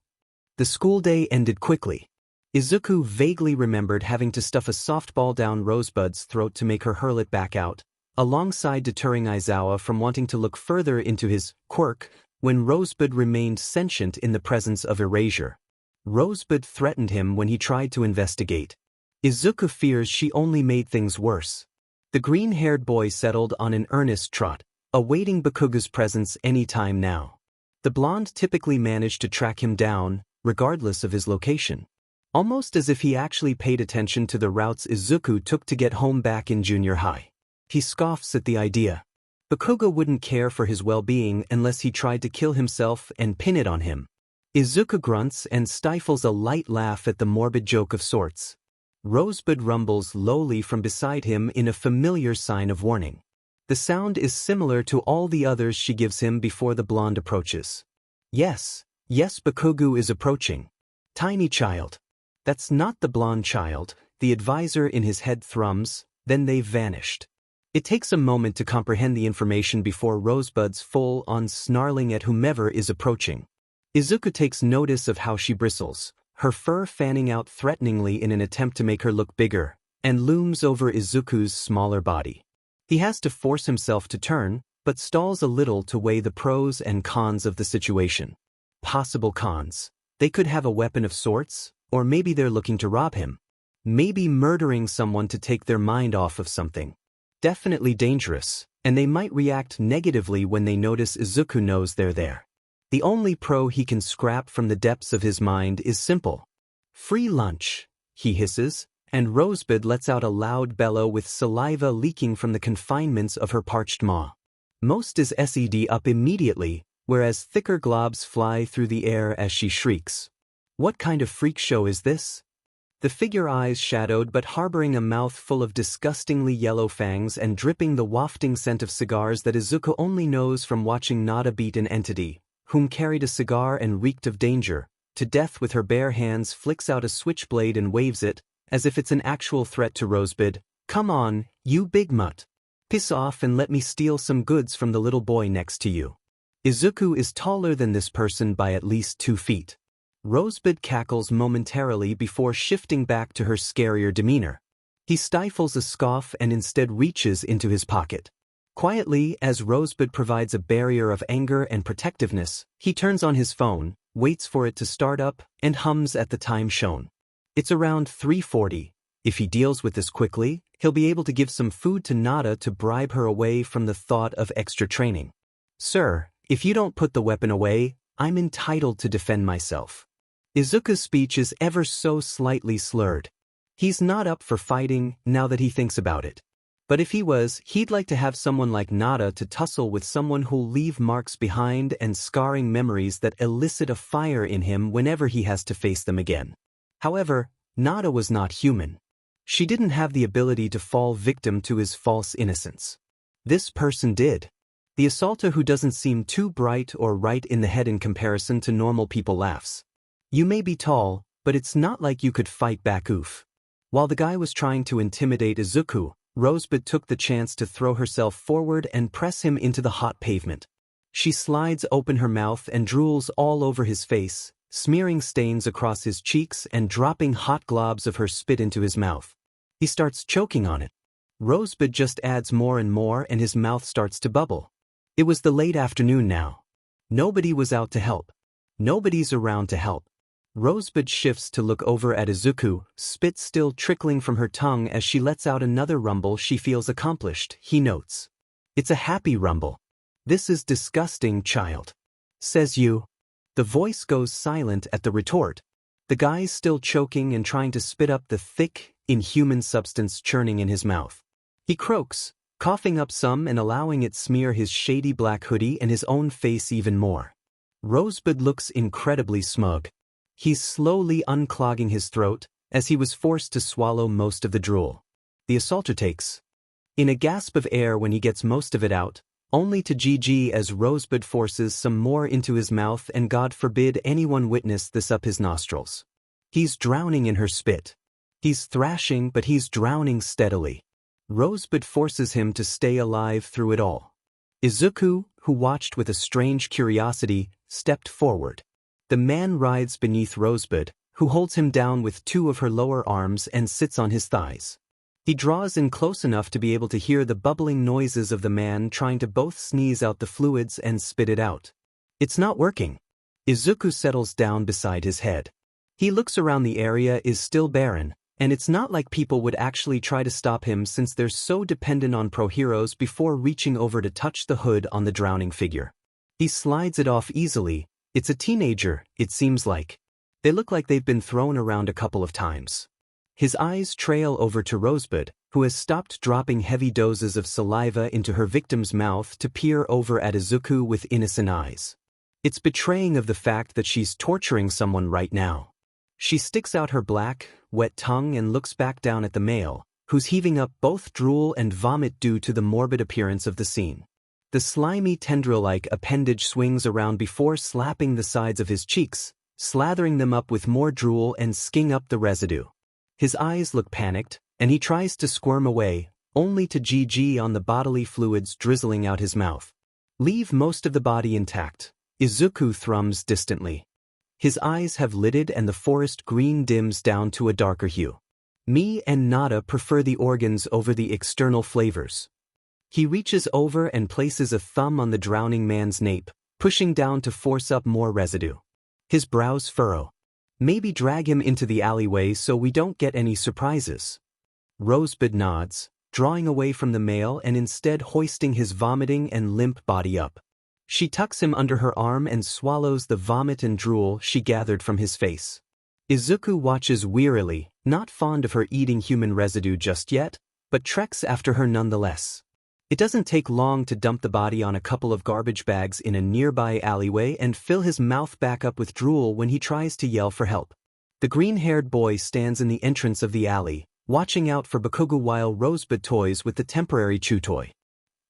The school day ended quickly. Izuku vaguely remembered having to stuff a softball down Rosebud's throat to make her hurl it back out, alongside deterring Aizawa from wanting to look further into his quirk when Rosebud remained sentient in the presence of erasure. Rosebud threatened him when he tried to investigate. Izuku fears she only made things worse. The green-haired boy settled on an earnest trot, awaiting Bakuga's presence any time now. The blonde typically managed to track him down, regardless of his location. Almost as if he actually paid attention to the routes Izuku took to get home back in junior high. He scoffs at the idea. Bakuga wouldn't care for his well-being unless he tried to kill himself and pin it on him. Izuku grunts and stifles a light laugh at the morbid joke of sorts. Rosebud rumbles lowly from beside him in a familiar sign of warning. The sound is similar to all the others she gives him before the blonde approaches. Yes, Bakugu is approaching. Tiny child. That's not the blonde child, the advisor in his head thrums, then they've vanished. It takes a moment to comprehend the information before Rosebud's full-on snarling at whomever is approaching. Izuku takes notice of how she bristles, her fur fanning out threateningly in an attempt to make her look bigger, and looms over Izuku's smaller body. He has to force himself to turn, but stalls a little to weigh the pros and cons of the situation. Possible cons. They could have a weapon of sorts, or maybe they're looking to rob him. Maybe murdering someone to take their mind off of something. Definitely dangerous, and they might react negatively when they notice Izuku knows they're there. The only pro he can scrap from the depths of his mind is simple. Free lunch, he hisses, and Rosebud lets out a loud bellow with saliva leaking from the confinements of her parched maw. Most is SED up immediately, whereas thicker globs fly through the air as she shrieks. What kind of freak show is this? The figure eyes shadowed but harboring a mouth full of disgustingly yellow fangs and dripping the wafting scent of cigars that Izuku only knows from watching Nada beat an entity, whom carried a cigar and reeked of danger, to death with her bare hands flicks out a switchblade and waves it, as if it's an actual threat to Rosebud. Come on, you big mutt. Piss off and let me steal some goods from the little boy next to you. Izuku is taller than this person by at least 2 feet. Rosebud cackles momentarily before shifting back to her scarier demeanor. He stifles a scoff and instead reaches into his pocket. Quietly, as Rosebud provides a barrier of anger and protectiveness, he turns on his phone, waits for it to start up, and hums at the time shown. It's around 3:40. If he deals with this quickly, he'll be able to give some food to Nada to bribe her away from the thought of extra training. Sir, if you don't put the weapon away, I'm entitled to defend myself. Izuku's speech is ever so slightly slurred. He's not up for fighting now that he thinks about it. But if he was, he'd like to have someone like Nada to tussle with someone who'll leave marks behind and scarring memories that elicit a fire in him whenever he has to face them again. However, Nada was not human. She didn't have the ability to fall victim to his false innocence. This person did. The assaulter who doesn't seem too bright or right in the head in comparison to normal people laughs. You may be tall, but it's not like you could fight back. Oof. While the guy was trying to intimidate Izuku, Rosebud took the chance to throw herself forward and press him into the hot pavement. She slides open her mouth and drools all over his face, smearing stains across his cheeks and dropping hot globs of her spit into his mouth. He starts choking on it. Rosebud just adds more and more and his mouth starts to bubble. It was the late afternoon now. Nobody was out to help. Nobody's around to help. Rosebud shifts to look over at Izuku, spit still trickling from her tongue as she lets out another rumble she feels accomplished, he notes. It's a happy rumble. This is disgusting, child. Says you. The voice goes silent at the retort. The guy's still choking and trying to spit up the thick, inhuman substance churning in his mouth. He croaks, coughing up some and allowing it smear his shady black hoodie and his own face even more. Rosebud looks incredibly smug. He's slowly unclogging his throat, as he was forced to swallow most of the drool. The assaulter takes in a gasp of air when he gets most of it out, only to GG as Rosebud forces some more into his mouth and God forbid anyone witness this up his nostrils. He's drowning in her spit. He's thrashing but he's drowning steadily. Rosebud forces him to stay alive through it all. Izuku, who watched with a strange curiosity, stepped forward. The man writhes beneath Rosebud, who holds him down with 2 of her lower arms and sits on his thighs. He draws in close enough to be able to hear the bubbling noises of the man trying to both sneeze out the fluids and spit it out. It's not working. Izuku settles down beside his head. He looks around. The area is still barren, and it's not like people would actually try to stop him since they're so dependent on pro heroes before reaching over to touch the hood on the drowning figure. He slides it off easily. It's a teenager, it seems like. They look like they've been thrown around a couple of times. His eyes trail over to Rosebud, who has stopped dropping heavy doses of saliva into her victim's mouth to peer over at Izuku with innocent eyes. It's betraying of the fact that she's torturing someone right now. She sticks out her black, wet tongue and looks back down at the male, who's heaving up both drool and vomit due to the morbid appearance of the scene. The slimy tendril-like appendage swings around before slapping the sides of his cheeks, slathering them up with more drool and skinning up the residue. His eyes look panicked, and he tries to squirm away, only to GG on the bodily fluids drizzling out his mouth. Leave most of the body intact, Izuku thrums distantly. His eyes have lidded and the forest green dims down to a darker hue. Me and Nada prefer the organs over the external flavors. He reaches over and places a thumb on the drowning man's nape, pushing down to force up more residue. His brows furrow. Maybe drag him into the alleyway so we don't get any surprises. Rosebud nods, drawing away from the male and instead hoisting his vomiting and limp body up. She tucks him under her arm and swallows the vomit and drool she gathered from his face. Izuku watches wearily, not fond of her eating human residue just yet, but treks after her nonetheless. It doesn't take long to dump the body on a couple of garbage bags in a nearby alleyway and fill his mouth back up with drool when he tries to yell for help. The green-haired boy stands in the entrance of the alley, watching out for Bakugo while Rosebud toys with the temporary chew toy.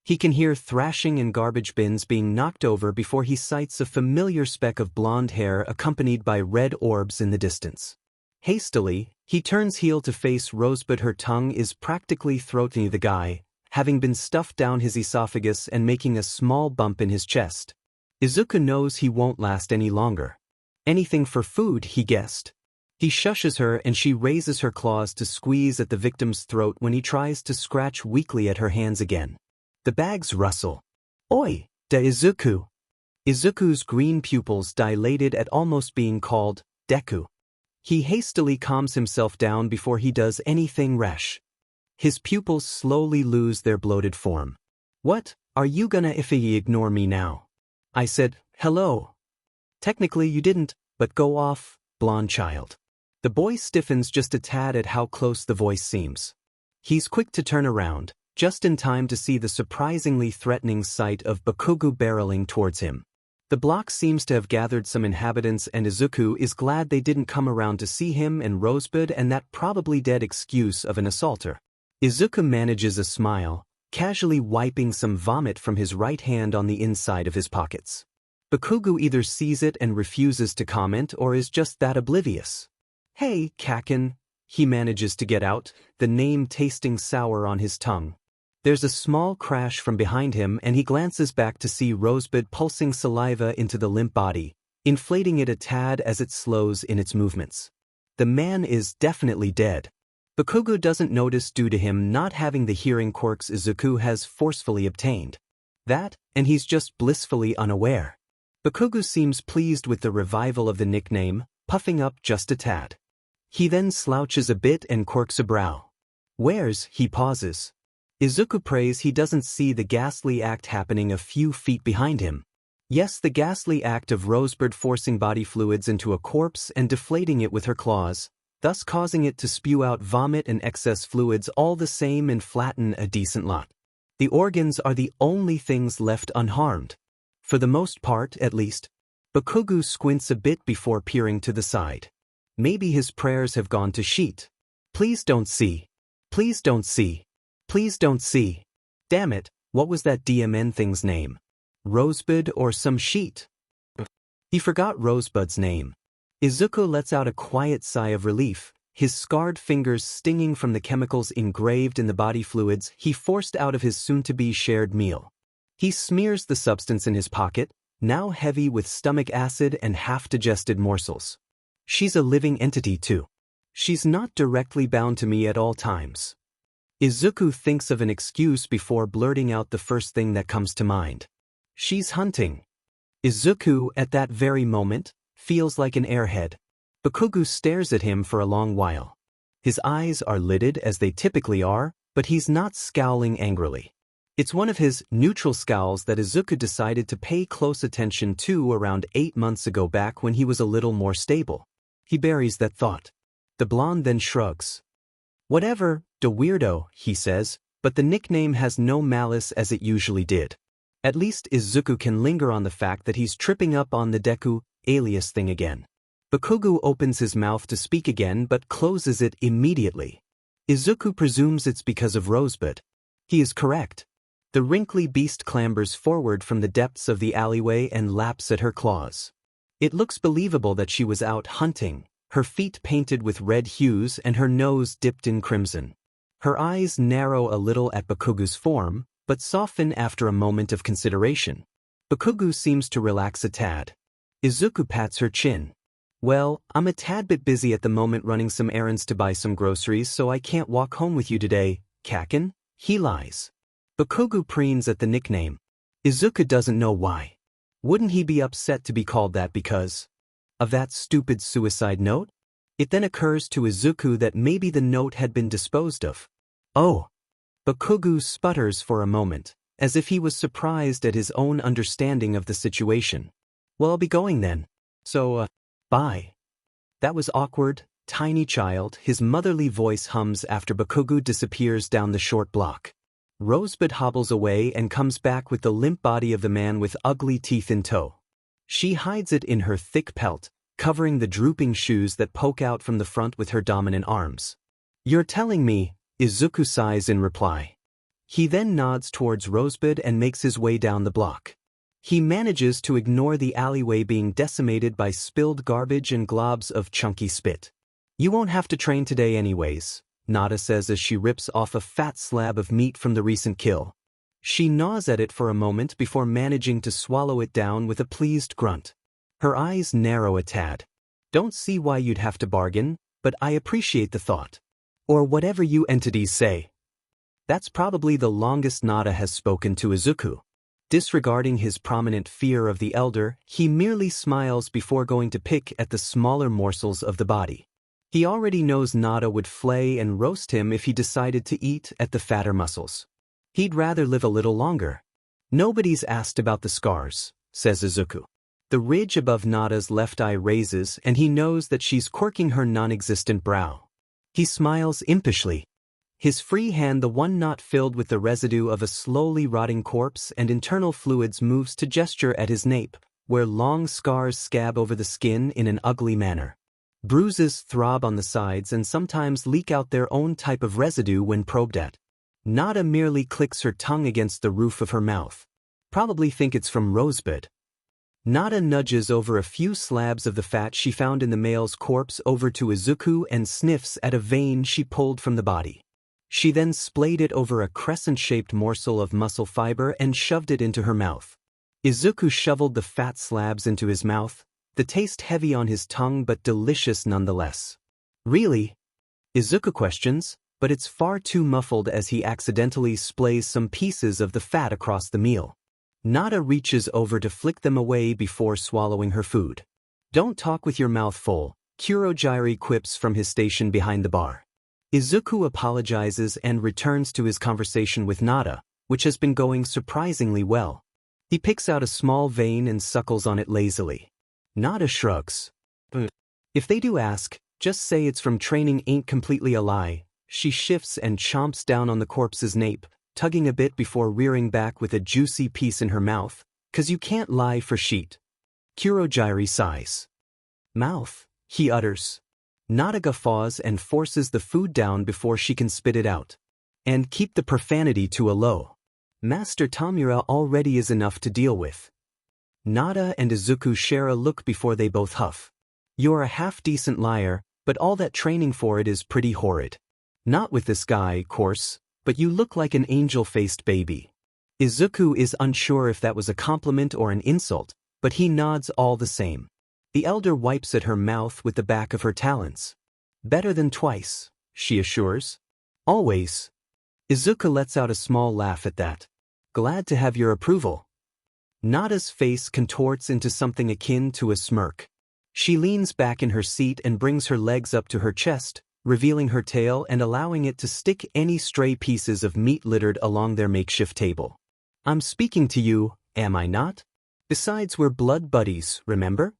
He can hear thrashing and garbage bins being knocked over before he sights a familiar speck of blonde hair accompanied by red orbs in the distance. Hastily, he turns heel to face Rosebud. Her tongue is practically throating the guy, having been stuffed down his esophagus and making a small bump in his chest. Izuku knows he won't last any longer. Anything for food, he guessed. He shushes her and she raises her claws to squeeze at the victim's throat when he tries to scratch weakly at her hands again. The bags rustle. Oi, da Izuku. Izuku's green pupils dilated at almost being called Deku. He hastily calms himself down before he does anything rash. His pupils slowly lose their bloated form. What, are you gonna ignore me now? I said, hello. Technically you didn't, but go off, blonde child. The boy stiffens just a tad at how close the voice seems. He's quick to turn around, just in time to see the surprisingly threatening sight of Bakugo barreling towards him. The block seems to have gathered some inhabitants and Izuku is glad they didn't come around to see him and Rosebud and that probably dead excuse of an assaulter. Izuku manages a smile, casually wiping some vomit from his right hand on the inside of his pockets. Bakugo either sees it and refuses to comment or is just that oblivious. Hey, Kakin, he manages to get out, the name tasting sour on his tongue. There's a small crash from behind him and he glances back to see Rosebud pulsing saliva into the limp body, inflating it a tad as it slows in its movements. The man is definitely dead. Bakugo doesn't notice due to him not having the hearing quirks Izuku has forcefully obtained. That, and he's just blissfully unaware. Bakugo seems pleased with the revival of the nickname, puffing up just a tad. He then slouches a bit and quirks a brow. Where's, he pauses. Izuku prays he doesn't see the ghastly act happening a few feet behind him. Yes, the ghastly act of Rosebud forcing body fluids into a corpse and deflating it with her claws, thus causing it to spew out vomit and excess fluids all the same and flatten a decent lot. The organs are the only things left unharmed. For the most part, at least. Bakugo squints a bit before peering to the side. Maybe his prayers have gone to shit. Please don't see. Please don't see. Please don't see. Damn it, what was that DMN thing's name? Rosebud or some shit? He forgot Rosebud's name. Izuku lets out a quiet sigh of relief, his scarred fingers stinging from the chemicals engraved in the body fluids he forced out of his soon-to-be shared meal. He smears the substance in his pocket, now heavy with stomach acid and half-digested morsels. She's a living entity too. She's not directly bound to me at all times. Izuku thinks of an excuse before blurting out the first thing that comes to mind. She's hunting. Izuku, at that very moment, feels like an airhead. Bakugu stares at him for a long while. His eyes are lidded as they typically are, but he's not scowling angrily. It's one of his neutral scowls that Izuku decided to pay close attention to around 8 months ago, back when he was a little more stable. He buries that thought. The blonde then shrugs. Whatever, de weirdo, he says, but the nickname has no malice as it usually did. At least Izuku can linger on the fact that he's tripping up on the Deku alias thing again. Bakugu opens his mouth to speak again but closes it immediately. Izuku presumes it's because of Rosebud. He is correct. The wrinkly beast clambers forward from the depths of the alleyway and laps at her claws. It looks believable that she was out hunting, her feet painted with red hues and her nose dipped in crimson. Her eyes narrow a little at Bakugu's form, but soften after a moment of consideration. Bakugu seems to relax a tad. Izuku pats her chin. Well, I'm a tad bit busy at the moment running some errands to buy some groceries, so I can't walk home with you today, Kaken. He lies. Bakugu preens at the nickname. Izuku doesn't know why. Wouldn't he be upset to be called that because of that stupid suicide note? It then occurs to Izuku that maybe the note had been disposed of. Oh. Bakugu sputters for a moment, as if he was surprised at his own understanding of the situation. Well, I'll be going then. So, bye. That was awkward, tiny child, his motherly voice hums after Bakugu disappears down the short block. Rosebud hobbles away and comes back with the limp body of the man with ugly teeth in tow. She hides it in her thick pelt, covering the drooping shoes that poke out from the front with her dominant arms. You're telling me, Izuku sighs in reply. He then nods towards Rosebud and makes his way down the block. He manages to ignore the alleyway being decimated by spilled garbage and globs of chunky spit. You won't have to train today anyways, Nada says as she rips off a fat slab of meat from the recent kill. She gnaws at it for a moment before managing to swallow it down with a pleased grunt. Her eyes narrow a tad. Don't see why you'd have to bargain, but I appreciate the thought. Or whatever you entities say. That's probably the longest Nada has spoken to Izuku. Disregarding his prominent fear of the elder, he merely smiles before going to pick at the smaller morsels of the body. He already knows Nada would flay and roast him if he decided to eat at the fatter muscles. He'd rather live a little longer. Nobody's asked about the scars, says Izuku. The ridge above Nada's left eye raises and he knows that she's quirking her non-existent brow. He smiles impishly. His free hand, the one not filled with the residue of a slowly rotting corpse and internal fluids, moves to gesture at his nape, where long scars scab over the skin in an ugly manner. Bruises throb on the sides and sometimes leak out their own type of residue when probed at. Nada merely clicks her tongue against the roof of her mouth. Probably think it's from Rosebud. Nada nudges over a few slabs of the fat she found in the male's corpse over to Izuku and sniffs at a vein she pulled from the body. She then splayed it over a crescent-shaped morsel of muscle fiber and shoved it into her mouth. Izuku shoveled the fat slabs into his mouth, the taste heavy on his tongue but delicious nonetheless. Really? Izuku questions, but it's far too muffled as he accidentally splays some pieces of the fat across the meal. Nada reaches over to flick them away before swallowing her food. Don't talk with your mouth full, Kurogiri quips from his station behind the bar. Izuku apologizes and returns to his conversation with Nada, which has been going surprisingly well. He picks out a small vein and suckles on it lazily. Nada shrugs. If they do ask, just say it's from training, ain't completely a lie. She shifts and chomps down on the corpse's nape, tugging a bit before rearing back with a juicy piece in her mouth, 'cause you can't lie for sheet. Kurogiri sighs. Mouth, he utters. Nada guffaws and forces the food down before she can spit it out. And keep the profanity to a low. Master Tamura already is enough to deal with. Nada and Izuku share a look before they both huff. You're a half-decent liar, but all that training for it is pretty horrid. Not with this guy, course, but you look like an angel-faced baby. Izuku is unsure if that was a compliment or an insult, but he nods all the same. The elder wipes at her mouth with the back of her talons. Better than twice, she assures. Always. Izuku lets out a small laugh at that. Glad to have your approval. Nada's face contorts into something akin to a smirk. She leans back in her seat and brings her legs up to her chest, revealing her tail and allowing it to stick any stray pieces of meat littered along their makeshift table. I'm speaking to you, am I not? Besides, we're blood buddies, remember?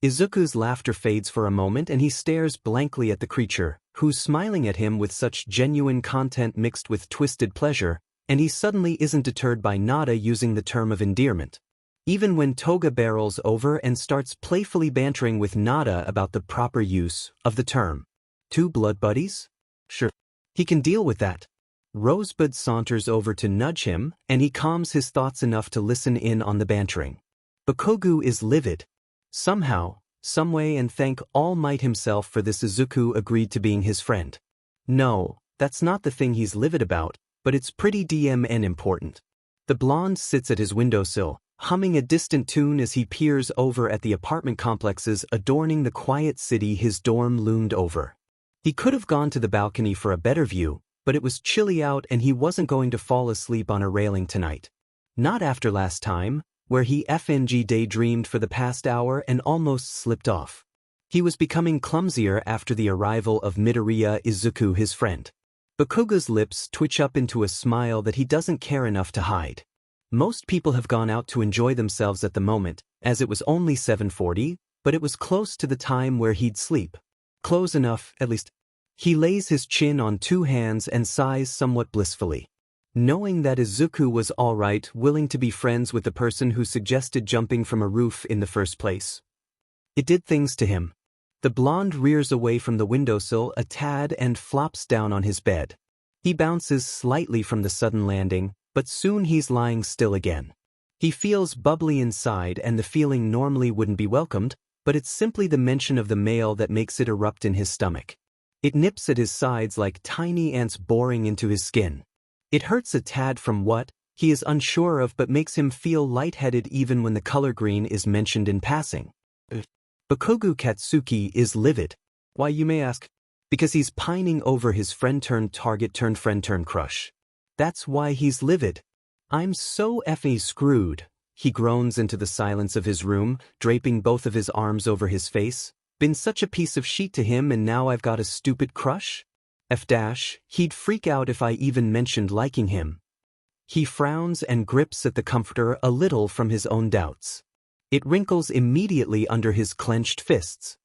Izuku's laughter fades for a moment and he stares blankly at the creature, who's smiling at him with such genuine content mixed with twisted pleasure, and he suddenly isn't deterred by Nada using the term of endearment. Even when Toga barrels over and starts playfully bantering with Nada about the proper use of the term. Two blood buddies? Sure. He can deal with that. Rosebud saunters over to nudge him, and he calms his thoughts enough to listen in on the bantering. Bakugo is livid. Somehow, someway, and thank All Might himself for this, Izuku agreed to being his friend. No, that's not the thing he's livid about, but it's pretty DMN important. The blonde sits at his windowsill, humming a distant tune as he peers over at the apartment complexes adorning the quiet city his dorm loomed over. He could have gone to the balcony for a better view, but it was chilly out and he wasn't going to fall asleep on a railing tonight. Not after last time, where he daydreamed for the past hour and almost slipped off. He was becoming clumsier after the arrival of Midoriya Izuku, his friend. Bakugo's lips twitch up into a smile that he doesn't care enough to hide. Most people have gone out to enjoy themselves at the moment, as it was only 7:40, but it was close to the time where he'd sleep. Close enough, at least. He lays his chin on two hands and sighs somewhat blissfully. Knowing that Izuku was alright, willing to be friends with the person who suggested jumping from a roof in the first place. It did things to him. The blonde rears away from the windowsill a tad and flops down on his bed. He bounces slightly from the sudden landing, but soon he's lying still again. He feels bubbly inside and the feeling normally wouldn't be welcomed, but it's simply the mention of the male that makes it erupt in his stomach. It nips at his sides like tiny ants boring into his skin. It hurts a tad from what he is unsure of but makes him feel lightheaded even when the color green is mentioned in passing. Bakugo Katsuki is livid. Why, you may ask? Because he's pining over his friend-turned-target-turned-friend-turned-crush. That's why he's livid. I'm so effing screwed, he groans into the silence of his room, draping both of his arms over his face. Been such a piece of shit to him and now I've got a stupid crush? He'd freak out if I even mentioned liking him. He frowns and grips at the comforter a little from his own doubts. It wrinkles immediately under his clenched fists.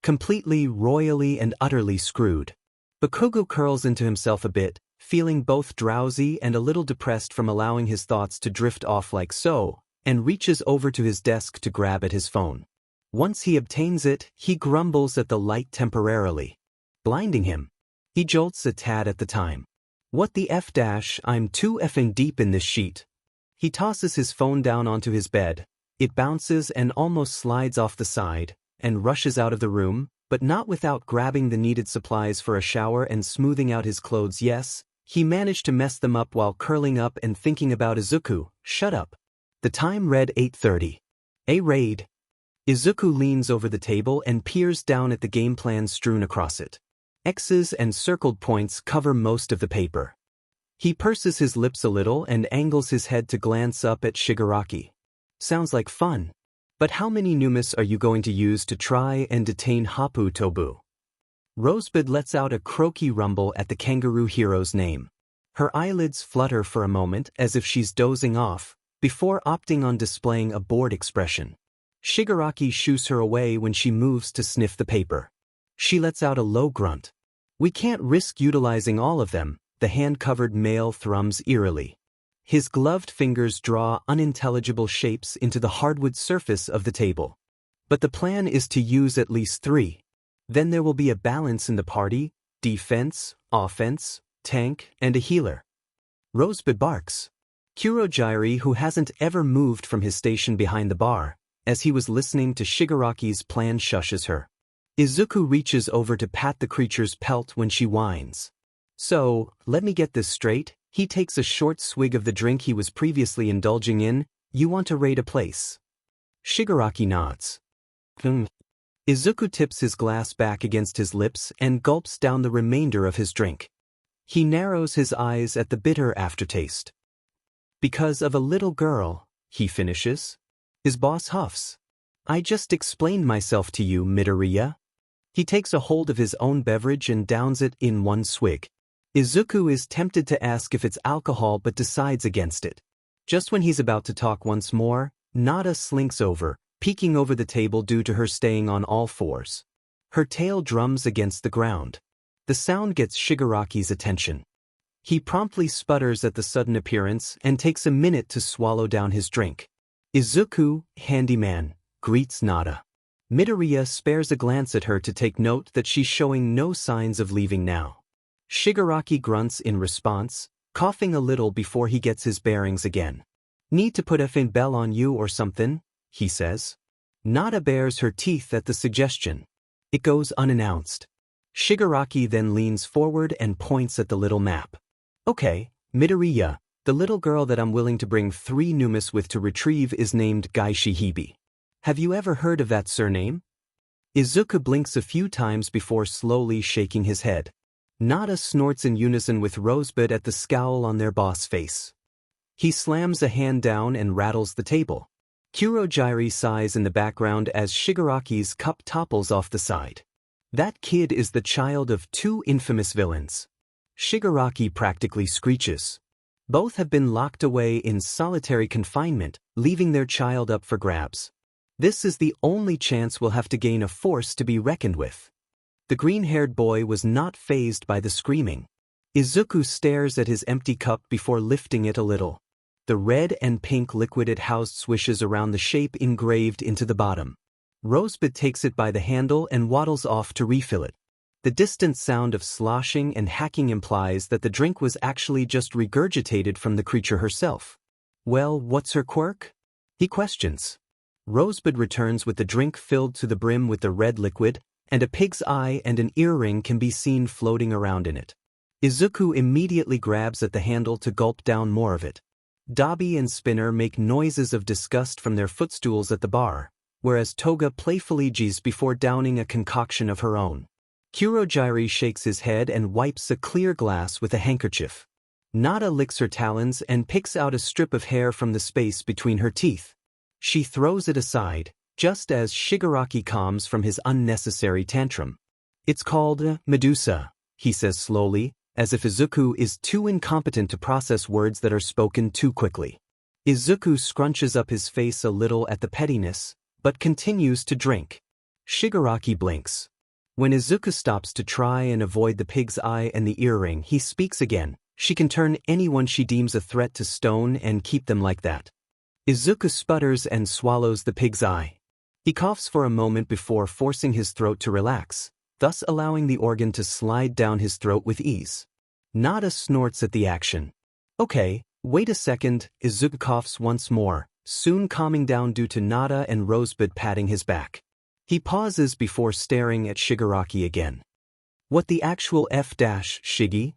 Completely, royally and utterly screwed. Bakugo curls into himself a bit, feeling both drowsy and a little depressed from allowing his thoughts to drift off like so, and reaches over to his desk to grab at his phone. Once he obtains it, he grumbles at the light temporarily, blinding him. He jolts a tad at the time. What the F-? I'm too effing deep in this sheet. He tosses his phone down onto his bed. It bounces and almost slides off the side, and rushes out of the room, but not without grabbing the needed supplies for a shower and smoothing out his clothes. Yes, he managed to mess them up while curling up and thinking about Izuku. Shut up. The time read 8:30. A raid. Izuku leans over the table and peers down at the game plan strewn across it. X's and circled points cover most of the paper. He purses his lips a little and angles his head to glance up at Shigaraki. Sounds like fun. But how many numas are you going to use to try and detain Hapu Tobu? Rosebud lets out a croaky rumble at the kangaroo hero's name. Her eyelids flutter for a moment as if she's dozing off, before opting on displaying a bored expression. Shigaraki shoos her away when she moves to sniff the paper. She lets out a low grunt. We can't risk utilizing all of them, the hand-covered male thrums eerily. His gloved fingers draw unintelligible shapes into the hardwood surface of the table. But the plan is to use at least 3. Then there will be a balance in the party, defense, offense, tank, and a healer. Rosebud barks. Kurogyri, who hasn't ever moved from his station behind the bar, as he was listening to Shigaraki's plan, shushes her. Izuku reaches over to pat the creature's pelt when she whines. So, let me get this straight, he takes a short swig of the drink he was previously indulging in. You want to raid a place? Shigaraki nods. Izuku tips his glass back against his lips and gulps down the remainder of his drink. He narrows his eyes at the bitter aftertaste. Because of a little girl, he finishes. His boss huffs. I just explained myself to you, Midoriya. He takes a hold of his own beverage and downs it in one swig. Izuku is tempted to ask if it's alcohol but decides against it. Just when he's about to talk once more, Nada slinks over, peeking over the table due to her staying on all fours. Her tail drums against the ground. The sound gets Shigaraki's attention. He promptly sputters at the sudden appearance and takes a minute to swallow down his drink. Izuku, handyman, greets Nada. Midoriya spares a glance at her to take note that she's showing no signs of leaving now. Shigaraki grunts in response, coughing a little before he gets his bearings again. Need to put a fin bell on you or something, he says. Nada bares her teeth at the suggestion. It goes unannounced. Shigaraki then leans forward and points at the little map. Okay, Midoriya, the little girl that I'm willing to bring 3 Numas with to retrieve is named Gaishi Hibi. Have you ever heard of that surname? Izuku blinks a few times before slowly shaking his head. Nada snorts in unison with Rosebud at the scowl on their boss face. He slams a hand down and rattles the table. Kurogyri sighs in the background as Shigaraki's cup topples off the side. That kid is the child of 2 infamous villains. Shigaraki practically screeches. Both have been locked away in solitary confinement, leaving their child up for grabs. This is the only chance we'll have to gain a force to be reckoned with. The green-haired boy was not fazed by the screaming. Izuku stares at his empty cup before lifting it a little. The red and pink liquid it housed swishes around the shape engraved into the bottom. Rosebud takes it by the handle and waddles off to refill it. The distant sound of sloshing and hacking implies that the drink was actually just regurgitated from the creature herself. Well, what's her quirk? He questions. Rosebud returns with the drink filled to the brim with the red liquid, and a pig's eye and an earring can be seen floating around in it. Izuku immediately grabs at the handle to gulp down more of it. Dabi and Spinner make noises of disgust from their footstools at the bar, whereas Toga playfully jees before downing a concoction of her own. Kurogyri shakes his head and wipes a clear glass with a handkerchief. Nada licks her talons and picks out a strip of hair from the space between her teeth. She throws it aside, just as Shigaraki calms from his unnecessary tantrum. It's called Medusa, he says slowly, as if Izuku is too incompetent to process words that are spoken too quickly. Izuku scrunches up his face a little at the pettiness, but continues to drink. Shigaraki blinks. When Izuku stops to try and avoid the pig's eye and the earring, he speaks again. She can turn anyone she deems a threat to stone and keep them like that. Izuku sputters and swallows the pig's eye. He coughs for a moment before forcing his throat to relax, thus allowing the organ to slide down his throat with ease. Nada snorts at the action. Okay, wait a second, Izuku coughs once more, soon calming down due to Nada and Rosebud patting his back. He pauses before staring at Shigaraki again. What the actual Shiggy?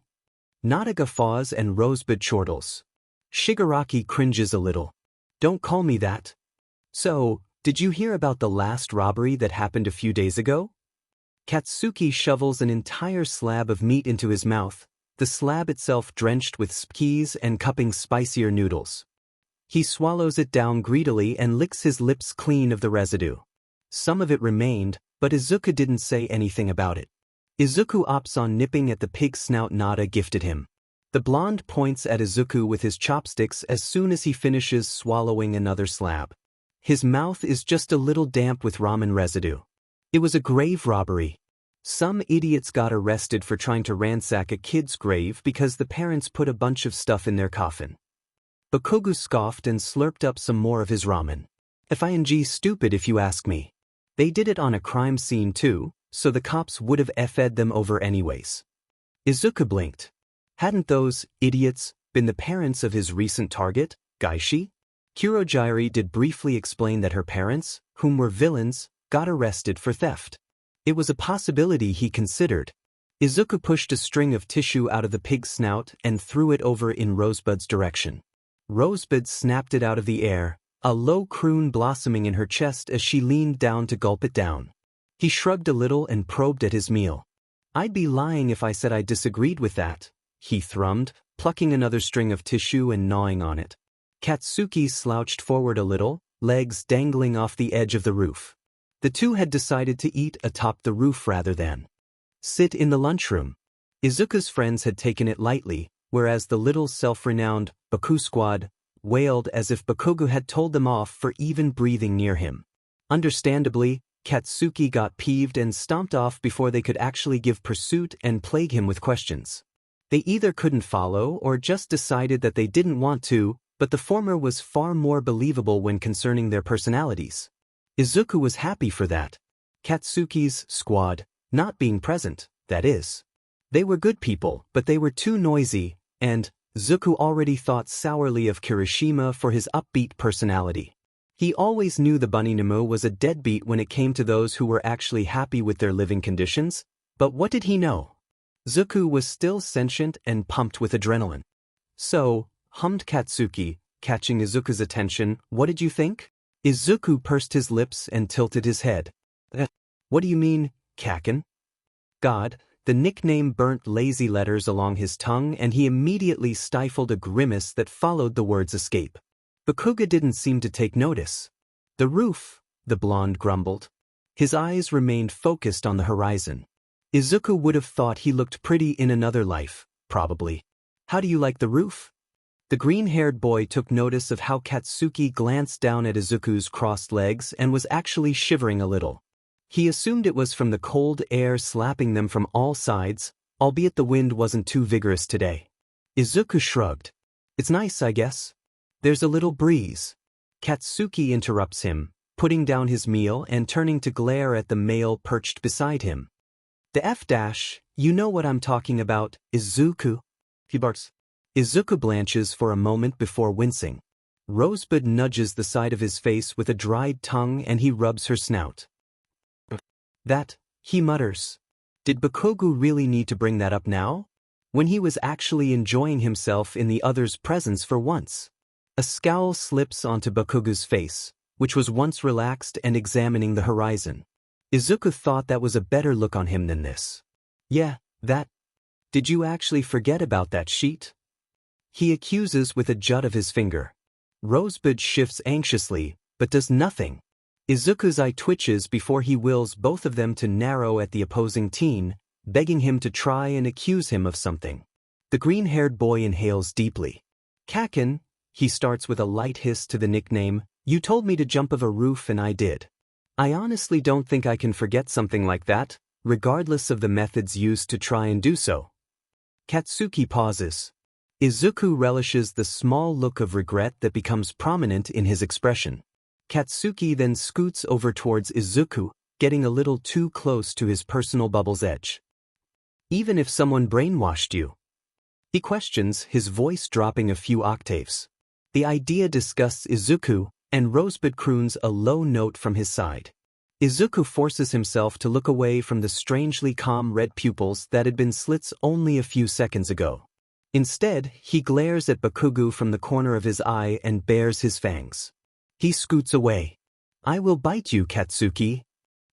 Nada guffaws and Rosebud chortles. Shigaraki cringes a little. Don't call me that. So, did you hear about the last robbery that happened a few days ago? Katsuki shovels an entire slab of meat into his mouth, the slab itself drenched with skis and cupping spicier noodles. He swallows it down greedily and licks his lips clean of the residue. Some of it remained, but Izuku didn't say anything about it. Izuku opts on nipping at the pig snout Nada gifted him. The blonde points at Izuku with his chopsticks as soon as he finishes swallowing another slab. His mouth is just a little damp with ramen residue. It was a grave robbery. Some idiots got arrested for trying to ransack a kid's grave because the parents put a bunch of stuff in their coffin. Bakugo scoffed and slurped up some more of his ramen. F-I-N-G stupid if you ask me. They did it on a crime scene too, so the cops would have F-ed them over anyways. Izuku blinked. Hadn't those idiots been the parents of his recent target, Gaishi? Kurogyri did briefly explain that her parents, whom were villains, got arrested for theft. It was a possibility he considered. Izuku pushed a string of tissue out of the pig's snout and threw it over in Rosebud's direction. Rosebud snapped it out of the air, a low croon blossoming in her chest as she leaned down to gulp it down. He shrugged a little and probed at his meal. I'd be lying if I said I disagreed with that, he thrummed, plucking another string of tissue and gnawing on it. Katsuki slouched forward a little, legs dangling off the edge of the roof. The two had decided to eat atop the roof rather than sit in the lunchroom. Izuku's friends had taken it lightly, whereas the little self-renowned Baku squad wailed as if Bakugo had told them off for even breathing near him. Understandably, Katsuki got peeved and stomped off before they could actually give pursuit and plague him with questions. They either couldn't follow or just decided that they didn't want to, but the former was far more believable when concerning their personalities. Izuku was happy for that. Katsuki's squad not being present, that is. They were good people, but they were too noisy, and Izuku already thought sourly of Kirishima for his upbeat personality. He always knew the Bunny Nemu was a deadbeat when it came to those who were actually happy with their living conditions, but what did he know? Izuku was still sentient and pumped with adrenaline. So, hummed Katsuki, catching Izuku's attention, what did you think? Izuku pursed his lips and tilted his head. What do you mean, Kaken? God, the nickname burnt lazy letters along his tongue and he immediately stifled a grimace that followed the word's escape. Bakugo didn't seem to take notice. The roof, the blonde grumbled. His eyes remained focused on the horizon. Izuku would have thought he looked pretty in another life, probably. How do you like the roof? The green-haired boy took notice of how Katsuki glanced down at Izuku's crossed legs and was actually shivering a little. He assumed it was from the cold air slapping them from all sides, albeit the wind wasn't too vigorous today. Izuku shrugged. It's nice, I guess. There's a little breeze. Katsuki interrupts him, putting down his meal and turning to glare at the male perched beside him. The F-dash, you know what I'm talking about, Izuku. He barks. Izuku blanches for a moment before wincing. Rosebud nudges the side of his face with a dried tongue and he rubs her snout. That, he mutters. Did Bakugo really need to bring that up now? When he was actually enjoying himself in the other's presence for once. A scowl slips onto Bakugo's face, which was once relaxed and examining the horizon. Izuku thought that was a better look on him than this. Yeah, that. Did you actually forget about that sheet? He accuses with a jut of his finger. Rosebud shifts anxiously, but does nothing. Izuku's eye twitches before he wills both of them to narrow at the opposing teen, begging him to try and accuse him of something. The green-haired boy inhales deeply. Kaken, he starts with a light hiss to the nickname, you told me to jump of a roof and I did. I honestly don't think I can forget something like that, regardless of the methods used to try and do so. Katsuki pauses. Izuku relishes the small look of regret that becomes prominent in his expression. Katsuki then scoots over towards Izuku, getting a little too close to his personal bubble's edge. Even if someone brainwashed you? He questions, his voice dropping a few octaves. The idea disgusts Izuku, and Rosebud croons a low note from his side. Izuku forces himself to look away from the strangely calm red pupils that had been slits only a few seconds ago. Instead, he glares at Bakugo from the corner of his eye and bares his fangs. He scoots away. I will bite you, Katsuki.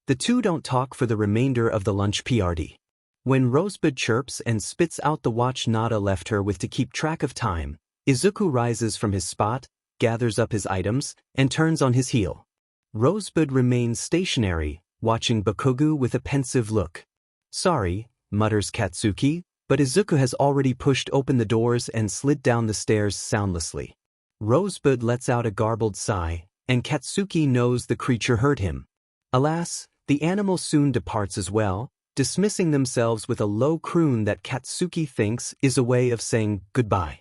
The two don't talk for the remainder of the lunch party. When Rosebud chirps and spits out the watch Nada left her with to keep track of time, Izuku rises from his spot, gathers up his items, and turns on his heel. Rosebud remains stationary, watching Bakugo with a pensive look. Sorry, mutters Katsuki, but Izuku has already pushed open the doors and slid down the stairs soundlessly. Rosebud lets out a garbled sigh, and Katsuki knows the creature heard him. Alas, the animal soon departs as well, dismissing themselves with a low croon that Katsuki thinks is a way of saying goodbye.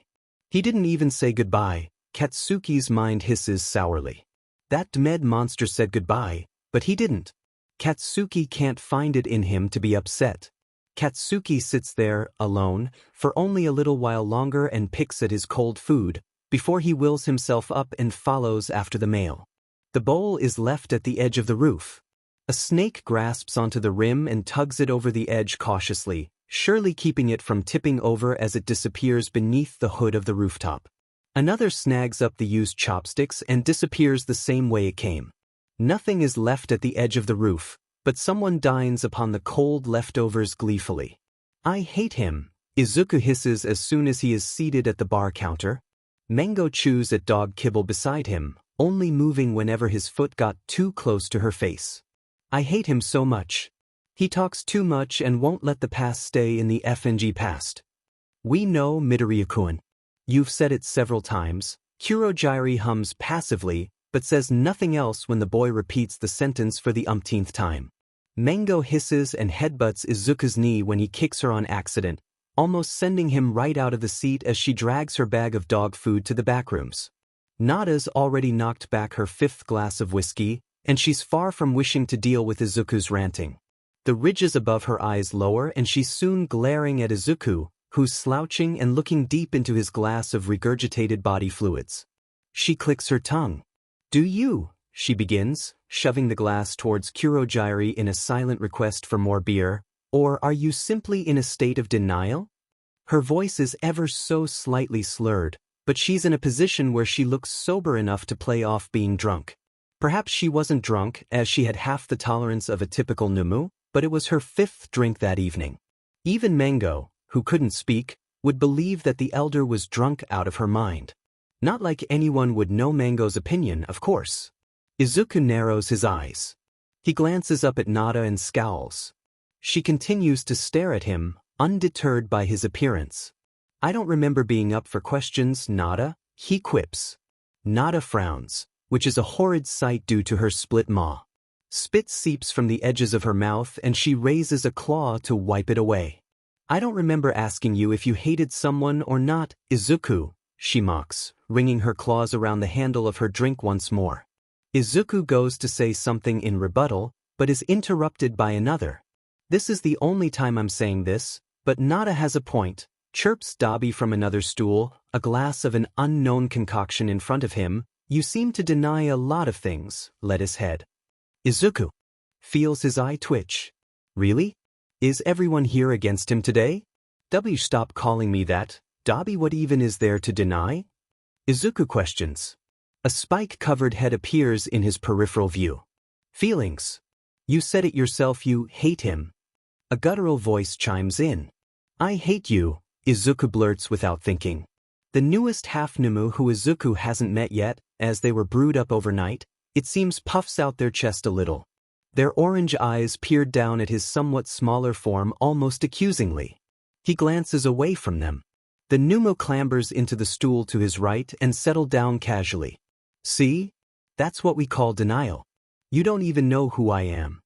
He didn't even say goodbye, Katsuki's mind hisses sourly. That Dmed monster said goodbye, but he didn't. Katsuki can't find it in him to be upset. Katsuki sits there, alone, for only a little while longer and picks at his cold food, before he wills himself up and follows after the male. The bowl is left at the edge of the roof. A snake grasps onto the rim and tugs it over the edge cautiously, surely keeping it from tipping over as it disappears beneath the hood of the rooftop. Another snags up the used chopsticks and disappears the same way it came. Nothing is left at the edge of the roof, but someone dines upon the cold leftovers gleefully. I hate him, Izuku hisses as soon as he is seated at the bar counter. Mango chews at dog kibble beside him, only moving whenever his foot got too close to her face. I hate him so much. He talks too much and won't let the past stay in the FNG past. We know, Midoriya-kun. You've said it several times. Kurogyari hums passively, but says nothing else when the boy repeats the sentence for the umpteenth time. Mango hisses and headbutts Izuku's knee when he kicks her on accident, almost sending him right out of the seat as she drags her bag of dog food to the backrooms. Nada's already knocked back her 5th glass of whiskey, and she's far from wishing to deal with Izuku's ranting. The ridges above her eyes lower and she's soon glaring at Izuku, who's slouching and looking deep into his glass of regurgitated body fluids. She clicks her tongue. "Do you?" she begins, shoving the glass towards Kurogyari in a silent request for more beer, "or are you simply in a state of denial?" Her voice is ever so slightly slurred, but she's in a position where she looks sober enough to play off being drunk. Perhaps she wasn't drunk, as she had half the tolerance of a typical Numu, but it was her 5th drink that evening. Even Mango, who couldn't speak, would believe that the elder was drunk out of her mind. Not like anyone would know Mango's opinion, of course. Izuku narrows his eyes. He glances up at Nada and scowls. She continues to stare at him, undeterred by his appearance. "I don't remember being up for questions, Nada," he quips. Nada frowns, which is a horrid sight due to her split maw. Spit seeps from the edges of her mouth and she raises a claw to wipe it away. "I don't remember asking you if you hated someone or not, Izuku," she mocks, wringing her claws around the handle of her drink once more. Izuku goes to say something in rebuttal, but is interrupted by another. "This is the only time I'm saying this, but Nada has a point," chirps Dabi from another stool, a glass of an unknown concoction in front of him. "You seem to deny a lot of things," lettuce head. Izuku feels his eye twitch. "Really? Is everyone here against him today? W, stop calling me that. Dabi, what even is there to deny?" Izuku questions. A spike-covered head appears in his peripheral view. "Feelings. You said it yourself, you hate him." A guttural voice chimes in. "I hate you," Izuku blurts without thinking. The newest half-Numu who Izuku hasn't met yet, as they were brewed up overnight, it seems puffs out their chest a little. Their orange eyes peered down at his somewhat smaller form almost accusingly. He glances away from them. The Numu clambers into the stool to his right and settled down casually. "See? That's what we call denial. You don't even know who I am.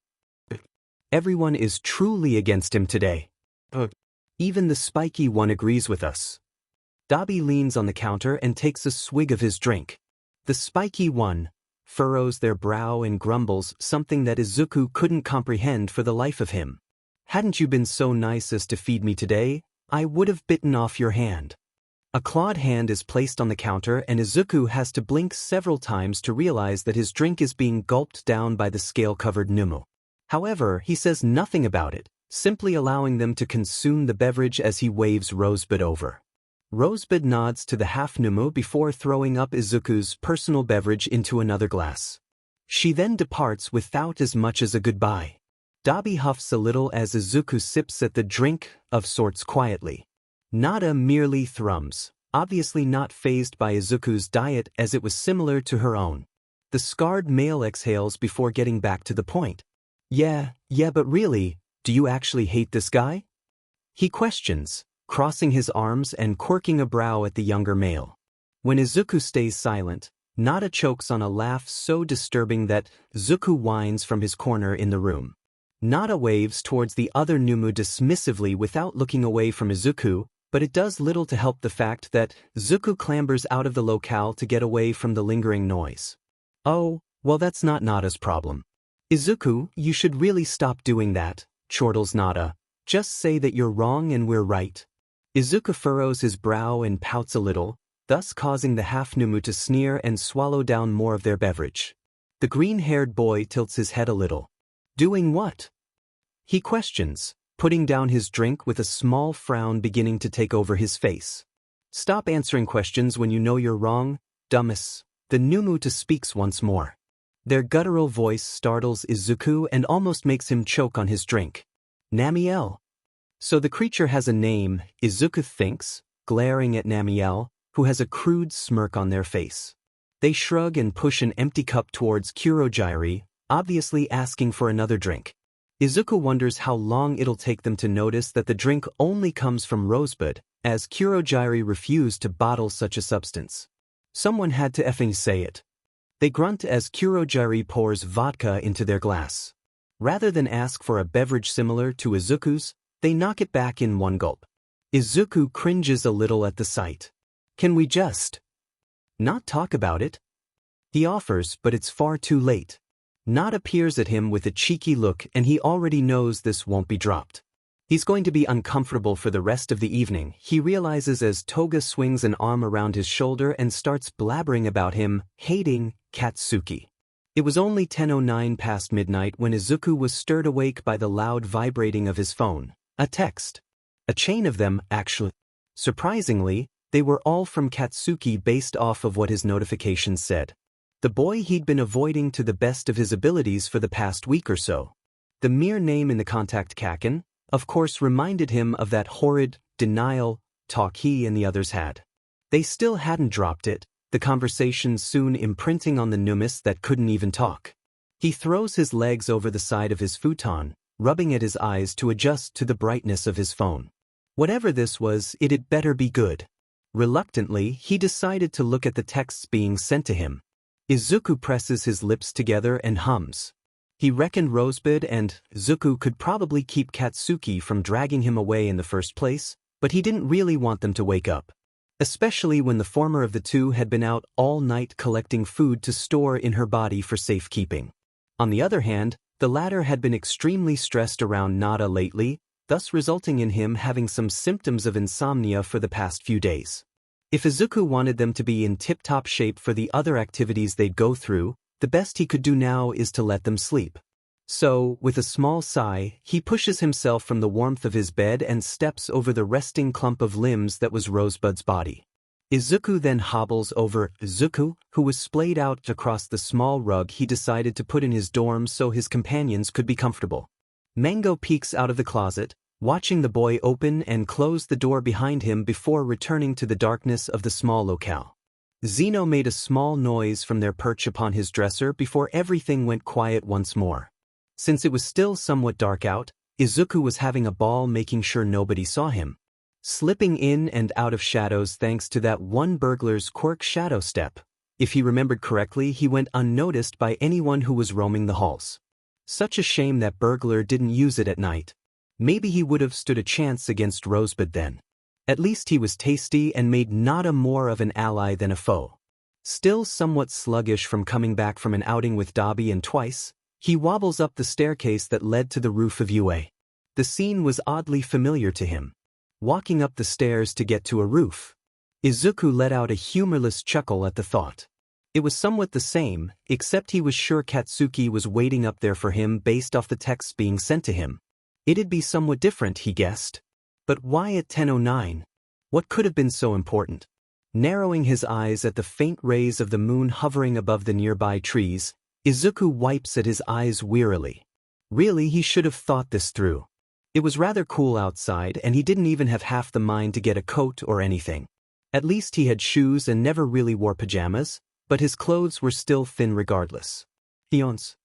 Everyone is truly against him today. Even the spiky one agrees with us." Dabi leans on the counter and takes a swig of his drink. The spiky one furrows their brow and grumbles something that Izuku couldn't comprehend for the life of him. "Hadn't you been so nice as to feed me today, I would have bitten off your hand." A clawed hand is placed on the counter and Izuku has to blink several times to realize that his drink is being gulped down by the scale-covered Numu. However, he says nothing about it, simply allowing them to consume the beverage as he waves Rosebud over. Rosebud nods to the half-Numu before throwing up Izuku's personal beverage into another glass. She then departs without as much as a goodbye. Dabi huffs a little as Izuku sips at the drink of sorts quietly. Nada merely thrums, obviously not fazed by Izuku's diet as it was similar to her own. The scarred male exhales before getting back to the point. Yeah, but really, do you actually hate this guy?" he questions, crossing his arms and quirking a brow at the younger male. When Izuku stays silent, Nada chokes on a laugh so disturbing that Izuku whines from his corner in the room. Nada waves towards the other Numu dismissively without looking away from Izuku, but it does little to help the fact that Izuku clambers out of the locale to get away from the lingering noise. "Oh, well, that's not Nada's problem." "Izuku, you should really stop doing that," chortles Nada. "Just say that you're wrong and we're right." Izuku furrows his brow and pouts a little, thus causing the half-Numu to sneer and swallow down more of their beverage. The green-haired boy tilts his head a little. "Doing what?" he questions, putting down his drink with a small frown beginning to take over his face. "Stop answering questions when you know you're wrong, dumbass." The Numu speaks once more. Their guttural voice startles Izuku and almost makes him choke on his drink. Namiel. So the creature has a name, Izuku thinks, glaring at Namiel, who has a crude smirk on their face. They shrug and push an empty cup towards Kurogiri, obviously asking for another drink. Izuku wonders how long it'll take them to notice that the drink only comes from Rosebud, as Kurogiri refused to bottle such a substance. Someone had to effing say it. They grunt as Kurogiri pours vodka into their glass. Rather than ask for a beverage similar to Izuku's, they knock it back in one gulp. Izuku cringes a little at the sight. Can we just not talk about it? He offers, but it's far too late. Nod appears at him with a cheeky look, and he already knows this won't be dropped. He's going to be uncomfortable for the rest of the evening, he realizes as Toga swings an arm around his shoulder and starts blabbering about him, hating Katsuki. It was only 10:09 past midnight when Izuku was stirred awake by the loud vibrating of his phone. A text. A chain of them, actually. Surprisingly, they were all from Katsuki based off of what his notifications said. The boy he'd been avoiding to the best of his abilities for the past week or so. The mere name in the contact Kaken, of course, reminded him of that horrid denial talk he and the others had. They still hadn't dropped it, the conversation soon imprinting on the Numis that couldn't even talk. He throws his legs over the side of his futon, rubbing at his eyes to adjust to the brightness of his phone. Whatever this was, it'd better be good. Reluctantly, he decided to look at the texts being sent to him. Izuku presses his lips together and hums. He reckoned Rosebud and Izuku could probably keep Katsuki from dragging him away in the first place, but he didn't really want them to wake up. Especially when the former of the two had been out all night collecting food to store in her body for safekeeping. On the other hand, the latter had been extremely stressed around Nada lately, thus resulting in him having some symptoms of insomnia for the past few days. If Izuku wanted them to be in tip-top shape for the other activities they'd go through, the best he could do now is to let them sleep. So, with a small sigh, he pushes himself from the warmth of his bed and steps over the resting clump of limbs that was Rosebud's body. Izuku then hobbles over Izuku, who was splayed out across the small rug he decided to put in his dorm so his companions could be comfortable. Mango peeks out of the closet, watching the boy open and close the door behind him before returning to the darkness of the small locale. Zeno made a small noise from their perch upon his dresser before everything went quiet once more. Since it was still somewhat dark out, Izuku was having a ball making sure nobody saw him. Slipping in and out of shadows thanks to that one burglar's quirk shadow step. If he remembered correctly, he went unnoticed by anyone who was roaming the halls. Such a shame that burglar didn't use it at night. Maybe he would have stood a chance against Rosebud then. At least he was tasty and made Nada more of an ally than a foe. Still somewhat sluggish from coming back from an outing with Dabi and Twice, he wobbles up the staircase that led to the roof of UA. The scene was oddly familiar to him. Walking up the stairs to get to a roof. Izuku let out a humorless chuckle at the thought. It was somewhat the same, except he was sure Katsuki was waiting up there for him based off the texts being sent to him. It'd be somewhat different, he guessed. But why at 10:09? What could have been so important? Narrowing his eyes at the faint rays of the moon hovering above the nearby trees, Izuku wipes at his eyes wearily. Really, he should have thought this through. It was rather cool outside and he didn't even have half the mind to get a coat or anything. At least he had shoes and never really wore pajamas, but his clothes were still thin regardless. He yawns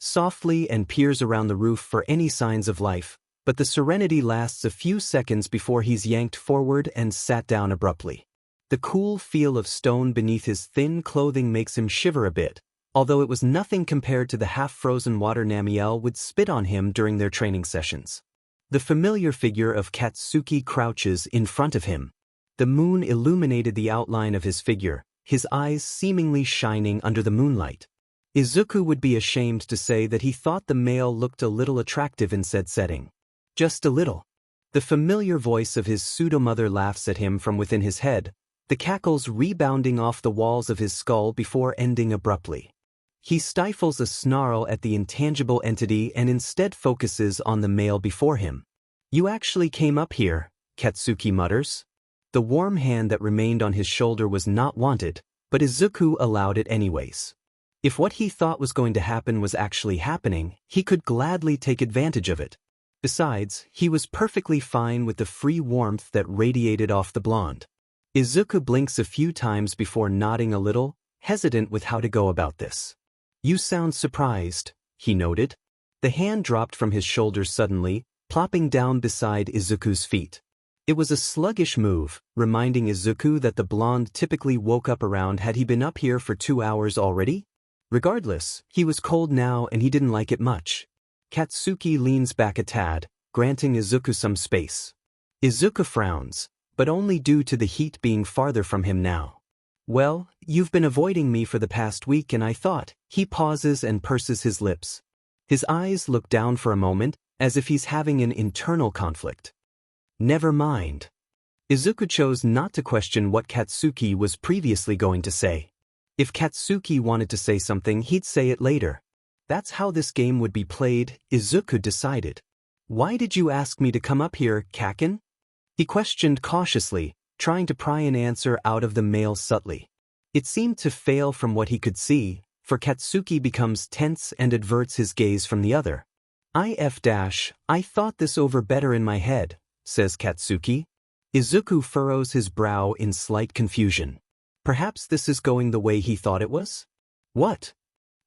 softly and peers around the roof for any signs of life, but the serenity lasts a few seconds before he's yanked forward and sat down abruptly. The cool feel of stone beneath his thin clothing makes him shiver a bit, although it was nothing compared to the half-frozen water Namiel would spit on him during their training sessions. The familiar figure of Katsuki crouches in front of him. The moon illuminated the outline of his figure, his eyes seemingly shining under the moonlight. Izuku would be ashamed to say that he thought the male looked a little attractive in said setting. Just a little. The familiar voice of his pseudo-mother laughs at him from within his head, the cackles rebounding off the walls of his skull before ending abruptly. He stifles a snarl at the intangible entity and instead focuses on the male before him. "You actually came up here," Katsuki mutters. The warm hand that remained on his shoulder was not wanted, but Izuku allowed it anyways. If what he thought was going to happen was actually happening, he could gladly take advantage of it. Besides, he was perfectly fine with the free warmth that radiated off the blonde. Izuku blinks a few times before nodding a little, hesitant with how to go about this. You sound surprised, he noted. The hand dropped from his shoulders suddenly, plopping down beside Izuku's feet. It was a sluggish move, reminding Izuku that the blonde typically woke up around had he been up here for 2 hours already? Regardless, he was cold now and he didn't like it much. Katsuki leans back a tad, granting Izuku some space. Izuku frowns, but only due to the heat being farther from him now. Well, you've been avoiding me for the past week and I thought. He pauses and purses his lips. His eyes look down for a moment, as if he's having an internal conflict. Never mind. Izuku chose not to question what Katsuki was previously going to say. If Katsuki wanted to say something, he'd say it later. That's how this game would be played, Izuku decided. Why did you ask me to come up here, Kaken? He questioned cautiously, trying to pry an answer out of the male subtly. It seemed to fail from what he could see, for Katsuki becomes tense and averts his gaze from the other. I thought this over better in my head, says Katsuki. Izuku furrows his brow in slight confusion. Perhaps this is going the way he thought it was? What?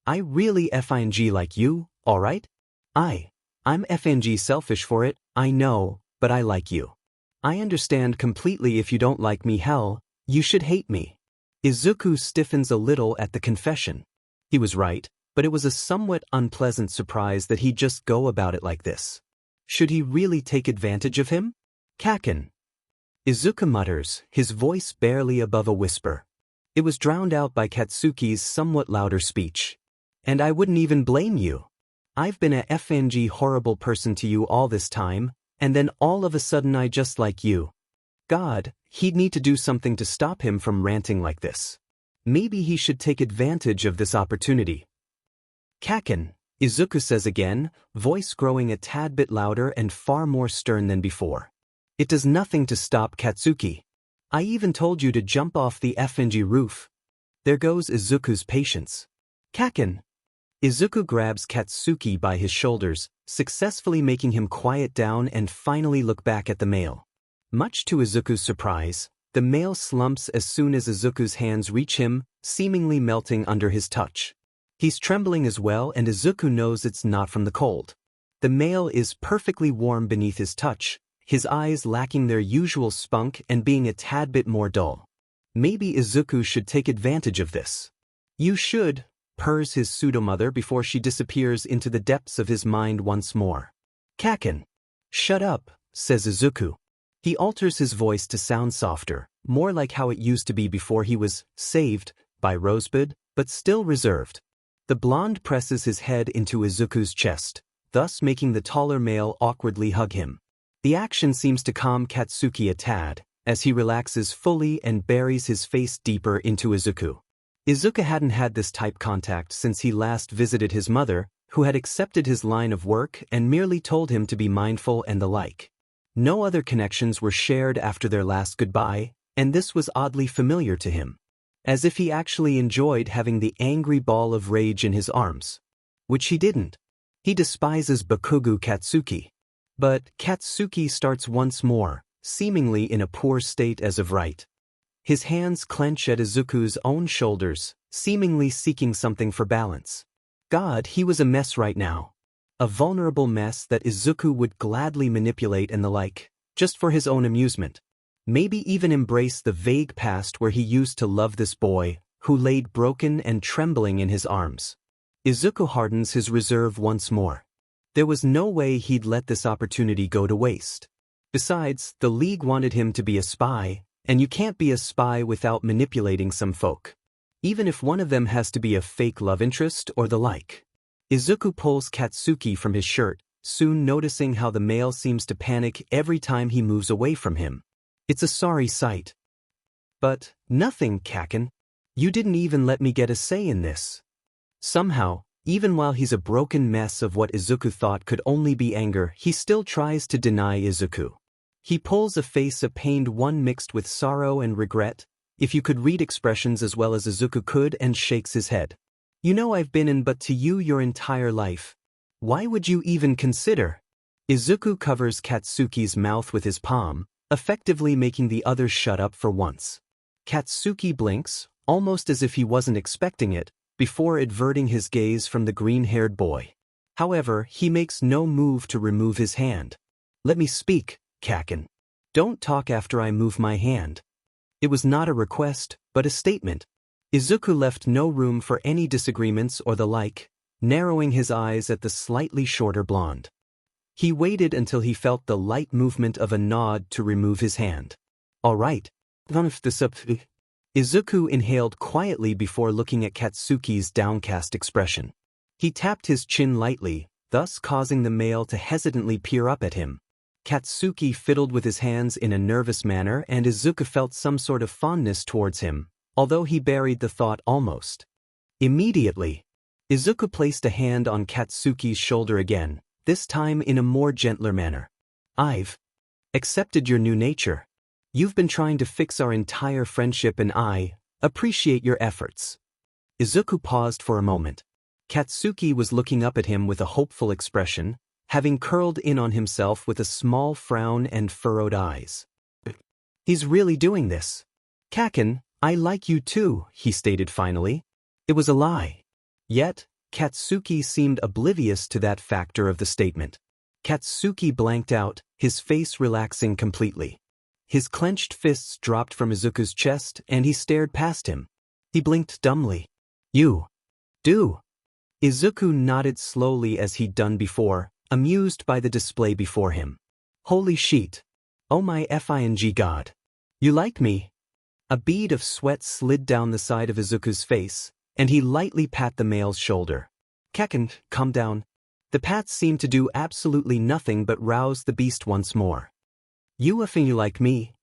I really FING like you, alright? I'm FNG selfish for it, I know, but I like you. I understand completely if you don't like me. Hell, you should hate me. Izuku stiffens a little at the confession. He was right, but it was a somewhat unpleasant surprise that he'd just go about it like this. Should he really take advantage of him? Kaken. Izuku mutters, his voice barely above a whisper. It was drowned out by Katsuki's somewhat louder speech. And I wouldn't even blame you. I've been a FNG horrible person to you all this time, and then all of a sudden I just like you. God, he'd need to do something to stop him from ranting like this. Maybe he should take advantage of this opportunity. Kaken, Izuku says again, voice growing a tad bit louder and far more stern than before. It does nothing to stop Katsuki. I even told you to jump off the FNG roof. There goes Izuku's patience. Kaken. Izuku grabs Katsuki by his shoulders, successfully making him quiet down and finally look back at the male. Much to Izuku's surprise, the male slumps as soon as Izuku's hands reach him, seemingly melting under his touch. He's trembling as well and Izuku knows it's not from the cold. The male is perfectly warm beneath his touch, his eyes lacking their usual spunk and being a tad bit more dull. Maybe Izuku should take advantage of this. You should, purrs his pseudo-mother before she disappears into the depths of his mind once more. Kaken. Shut up, says Izuku. He alters his voice to sound softer, more like how it used to be before he was saved by Rosebud, but still reserved. The blonde presses his head into Izuku's chest, thus making the taller male awkwardly hug him. The action seems to calm Katsuki a tad, as he relaxes fully and buries his face deeper into Izuku. Izuku hadn't had this type contact since he last visited his mother, who had accepted his line of work and merely told him to be mindful and the like. No other connections were shared after their last goodbye, and this was oddly familiar to him. As if he actually enjoyed having the angry ball of rage in his arms. Which he didn't. He despises Bakugo Katsuki. But Katsuki starts once more, seemingly in a poor state as of right. His hands clench at Izuku's own shoulders, seemingly seeking something for balance. God, he was a mess right now. A vulnerable mess that Izuku would gladly manipulate and the like, just for his own amusement. Maybe even embrace the vague past where he used to love this boy, who laid broken and trembling in his arms. Izuku hardens his reserve once more. There was no way he'd let this opportunity go to waste. Besides, the League wanted him to be a spy, and you can't be a spy without manipulating some folk. Even if one of them has to be a fake love interest or the like. Izuku pulls Katsuki from his shirt, soon noticing how the male seems to panic every time he moves away from him. It's a sorry sight. But, nothing, Kaken. You didn't even let me get a say in this. Somehow, even while he's a broken mess of what Izuku thought could only be anger, he still tries to deny Izuku. He pulls a face of pained one mixed with sorrow and regret, if you could read expressions as well as Izuku could, and shakes his head. You know I've been in but to you your entire life. Why would you even consider? Izuku covers Katsuki's mouth with his palm, effectively making the others shut up for once. Katsuki blinks, almost as if he wasn't expecting it, before averting his gaze from the green-haired boy. However, he makes no move to remove his hand. "Let me speak, Kaken. Don't talk after I move my hand." It was not a request, but a statement. Izuku left no room for any disagreements or the like, narrowing his eyes at the slightly shorter blonde. He waited until he felt the light movement of a nod to remove his hand. "All right. Izuku inhaled quietly before looking at Katsuki's downcast expression. He tapped his chin lightly, thus causing the male to hesitantly peer up at him. Katsuki fiddled with his hands in a nervous manner, and Izuku felt some sort of fondness towards him, although he buried the thought almost. Immediately, Izuku placed a hand on Katsuki's shoulder again, this time in a more gentler manner. "I've accepted your new nature. You've been trying to fix our entire friendship and I appreciate your efforts." Izuku paused for a moment. Katsuki was looking up at him with a hopeful expression, having curled in on himself with a small frown and furrowed eyes. "He's really doing this. Kaken, I like you too," he stated finally. It was a lie. Yet, Katsuki seemed oblivious to that factor of the statement. Katsuki blanked out, his face relaxing completely. His clenched fists dropped from Izuku's chest and he stared past him. He blinked dumbly. "You do?" Izuku nodded slowly as he'd done before, amused by the display before him. "Holy shit. Oh my fing god. You like me?" A bead of sweat slid down the side of Izuku's face, and he lightly pat the male's shoulder. "Kaken, calm down." The pats seemed to do absolutely nothing but rouse the beast once more. "You think you like me?"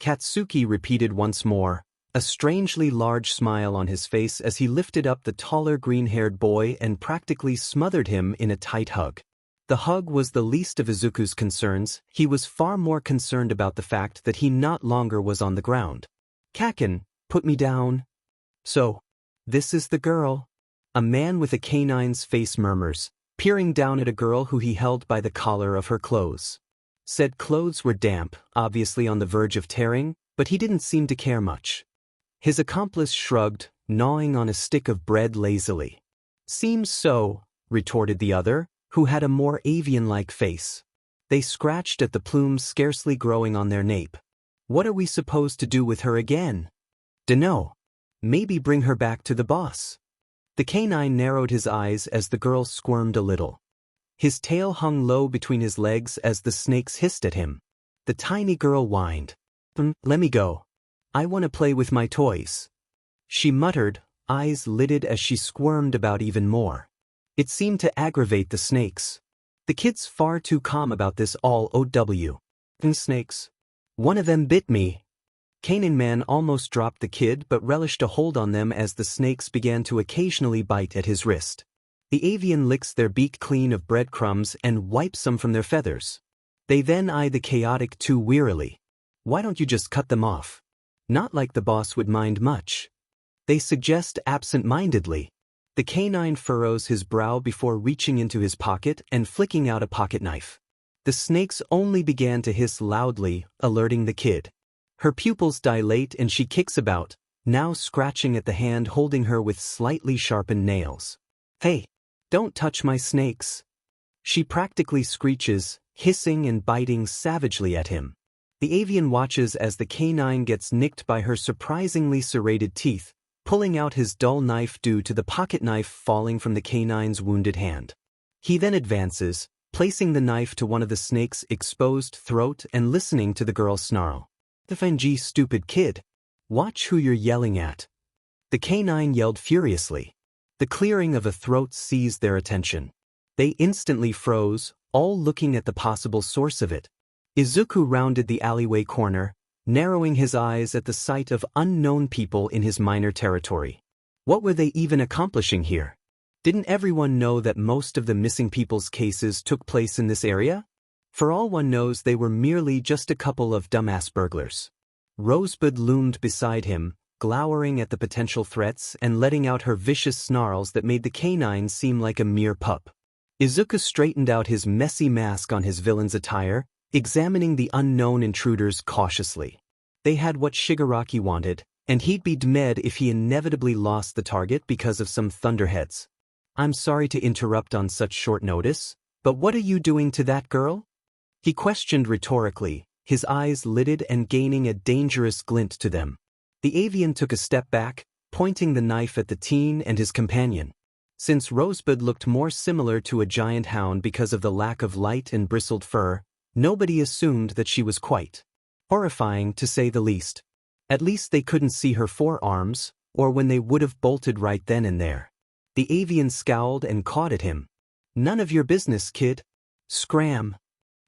Katsuki repeated once more, a strangely large smile on his face as he lifted up the taller green-haired boy and practically smothered him in a tight hug. The hug was the least of Izuku's concerns. He was far more concerned about the fact that he no longer was on the ground. "Kaken, put me down." "So, this is the girl?" A man with a canine's face murmurs, peering down at a girl who he held by the collar of her clothes. Said clothes were damp, obviously on the verge of tearing, but he didn't seem to care much. His accomplice shrugged, gnawing on a stick of bread lazily. "Seems so," retorted the other, who had a more avian-like face. They scratched at the plumes scarcely growing on their nape. "What are we supposed to do with her again?" "Dunno. Maybe bring her back to the boss." The canine narrowed his eyes as the girl squirmed a little. His tail hung low between his legs as the snakes hissed at him. The tiny girl whined. Let me go. I want to play with my toys." She muttered, eyes lidded as she squirmed about even more. It seemed to aggravate the snakes. The kid's far too calm about this all OW. "Snakes. One of them bit me." Kanin Man almost dropped the kid but relished a hold on them as the snakes began to occasionally bite at his wrist. The avian licks their beak clean of breadcrumbs and wipes some from their feathers. They then eye the chaotic two wearily. "Why don't you just cut them off? Not like the boss would mind much." They suggest absent-mindedly. The canine furrows his brow before reaching into his pocket and flicking out a pocket knife. The snakes only began to hiss loudly, alerting the kid. Her pupils dilate and she kicks about, now scratching at the hand holding her with slightly sharpened nails. "Hey, don't touch my snakes." She practically screeches, hissing and biting savagely at him. The avian watches as the canine gets nicked by her surprisingly serrated teeth, pulling out his dull knife due to the pocket knife falling from the canine's wounded hand. He then advances, placing the knife to one of the snake's exposed throat and listening to the girl snarl. "The FNG stupid kid. Watch who you're yelling at." The canine yelled furiously. The clearing of a throat seized their attention. They instantly froze, all looking at the possible source of it. Izuku rounded the alleyway corner, narrowing his eyes at the sight of unknown people in his minor territory. What were they even accomplishing here? Didn't everyone know that most of the missing people's cases took place in this area? For all one knows, they were merely just a couple of dumbass burglars. Rosebud loomed beside him, glowering at the potential threats and letting out her vicious snarls that made the canine seem like a mere pup. Izuku straightened out his messy mask on his villain's attire, examining the unknown intruders cautiously. They had what Shigaraki wanted, and he'd be dead if he inevitably lost the target because of some thunderheads. I'm sorry to interrupt on such short notice, but what are you doing to that girl? He questioned rhetorically, his eyes lidded and gaining a dangerous glint to them. The avian took a step back, pointing the knife at the teen and his companion. Since Rosebud looked more similar to a giant hound because of the lack of light and bristled fur, nobody assumed that she was quite horrifying, to say the least. At least they couldn't see her forearms, or when they would have bolted right then and there. The avian scowled and cawed at him. None of your business, kid. Scram!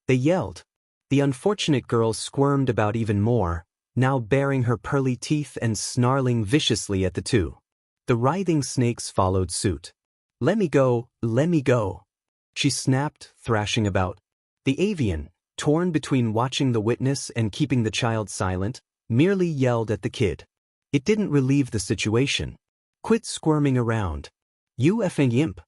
They yelled. The unfortunate girl squirmed about even more, now baring her pearly teeth and snarling viciously at the two. The writhing snakes followed suit. Let me go, let me go. She snapped, thrashing about. The avian, torn between watching the witness and keeping the child silent, merely yelled at the kid. It didn't relieve the situation. Quit squirming around. You effing imp.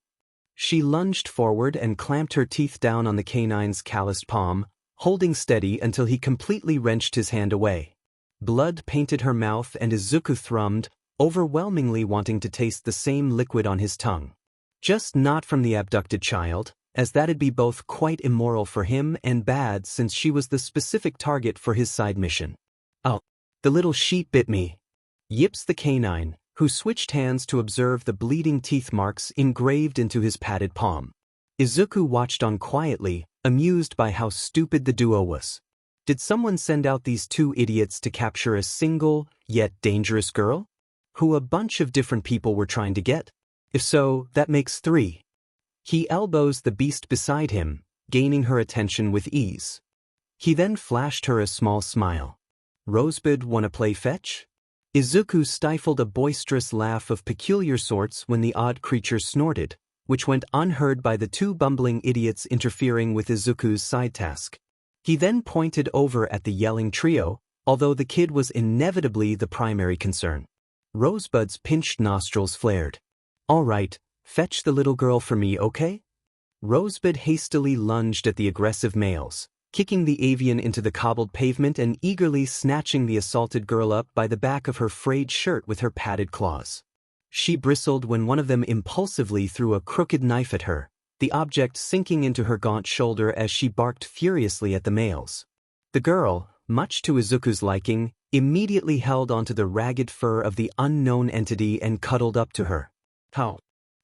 She lunged forward and clamped her teeth down on the canine's calloused palm, holding steady until he completely wrenched his hand away. Blood painted her mouth and Izuku thrummed, overwhelmingly wanting to taste the same liquid on his tongue. Just not from the abducted child, as that'd be both quite immoral for him and bad since she was the specific target for his side mission. Oh, the little sheep bit me. Yips the canine, who switched hands to observe the bleeding teeth marks engraved into his padded palm. Izuku watched on quietly, amused by how stupid the duo was. Did someone send out these two idiots to capture a single, yet dangerous girl? Who a bunch of different people were trying to get? If so, that makes 3. He elbows the beast beside him, gaining her attention with ease. He then flashed her a small smile. Rosebud, wanna play fetch? Izuku stifled a boisterous laugh of peculiar sorts when the odd creature snorted, which went unheard by the two bumbling idiots interfering with Izuku's side task. He then pointed over at the yelling trio, although the kid was inevitably the primary concern. Rosebud's pinched nostrils flared. All right, fetch the little girl for me, okay? Rosebud hastily lunged at the aggressive males, kicking the avian into the cobbled pavement and eagerly snatching the assaulted girl up by the back of her frayed shirt with her padded claws. She bristled when one of them impulsively threw a crooked knife at her, the object sinking into her gaunt shoulder as she barked furiously at the males. The girl, much to Izuku's liking, immediately held onto the ragged fur of the unknown entity and cuddled up to her. How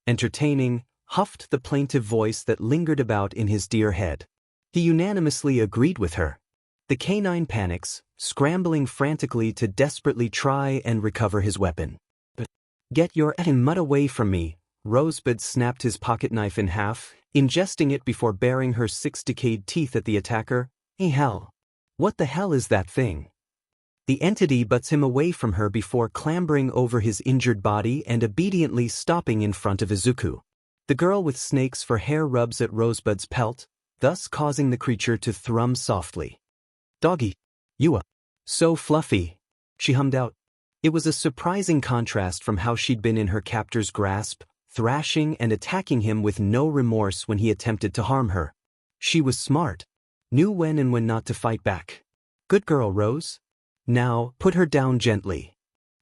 entertaining, huffed the plaintive voice that lingered about in his dear head. He unanimously agreed with her. The canine panics, scrambling frantically to desperately try and recover his weapon. Get your effing mutt away from me. Rosebud snapped his pocket knife in half, ingesting it before baring her 6 decayed teeth at the attacker. Hey hell. What the hell is that thing? The entity butts him away from her before clambering over his injured body and obediently stopping in front of Izuku. The girl with snakes for hair rubs at Rosebud's pelt, thus causing the creature to thrum softly. Doggy. You are so fluffy, she hummed out. It was a surprising contrast from how she'd been in her captor's grasp, thrashing and attacking him with no remorse when he attempted to harm her. She was smart, knew when and when not to fight back. Good girl, Rose. Now, put her down gently.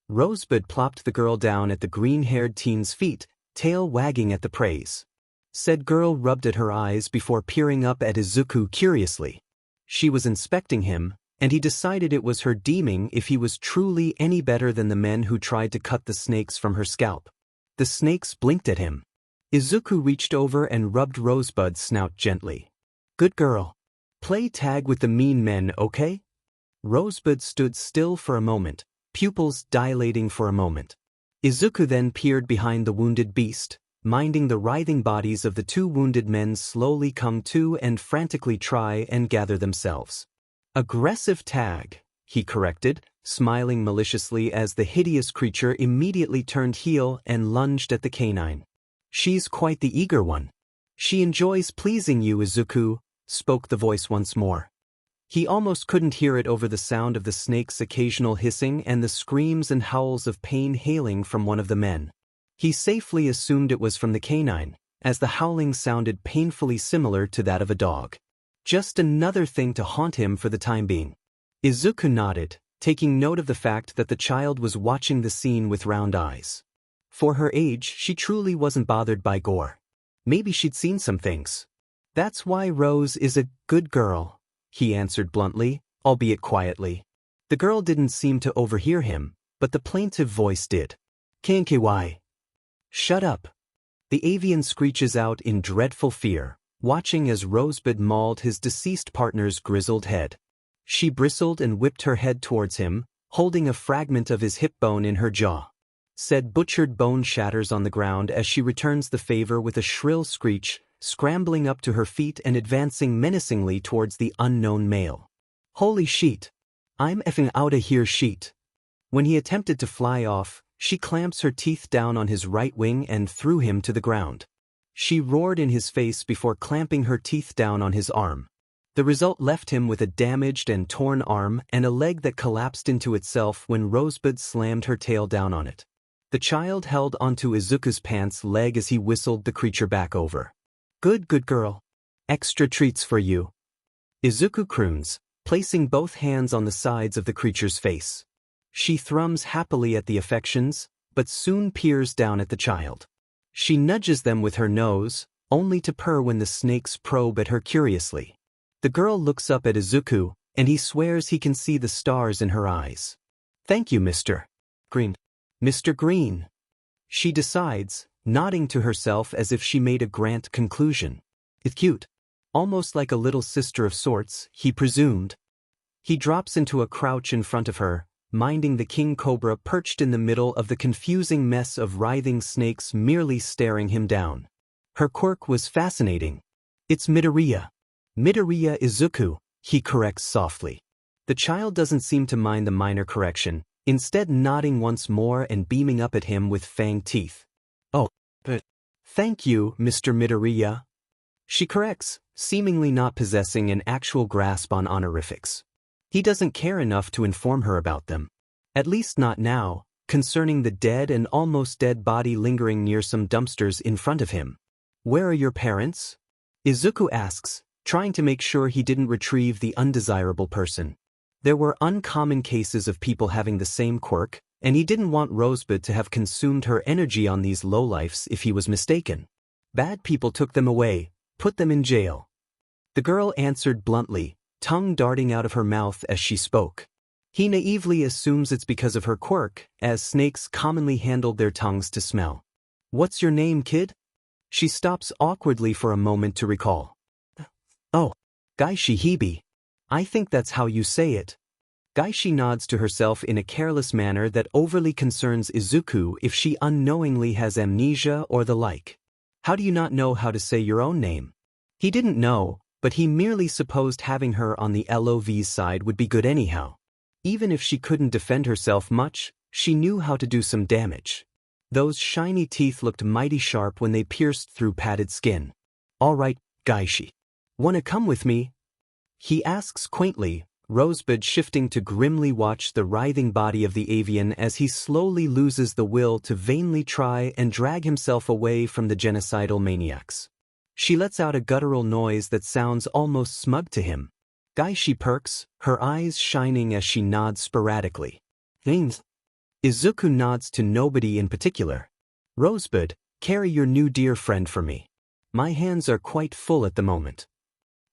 Rosebud plopped the girl down at the green-haired teen's feet, tail wagging at the praise. Said girl rubbed at her eyes before peering up at Izuku curiously. She was inspecting him, and he decided it was her deeming if he was truly any better than the men who tried to cut the snakes from her scalp. The snakes blinked at him. Izuku reached over and rubbed Rosebud's snout gently. Good girl. Play tag with the mean men, okay? Rosebud stood still for a moment, pupils dilating for a moment. Izuku then peered behind the wounded beast, minding the writhing bodies of the 2 wounded men slowly come to and frantically try and gather themselves. Aggressive tag, he corrected, smiling maliciously as the hideous creature immediately turned heel and lunged at the canine. She's quite the eager one. She enjoys pleasing you, Izuku, spoke the voice once more. He almost couldn't hear it over the sound of the snake's occasional hissing and the screams and howls of pain hailing from one of the men. He safely assumed it was from the canine, as the howling sounded painfully similar to that of a dog. Just another thing to haunt him for the time being. Izuku nodded, taking note of the fact that the child was watching the scene with round eyes. For her age, she truly wasn't bothered by gore. Maybe she'd seen some things. "That's why Rose is a good girl," he answered bluntly, albeit quietly. The girl didn't seem to overhear him, but the plaintive voice did. "Why?" "Shut up." The avian screeches out in dreadful fear, watching as Rosebud mauled his deceased partner's grizzled head. She bristled and whipped her head towards him, holding a fragment of his hip bone in her jaw. Said butchered bone shatters on the ground as she returns the favor with a shrill screech, scrambling up to her feet and advancing menacingly towards the unknown male. "Holy shit! I'm effing outta here shit." When he attempted to fly off, she clamps her teeth down on his right wing and threw him to the ground. She roared in his face before clamping her teeth down on his arm. The result left him with a damaged and torn arm and a leg that collapsed into itself when Rosebud slammed her tail down on it. The child held onto Izuku's pants leg as he whistled the creature back over. Good girl. Extra treats for you." Izuku croons, placing both hands on the sides of the creature's face. She thrums happily at the affections, but soon peers down at the child. She nudges them with her nose, only to purr when the snakes probe at her curiously. The girl looks up at Izuku, and he swears he can see the stars in her eyes. "Thank you, Mr. Green." "Mr. Green." She decides, nodding to herself as if she made a grand conclusion. "It's cute. Almost like a little sister of sorts," he presumed. He drops into a crouch in front of her, minding the king cobra perched in the middle of the confusing mess of writhing snakes merely staring him down. Her quirk was fascinating. "It's Midoriya. Midoriya Izuku," he corrects softly. The child doesn't seem to mind the minor correction, instead nodding once more and beaming up at him with fanged teeth. "Oh, but thank you, Mr. Midoriya." She corrects, seemingly not possessing an actual grasp on honorifics. He doesn't care enough to inform her about them. At least not now, concerning the dead and almost dead body lingering near some dumpsters in front of him. "Where are your parents?" Izuku asks, trying to make sure he didn't retrieve the undesirable person. There were uncommon cases of people having the same quirk, and he didn't want Rosebud to have consumed her energy on these lowlifes if he was mistaken. "Bad people took them away, put them in jail." The girl answered bluntly, tongue darting out of her mouth as she spoke. He naively assumes it's because of her quirk, as snakes commonly handled their tongues to smell. "What's your name, kid?" She stops awkwardly for a moment to recall. "Oh, Gaishi Hibi. I think that's how you say it." Gaishi nods to herself in a careless manner that overly concerns Izuku if she unknowingly has amnesia or the like. "How do you not know how to say your own name?" He didn't know, but he merely supposed having her on the LOV's side would be good anyhow. Even if she couldn't defend herself much, she knew how to do some damage. Those shiny teeth looked mighty sharp when they pierced through padded skin. "All right, Gaishi. Wanna come with me?" he asks quaintly, Rosebud shifting to grimly watch the writhing body of the avian as he slowly loses the will to vainly try and drag himself away from the genocidal maniacs. She lets out a guttural noise that sounds almost smug to him. Gaishi perks, her eyes shining as she nods sporadically. "Thanks." Izuku nods to nobody in particular. "Rosebud, carry your new dear friend for me. My hands are quite full at the moment."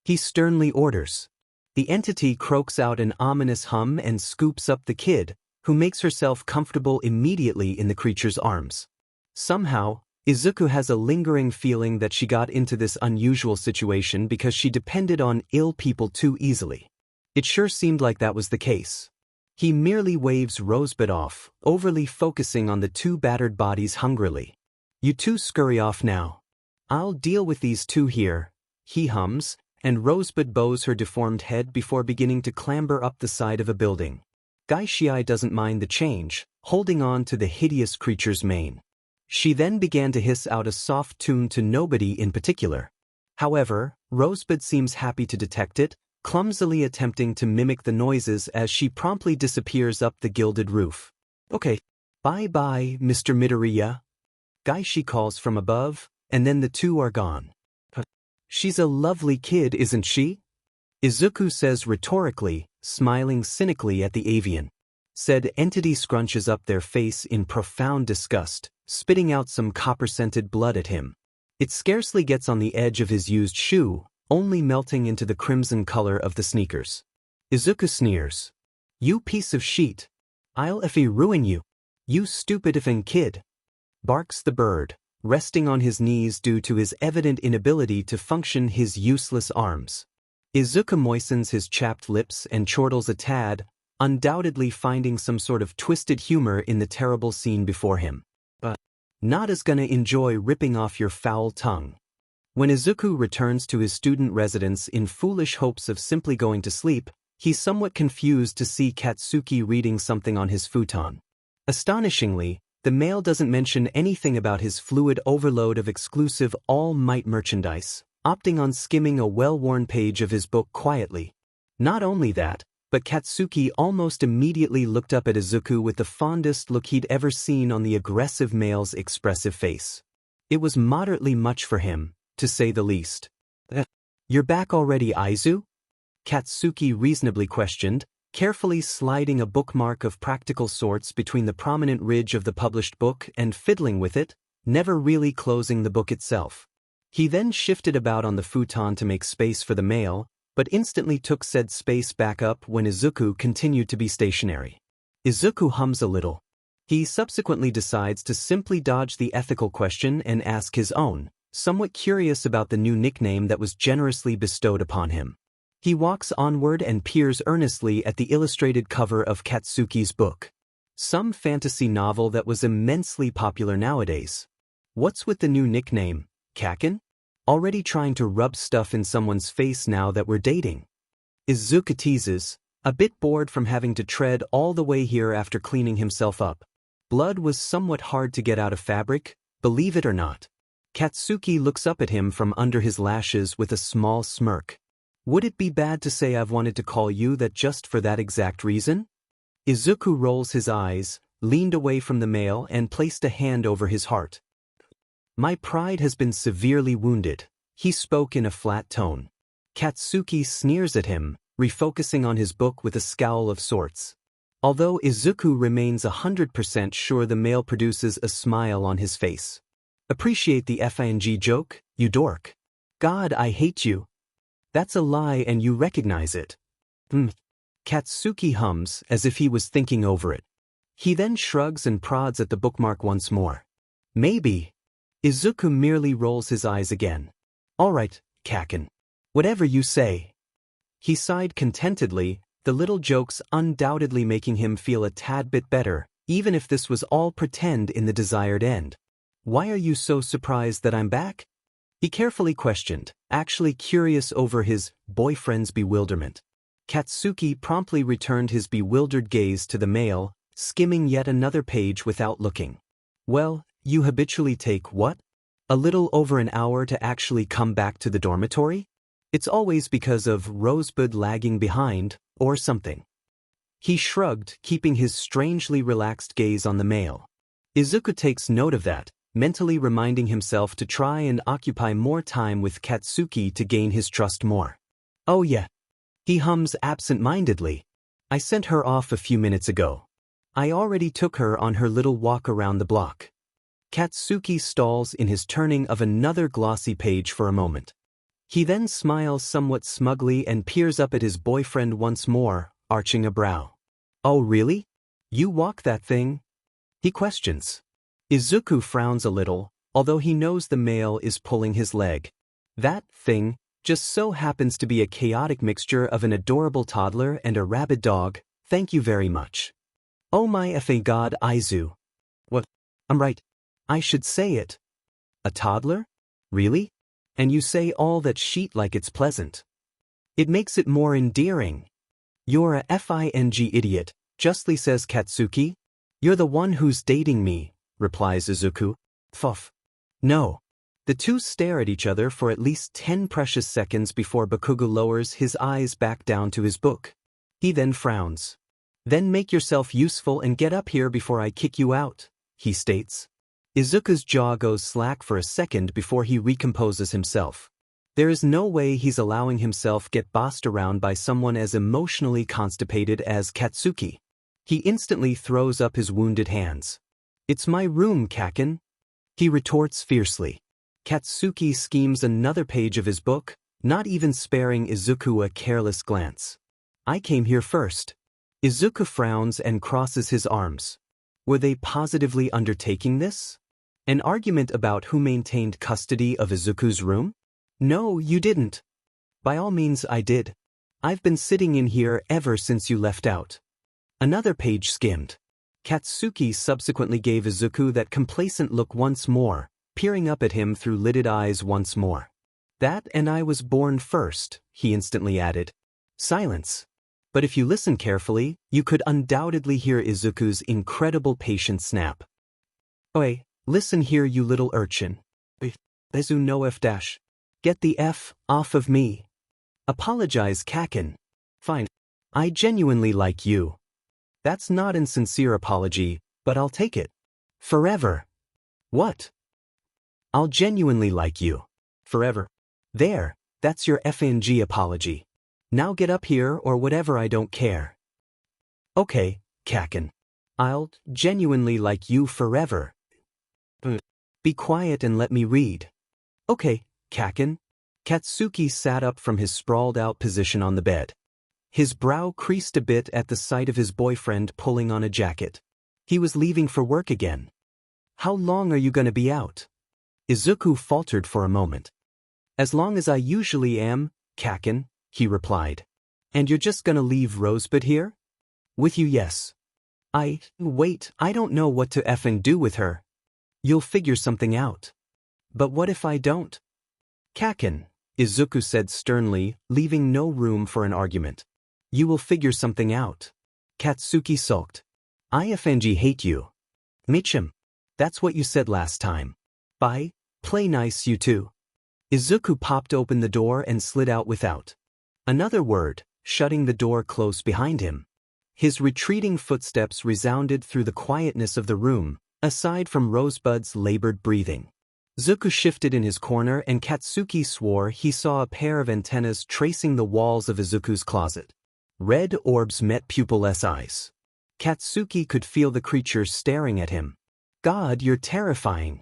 He sternly orders. The entity croaks out an ominous hum and scoops up the kid, who makes herself comfortable immediately in the creature's arms. Somehow, Izuku has a lingering feeling that she got into this unusual situation because she depended on ill people too easily. It sure seemed like that was the case. He merely waves Rosebud off, overly focusing on the two battered bodies hungrily. "You two scurry off now. I'll deal with these two here," he hums, and Rosebud bows her deformed head before beginning to clamber up the side of a building. Gaishi doesn't mind the change, holding on to the hideous creature's mane. She then began to hiss out a soft tune to nobody in particular. However, Rosebud seems happy to detect it, clumsily attempting to mimic the noises as she promptly disappears up the gilded roof. "Okay. Bye-bye, Mr. Midoriya," Gaishi calls from above, and then the two are gone. "She's a lovely kid, isn't she?" Izuku says rhetorically, smiling cynically at the avian. Said entity scrunches up their face in profound disgust, spitting out some copper-scented blood at him. It scarcely gets on the edge of his used shoe, only melting into the crimson color of the sneakers. Izuku sneers. You piece of shit. I'll effing ruin you. You stupid effing kid. Barks the bird, resting on his knees due to his evident inability to function his useless arms. Izuku moistens his chapped lips and chortles a tad, undoubtedly finding some sort of twisted humor in the terrible scene before him. But not as gonna enjoy ripping off your foul tongue. When Izuku returns to his student residence in foolish hopes of simply going to sleep, he's somewhat confused to see Katsuki reading something on his futon. Astonishingly, the mail doesn't mention anything about his fluid overload of exclusive All Might merchandise, opting on skimming a well-worn page of his book quietly. Not only that, but Katsuki almost immediately looked up at Izuku with the fondest look he'd ever seen on the aggressive male's expressive face. It was moderately much for him, to say the least. You're back already, Aizu? Katsuki reasonably questioned, carefully sliding a bookmark of practical sorts between the prominent ridge of the published book and fiddling with it, never really closing the book itself. He then shifted about on the futon to make space for the mail, but instantly took said space back up when Izuku continued to be stationary. Izuku hums a little. He subsequently decides to simply dodge the ethical question and ask his own, somewhat curious about the new nickname that was generously bestowed upon him. He walks onward and peers earnestly at the illustrated cover of Katsuki's book. Some fantasy novel that was immensely popular nowadays. What's with the new nickname, Kaken? Already trying to rub stuff in someone's face now that we're dating? Izuku teases, a bit bored from having to tread all the way here after cleaning himself up. Blood was somewhat hard to get out of fabric, believe it or not. Katsuki looks up at him from under his lashes with a small smirk. Would it be bad to say I've wanted to call you that just for that exact reason? Izuku rolls his eyes, leaned away from the mail and placed a hand over his heart. My pride has been severely wounded, he spoke in a flat tone. Katsuki sneers at him, refocusing on his book with a scowl of sorts. Although Izuku remains 100% sure the mail produces a smile on his face. Appreciate the FING joke, you dork. God, I hate you. That's a lie and you recognize it. Katsuki hums as if he was thinking over it. He then shrugs and prods at the bookmark once more. Maybe. Izuku merely rolls his eyes again. Alright, Kaken. Whatever you say. He sighed contentedly, the little jokes undoubtedly making him feel a tad bit better, even if this was all pretend in the desired end. Why are you so surprised that I'm back? He carefully questioned, actually curious over his boyfriend's bewilderment. Katsuki promptly returned his bewildered gaze to the mail, skimming yet another page without looking. Well, you habitually take what? A little over an hour to actually come back to the dormitory? It's always because of Rosebud lagging behind, or something. He shrugged, keeping his strangely relaxed gaze on the mail. Izuku takes note of that, mentally reminding himself to try and occupy more time with Katsuki to gain his trust more. Oh yeah. He hums absent-mindedly. I sent her off a few minutes ago. I already took her on her little walk around the block. Katsuki stalls in his turning of another glossy page for a moment. He then smiles somewhat smugly and peers up at his boyfriend once more, arching a brow. Oh really? You walk that thing? He questions. Izuku frowns a little, although he knows the male is pulling his leg. That thing just so happens to be a chaotic mixture of an adorable toddler and a rabid dog, thank you very much. Oh my effing god, Aizu. What? I'm right. I should say it. A toddler? Really? And you say all that sheet like it's pleasant. It makes it more endearing. You're a FING idiot, justly says Katsuki. You're the one who's dating me, replies Izuku. Pfuff. No. The two stare at each other for at least 10 precious seconds before Bakugo lowers his eyes back down to his book. He then frowns. Then make yourself useful and get up here before I kick you out, he states. Izuku's jaw goes slack for a second before he recomposes himself. There is no way he's allowing himself get bossed around by someone as emotionally constipated as Katsuki. He instantly throws up his wounded hands. "It's my room, Kaken," he retorts fiercely. Katsuki schemes another page of his book, not even sparing Izuku a careless glance. "I came here first." Izuku frowns and crosses his arms. Were they positively undertaking this? An argument about who maintained custody of Izuku's room? "No, you didn't." "By all means I did. I've been sitting in here ever since you left out." Another page skimmed. Katsuki subsequently gave Izuku that complacent look once more, peering up at him through lidded eyes once more. "That and I was born first," he instantly added. Silence. But if you listen carefully, you could undoubtedly hear Izuku's incredible patient snap. "Oi, listen here, you little urchin. Izu no F dash. Get the F off of me." "Apologize, Kaken." "Fine. I genuinely like you." "That's not an sincere apology, but I'll take it." "Forever." "What?" "I'll genuinely like you. Forever." "There, that's your FNG apology. Now get up here or whatever, I don't care." "Okay, Kaken. I'll genuinely like you forever." "Be quiet and let me read." "Okay, Kaken." Katsuki sat up from his sprawled-out position on the bed. His brow creased a bit at the sight of his boyfriend pulling on a jacket. He was leaving for work again. "How long are you gonna be out?" Izuku faltered for a moment. "As long as I usually am, Kaken," he replied. "And you're just gonna leave Rosebud here?" "With you, yes." Wait, I don't know what to effing do with her." "You'll figure something out." "But what if I don't?" "Kaken," Izuku said sternly, leaving no room for an argument. "You will figure something out." Katsuki sulked. "I FNG hate you." "Michim. That's what you said last time." "Bye, play nice you two." Izuku popped open the door and slid out without another word, shutting the door close behind him. His retreating footsteps resounded through the quietness of the room, aside from Rosebud's labored breathing. Izuku shifted in his corner and Katsuki swore he saw a pair of antennas tracing the walls of Izuku's closet. Red orbs met pupilless eyes. Katsuki could feel the creature staring at him. "God, you're terrifying."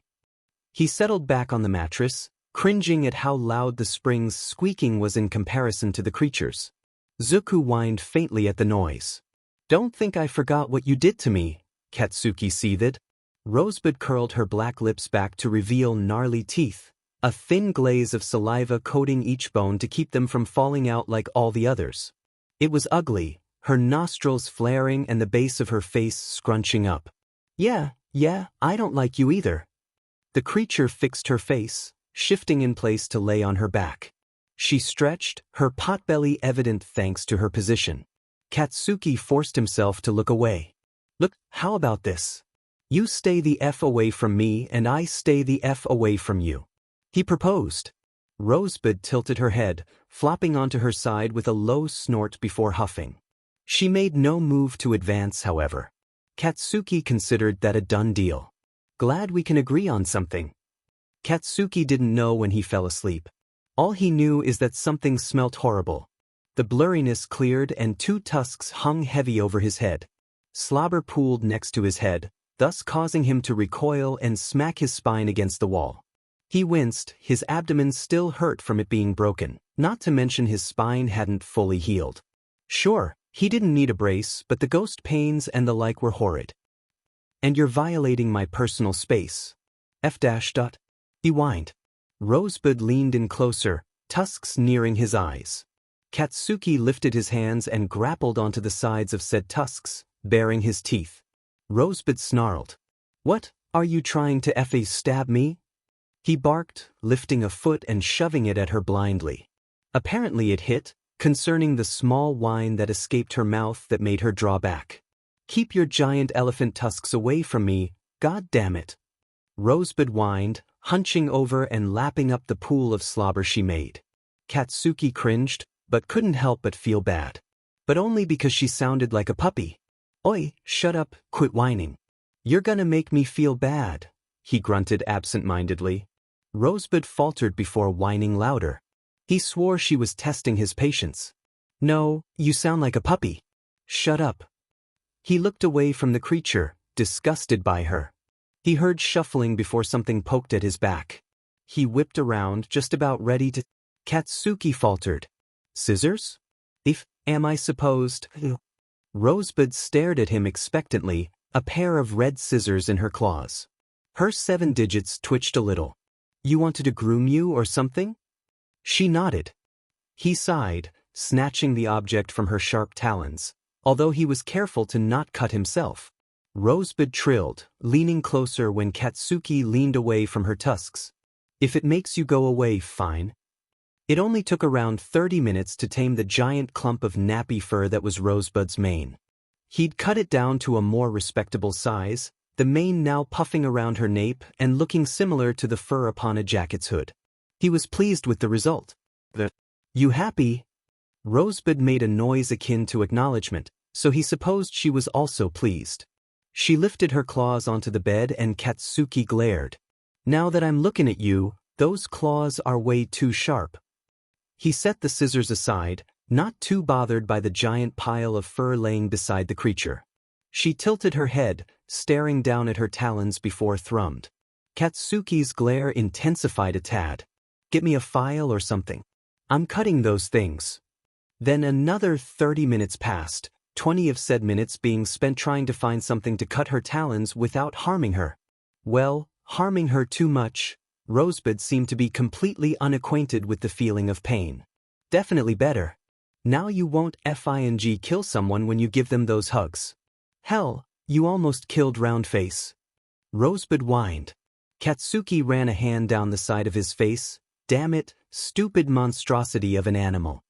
He settled back on the mattress, cringing at how loud the spring's squeaking was in comparison to the creature's. Izuku whined faintly at the noise. "Don't think I forgot what you did to me," Katsuki seethed. Rosebud curled her black lips back to reveal gnarly teeth, a thin glaze of saliva coating each bone to keep them from falling out like all the others. It was ugly, her nostrils flaring and the base of her face scrunching up. Yeah, I don't like you either." The creature fixed her face, shifting in place to lay on her back. She stretched, her potbelly evident thanks to her position. Katsuki forced himself to look away. "Look, how about this? You stay the F away from me and I stay the F away from you," he proposed. Rosebud tilted her head, flopping onto her side with a low snort before huffing. She made no move to advance, however. Katsuki considered that a done deal. "Glad we can agree on something." Katsuki didn't know when he fell asleep. All he knew is that something smelt horrible. The blurriness cleared and two tusks hung heavy over his head. Slobber pooled next to his head, thus causing him to recoil and smack his spine against the wall. He winced, his abdomen still hurt from it being broken, not to mention his spine hadn't fully healed. Sure, he didn't need a brace, but the ghost pains and the like were horrid. "And you're violating my personal space." F-. He whined. Rosebud leaned in closer, tusks nearing his eyes. Katsuki lifted his hands and grappled onto the sides of said tusks, baring his teeth. Rosebud snarled. "What, are you trying to F-. stab me?" He barked, lifting a foot and shoving it at her blindly. Apparently it hit, concerning the small whine that escaped her mouth that made her draw back. "Keep your giant elephant tusks away from me, god damn it." Rosebud whined, hunching over and lapping up the pool of slobber she made. Katsuki cringed, but couldn't help but feel bad. But only because she sounded like a puppy. "Oi, shut up, quit whining." "You're gonna make me feel bad," he grunted absent-mindedly. Rosebud faltered before whining louder. He swore she was testing his patience. "No, you sound like a puppy." "Shut up." He looked away from the creature, disgusted by her. He heard shuffling before something poked at his back. He whipped around, just about ready to... Katsuki faltered. Scissors? Am I supposed... Rosebud stared at him expectantly, a pair of red scissors in her claws. Her 7 digits twitched a little. You wanted to groom you or something? She nodded. He sighed, snatching the object from her sharp talons, although he was careful to not cut himself. Rosebud trilled, leaning closer when Katsuki leaned away from her tusks. If it makes you go away, fine. It only took around 30 minutes to tame the giant clump of nappy fur that was Rosebud's mane. He'd cut it down to a more respectable size, the mane now puffing around her nape and looking similar to the fur upon a jacket's hood. He was pleased with the result. You happy? Rosebud made a noise akin to acknowledgement, so he supposed she was also pleased. She lifted her claws onto the bed and Katsuki glared. Now that I'm looking at you, those claws are way too sharp. He set the scissors aside, not too bothered by the giant pile of fur laying beside the creature. She tilted her head, staring down at her talons before thrummed. Katsuki's glare intensified a tad. Get me a file or something. I'm cutting those things. Then another 30 minutes passed, 20 of said minutes being spent trying to find something to cut her talons without harming her. Well, harming her too much. Rosebud seemed to be completely unacquainted with the feeling of pain. Definitely better. Now you won't kill someone when you give them those hugs. Hell, you almost killed Roundface. Rosebud whined. Katsuki ran a hand down the side of his face. Damn it, stupid monstrosity of an animal.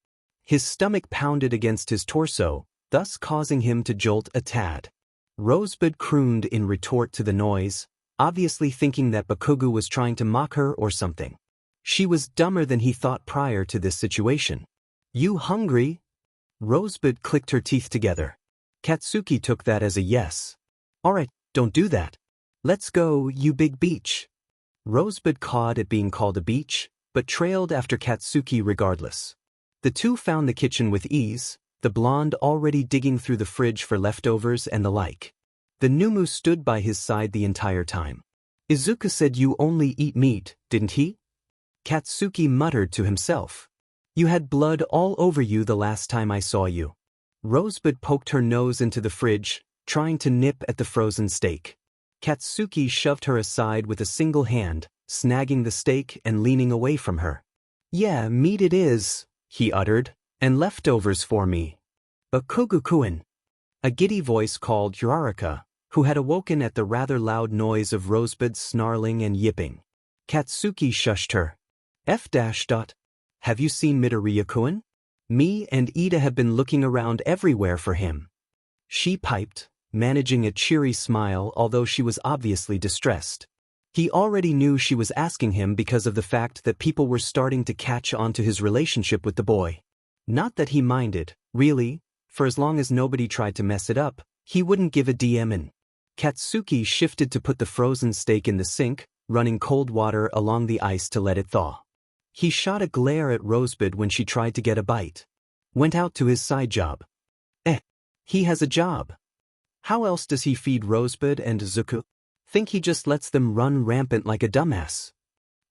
His stomach pounded against his torso, thus causing him to jolt a tad. Rosebud crooned in retort to the noise, obviously thinking that Bakugo was trying to mock her or something. She was dumber than he thought prior to this situation. You hungry? Rosebud clicked her teeth together. Katsuki took that as a yes. Alright, don't do that. Let's go, you big beach. Rosebud cawed at being called a beach, but trailed after Katsuki regardless. The two found the kitchen with ease, the blonde already digging through the fridge for leftovers and the like. The Numu stood by his side the entire time. Izuku said you only eat meat, didn't he? Katsuki muttered to himself. You had blood all over you the last time I saw you. Rosebud poked her nose into the fridge, trying to nip at the frozen steak. Katsuki shoved her aside with a single hand, snagging the steak and leaning away from her. Yeah, meat it is, he uttered, and leftovers for me. Bakugo-kun. A giddy voice called Uraraka, who had awoken at the rather loud noise of Rosebud's snarling and yipping. Katsuki shushed her. Have you seen Midoriya-kun? Me and Ida have been looking around everywhere for him. She piped, managing a cheery smile although she was obviously distressed. He already knew she was asking him because of the fact that people were starting to catch on to his relationship with the boy. Not that he minded, really, for as long as nobody tried to mess it up, he wouldn't give a damn. Katsuki shifted to put the frozen steak in the sink, running cold water along the ice to let it thaw. He shot a glare at Rosebud when she tried to get a bite. Went out to his side job. He has a job. How else does he feed Rosebud and Izuku? Think he just lets them run rampant like a dumbass?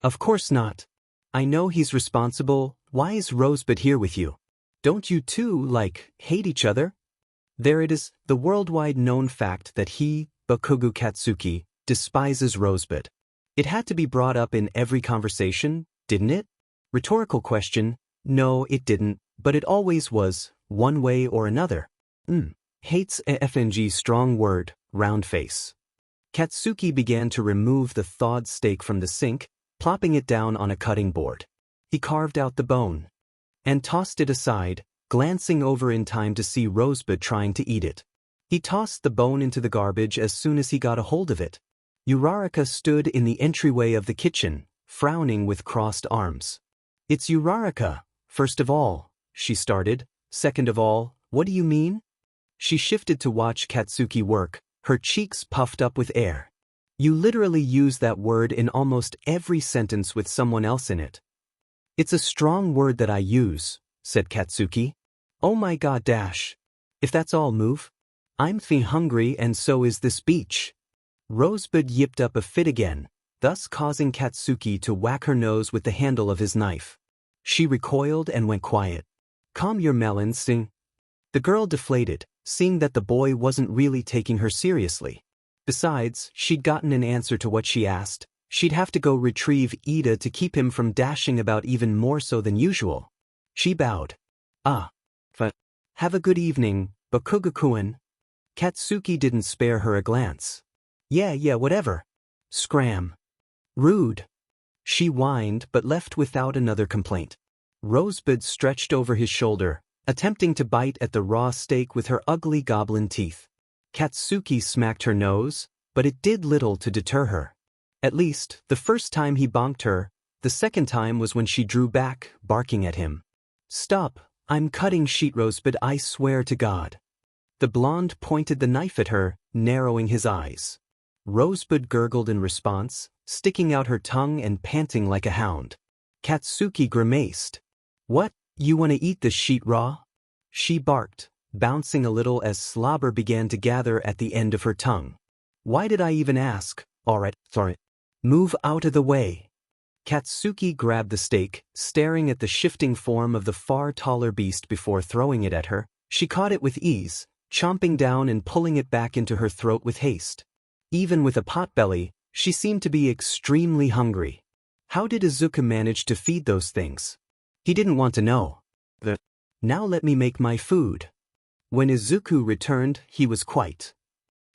Of course not. I know he's responsible. Why is Rosebud here with you? Don't you two, hate each other? There it is, the worldwide known fact that he, Bakugo Katsuki, despises Rosebud. It had to be brought up in every conversation, didn't it? Rhetorical question. No, it didn't, but it always was, one way or another. Hates a strong word, Roundface. Katsuki began to remove the thawed steak from the sink, plopping it down on a cutting board. He carved out the bone and tossed it aside, glancing over in time to see Rosebud trying to eat it. He tossed the bone into the garbage as soon as he got a hold of it. Uraraka stood in the entryway of the kitchen, frowning with crossed arms. It's Uraraka. First of all, she started. Second of all, what do you mean? She shifted to watch Katsuki work, her cheeks puffed up with air. You literally use that word in almost every sentence with someone else in it. It's a strong word that I use, said Katsuki. Oh my god. If that's all, move. I'm hungry and so is this beach. Rosebud yipped up a fit again, thus causing Katsuki to whack her nose with the handle of his knife. She recoiled and went quiet. Calm your melons, sing. The girl deflated, seeing that the boy wasn't really taking her seriously. Besides, she'd gotten an answer to what she asked. She'd have to go retrieve Ida to keep him from dashing about even more so than usual. She bowed. Have a good evening, Bakugo-kun. Katsuki didn't spare her a glance. Yeah, whatever. Scram. Rude. She whined but left without another complaint. Rosebud stretched over his shoulder, attempting to bite at the raw steak with her ugly goblin teeth. Katsuki smacked her nose, but it did little to deter her. At least, the first time he bonked her, the second time was when she drew back, barking at him. Stop, I'm cutting sheet, Rosebud, I swear to God. The blonde pointed the knife at her, narrowing his eyes. Rosebud gurgled in response, sticking out her tongue and panting like a hound. Katsuki grimaced. What, you want to eat this sheet raw? She barked, bouncing a little as slobber began to gather at the end of her tongue. Why did I even ask? Alright, sorry. Move out of the way. Katsuki grabbed the steak, staring at the shifting form of the far taller beast before throwing it at her. She caught it with ease, chomping down and pulling it back into her throat with haste. Even with a potbelly, she seemed to be extremely hungry. How did Izuku manage to feed those things? He didn't want to know. Now let me make my food. When Izuku returned, he was quite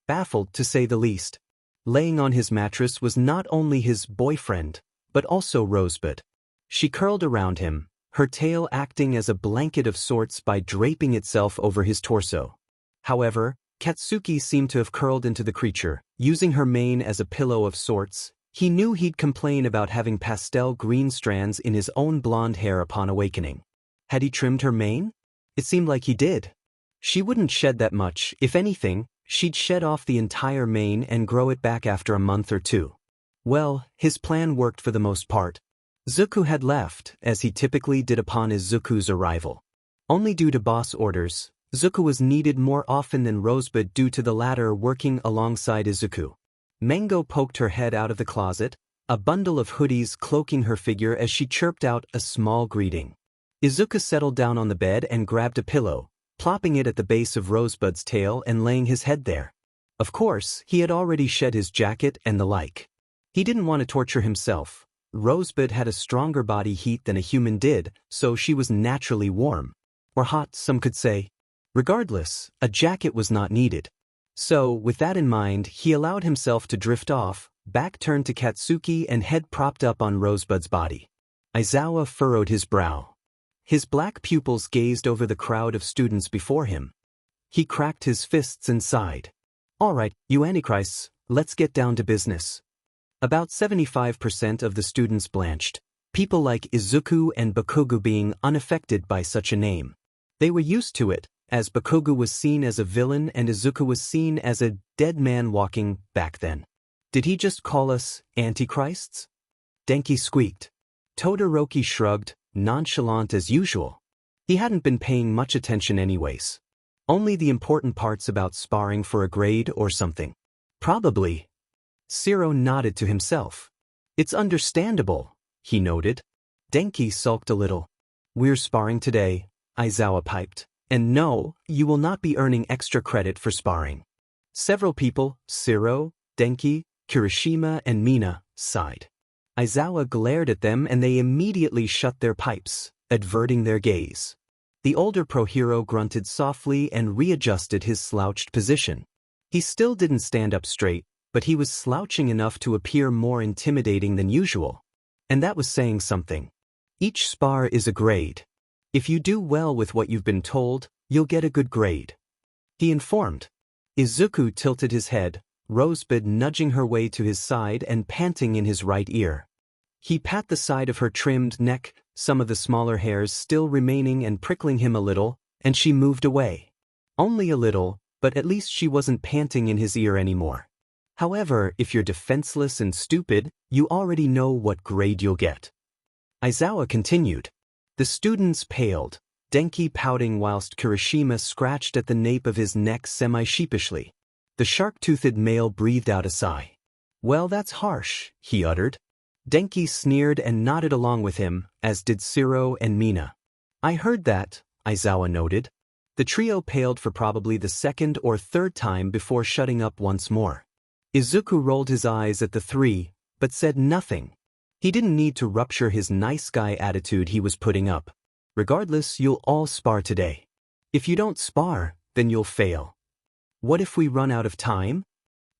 baffled, to say the least. Laying on his mattress was not only his boyfriend, but also Rosebud. She curled around him, her tail acting as a blanket of sorts by draping itself over his torso. However, Katsuki seemed to have curled into the creature, using her mane as a pillow of sorts. He knew he'd complain about having pastel green strands in his own blonde hair upon awakening. Had he trimmed her mane? It seemed like he did. She wouldn't shed that much. If anything, she'd shed off the entire mane and grow it back after a month or two. Well, his plan worked for the most part. Zuko had left, as he typically did upon Izuku's arrival. Only due to boss orders, Zuko was needed more often than Rosebud due to the latter working alongside Izuku. Mango poked her head out of the closet, a bundle of hoodies cloaking her figure as she chirped out a small greeting. Izuku settled down on the bed and grabbed a pillow, plopping it at the base of Rosebud's tail and laying his head there. Of course, he had already shed his jacket and the like. He didn't want to torture himself. Rosebud had a stronger body heat than a human did, so she was naturally warm. Or hot, some could say. Regardless, a jacket was not needed. So, with that in mind, he allowed himself to drift off, back turned to Katsuki and head propped up on Rosebud's body. Aizawa furrowed his brow. His black pupils gazed over the crowd of students before him. He cracked his fists and sighed. All right, you antichrists, let's get down to business. About 75% of the students blanched, people like Izuku and Bakugo being unaffected by such a name. They were used to it, as Bakugo was seen as a villain and Izuku was seen as a dead man walking back then. Did he just call us antichrists? Denki squeaked. Todoroki shrugged, nonchalant as usual. He hadn't been paying much attention anyways. Only the important parts about sparring for a grade or something. Probably. Zero nodded to himself. It's understandable, he noted. Denki sulked a little. We're sparring today, Aizawa piped. And no, you will not be earning extra credit for sparring. Several people, Zero, Denki, Kirishima and Mina, sighed. Aizawa glared at them and they immediately shut their pipes, averting their gaze. The older pro-hero grunted softly and readjusted his slouched position. He still didn't stand up straight, but he was slouching enough to appear more intimidating than usual. And that was saying something. Each spar is a grade. If you do well with what you've been told, you'll get a good grade. He informed. Izuku tilted his head, Rosebud nudging her way to his side and panting in his right ear. He pat the side of her trimmed neck, some of the smaller hairs still remaining and prickling him a little, and she moved away. Only a little, but at least she wasn't panting in his ear anymore. However, if you're defenseless and stupid, you already know what grade you'll get. Aizawa continued. The students paled, Denki pouting whilst Kirishima scratched at the nape of his neck semi-sheepishly. The shark-toothed male breathed out a sigh. "Well, that's harsh," he uttered. Denki sneered and nodded along with him, as did Siro and Mina. "I heard that," Aizawa noted. The trio paled for probably the second or third time before shutting up once more. Izuku rolled his eyes at the three, but said nothing. He didn't need to rupture his nice guy attitude he was putting up. "Regardless, you'll all spar today. If you don't spar, then you'll fail." "What if we run out of time?"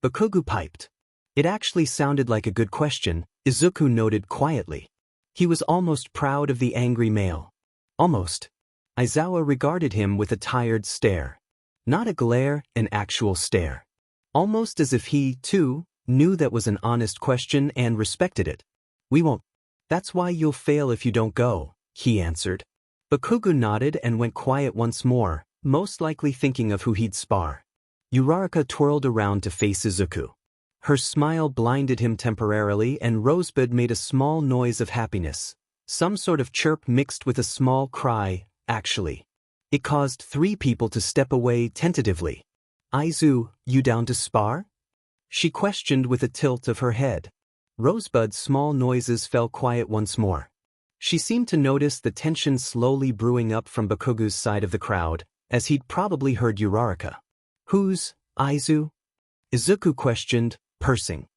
Bakugu piped. It actually sounded like a good question, Izuku noted quietly. He was almost proud of the angry male. Almost. Aizawa regarded him with a tired stare. Not a glare, an actual stare. Almost as if he, too, knew that was an honest question and respected it. "We won't. That's why you'll fail if you don't go," he answered. Bakugu nodded and went quiet once more, most likely thinking of who he'd spar. Uraraka twirled around to face Izuku. Her smile blinded him temporarily, and Rosebud made a small noise of happiness. Some sort of chirp mixed with a small cry, actually. It caused three people to step away tentatively. "Aizu, you down to spar?" she questioned with a tilt of her head. Rosebud's small noises fell quiet once more. She seemed to notice the tension slowly brewing up from Bakugu's side of the crowd, as he'd probably heard Uraraka. "Who's Aizu?" Izuku questioned, pursing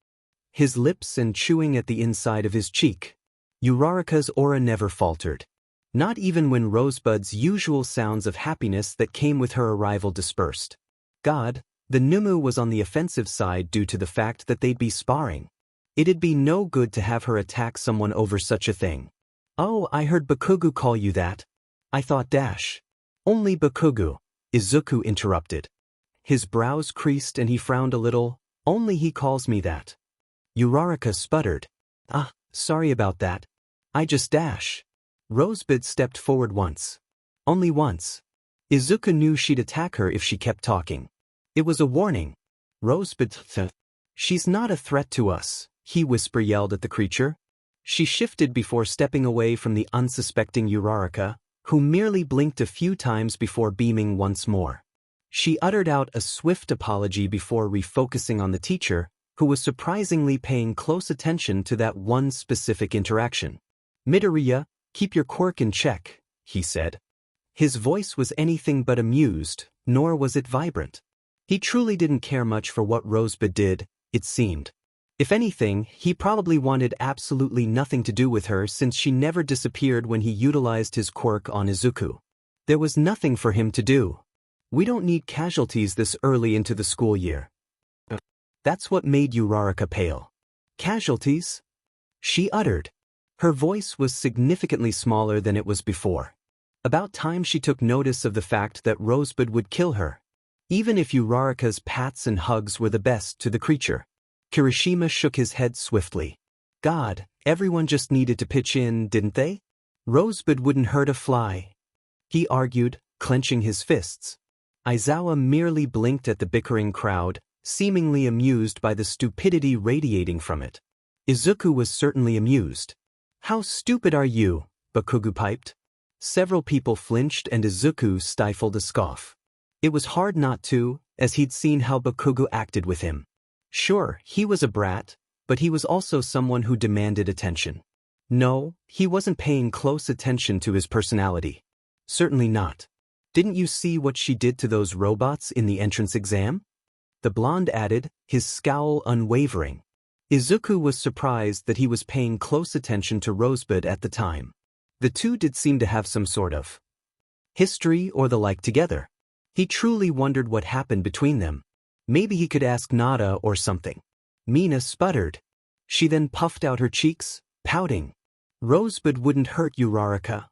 his lips and chewing at the inside of his cheek. Uraraka's aura never faltered. Not even when Rosebud's usual sounds of happiness that came with her arrival dispersed. God, the Numu was on the offensive side due to the fact that they'd be sparring. It'd be no good to have her attack someone over such a thing. "Oh, I heard Bakugu call you that." "I thought dash." "Only Bakugu," Izuku interrupted. His brows creased and he frowned a little. "Only he calls me that." Uraraka sputtered. "Ah, sorry about that. I just dash." Rosebud stepped forward once. Only once. Izuku knew she'd attack her if she kept talking. It was a warning. Rosebud "She's not a threat to us," he yelled at the creature. She shifted before stepping away from the unsuspecting Uraraka, who merely blinked a few times before beaming once more. She uttered out a swift apology before refocusing on the teacher, who was surprisingly paying close attention to that one specific interaction. "Midoriya, keep your quirk in check," he said. His voice was anything but amused, nor was it vibrant. He truly didn't care much for what Rosebud did, it seemed. If anything, he probably wanted absolutely nothing to do with her since she never disappeared when he utilized his quirk on Izuku. There was nothing for him to do. "We don't need casualties this early into the school year." That's what made Uraraka pale. "Casualties?" she uttered. Her voice was significantly smaller than it was before. About time she took notice of the fact that Rosebud would kill her. Even if Uraraka's pats and hugs were the best to the creature. Kirishima shook his head swiftly. "God, everyone just needed to pitch in, didn't they? Rosebud wouldn't hurt a fly," he argued, clenching his fists. Aizawa merely blinked at the bickering crowd, seemingly amused by the stupidity radiating from it. Izuku was certainly amused. "How stupid are you?" Bakugu piped. Several people flinched and Izuku stifled a scoff. It was hard not to, as he'd seen how Bakugu acted with him. Sure, he was a brat, but he was also someone who demanded attention. No, he wasn't paying close attention to his personality. Certainly not. "Didn't you see what she did to those robots in the entrance exam?" the blonde added, his scowl unwavering. Izuku was surprised that he was paying close attention to Rosebud at the time. The two did seem to have some sort of history or the like together. He truly wondered what happened between them. Maybe he could ask Nada or something. Mina sputtered. She then puffed out her cheeks, pouting. "Rosebud wouldn't hurt Uraraka,"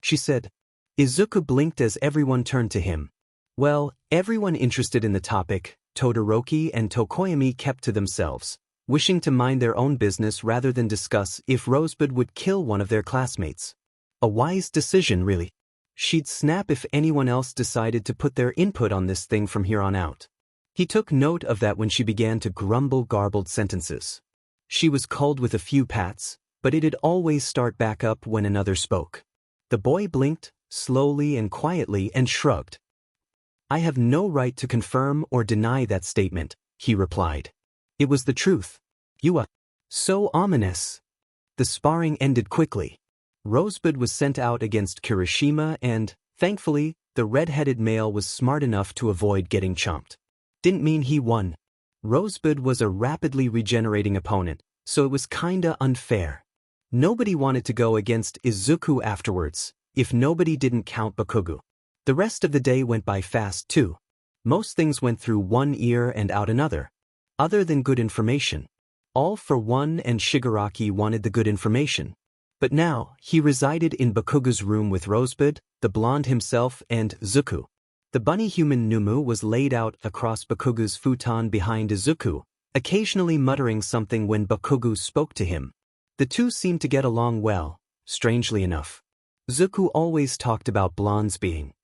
she said. Izuku blinked as everyone turned to him. Well, everyone interested in the topic, Todoroki and Tokoyami, kept to themselves, wishing to mind their own business rather than discuss if Rosebud would kill one of their classmates. A wise decision, really. She'd snap if anyone else decided to put their input on this thing from here on out. He took note of that when she began to grumble garbled sentences. She was culled with a few pats, but it'd always start back up when another spoke. The boy blinked, slowly and quietly, and shrugged. "I have no right to confirm or deny that statement," he replied. "It was the truth." "You are so ominous." The sparring ended quickly. Rosebud was sent out against Kirishima and, thankfully, the red-headed male was smart enough to avoid getting chomped. Didn't mean he won. Rosebud was a rapidly regenerating opponent, so it was kinda unfair. Nobody wanted to go against Izuku afterwards, if nobody didn't count Bakugo. The rest of the day went by fast too. Most things went through one ear and out another. Other than good information. All for one, and Shigaraki wanted the good information. But now, he resided in Bakugo's room with Rosebud, the blonde himself, and Zuku. The bunny-human Numu was laid out across Bakugo's futon behind Izuku, occasionally muttering something when Bakugo spoke to him. The two seemed to get along well, strangely enough. Zuku always talked about blondes being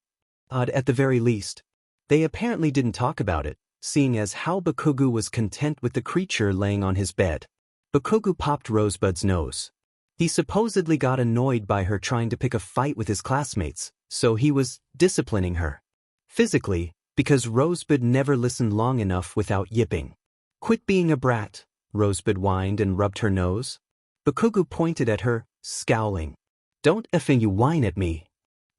odd at the very least. They apparently didn't talk about it, seeing as how Bakugo was content with the creature laying on his bed. Bakugo popped Rosebud's nose. He supposedly got annoyed by her trying to pick a fight with his classmates, so he was disciplining her. Physically, because Rosebud never listened long enough without yipping. "Quit being a brat," Rosebud whined and rubbed her nose. Bakugo pointed at her, scowling. "Don't effing you whine at me."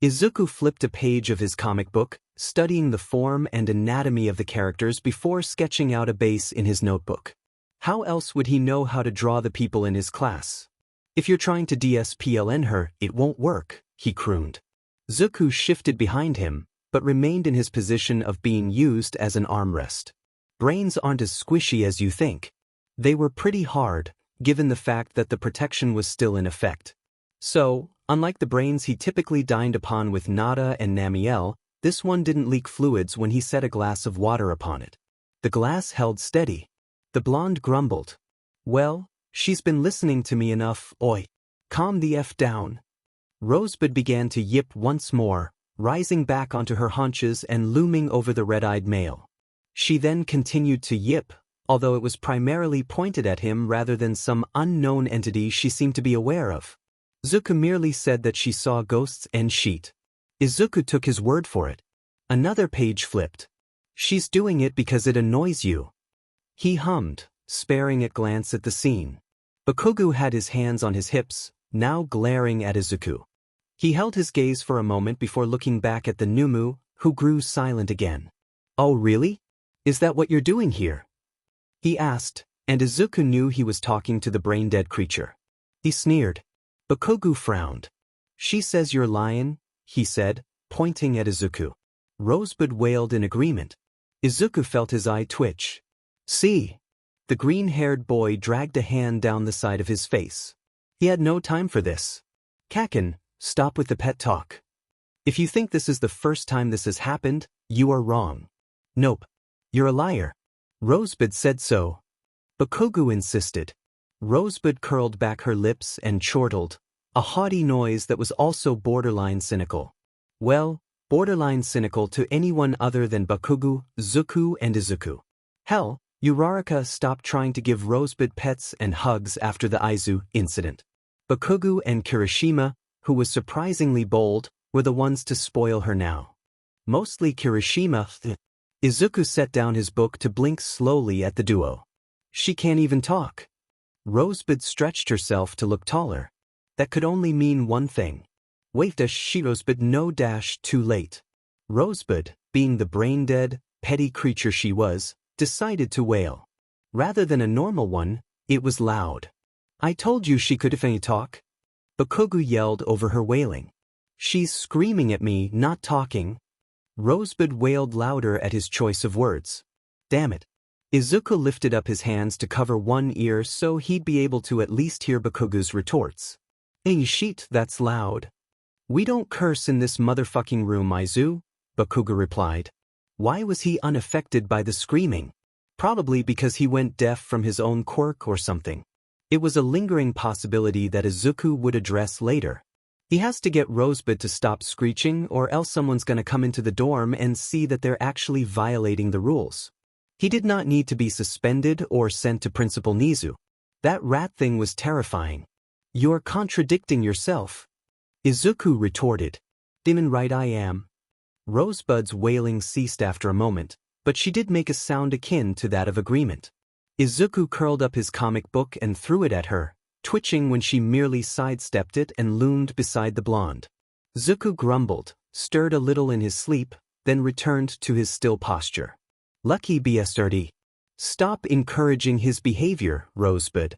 Izuku flipped a page of his comic book, studying the form and anatomy of the characters before sketching out a base in his notebook. How else would he know how to draw the people in his class? "If you're trying to DSPLN her, it won't work," he crooned. Zuku shifted behind him, but remained in his position of being used as an armrest. Brains aren't as squishy as you think. They were pretty hard, given the fact that the protection was still in effect. So, unlike the brains he typically dined upon with Nada and Namiel, this one didn't leak fluids when he set a glass of water upon it. The glass held steady. The blonde grumbled. "Well, she's been listening to me enough, oi. Calm the F down." Rosebud began to yip once more, rising back onto her haunches and looming over the red-eyed male. She then continued to yip, although it was primarily pointed at him rather than some unknown entity she seemed to be aware of. Zuku merely said that she saw ghosts and sheet. Izuku took his word for it. Another page flipped. "She's doing it because it annoys you." He hummed, sparing a glance at the scene. Bakugo had his hands on his hips, now glaring at Izuku. He held his gaze for a moment before looking back at the Numu, who grew silent again. "Oh really? Is that what you're doing here?" he asked, and Izuku knew he was talking to the brain-dead creature. He sneered. Bakugo frowned. "She says you're lying," he said, pointing at Izuku. Rosebud wailed in agreement. Izuku felt his eye twitch. "See?" The green-haired boy dragged a hand down the side of his face. He had no time for this. "Kaken, stop with the pet talk. If you think this is the first time this has happened, you are wrong." "Nope. You're a liar." Rosebud said so. Bakugo insisted. Rosebud curled back her lips and chortled, a haughty noise that was also borderline cynical. Well, borderline cynical to anyone other than Bakugo, Zuku, and Izuku. Hell, Uraraka stopped trying to give Rosebud pets and hugs after the Aizu incident. Bakugo and Kirishima, who was surprisingly bold, were the ones to spoil her now. Mostly Kirishima. Izuku set down his book to blink slowly at the duo. "She can't even talk." Rosebud stretched herself to look taller. That could only mean one thing. Wait, she Rosebud no dash too late. Rosebud, being the brain-dead, petty creature she was, decided to wail. Rather than a normal one, it was loud. "I told you she could if any talk." Bakugo yelled over her wailing. "She's screaming at me, not talking." Rosebud wailed louder at his choice of words. "Damn it." Izuku lifted up his hands to cover one ear so he'd be able to at least hear Bakugo's retorts. "Hey shit, that's loud." "We don't curse in this motherfucking room, Aizu," Bakugo replied. Why was he unaffected by the screaming? Probably because he went deaf from his own quirk or something. It was a lingering possibility that Izuku would address later. He has to get Rosebud to stop screeching or else someone's gonna come into the dorm and see that they're actually violating the rules. He did not need to be suspended or sent to Principal Nizu. That rat thing was terrifying. "You're contradicting yourself," Izuku retorted. Dimmin' right I am. Rosebud's wailing ceased after a moment, but she did make a sound akin to that of agreement. Izuku curled up his comic book and threw it at her, twitching when she merely sidestepped it and loomed beside the blonde. Zuko grumbled, stirred a little in his sleep, then returned to his still posture. Lucky BSRD. Stop encouraging his behavior, Rosebud,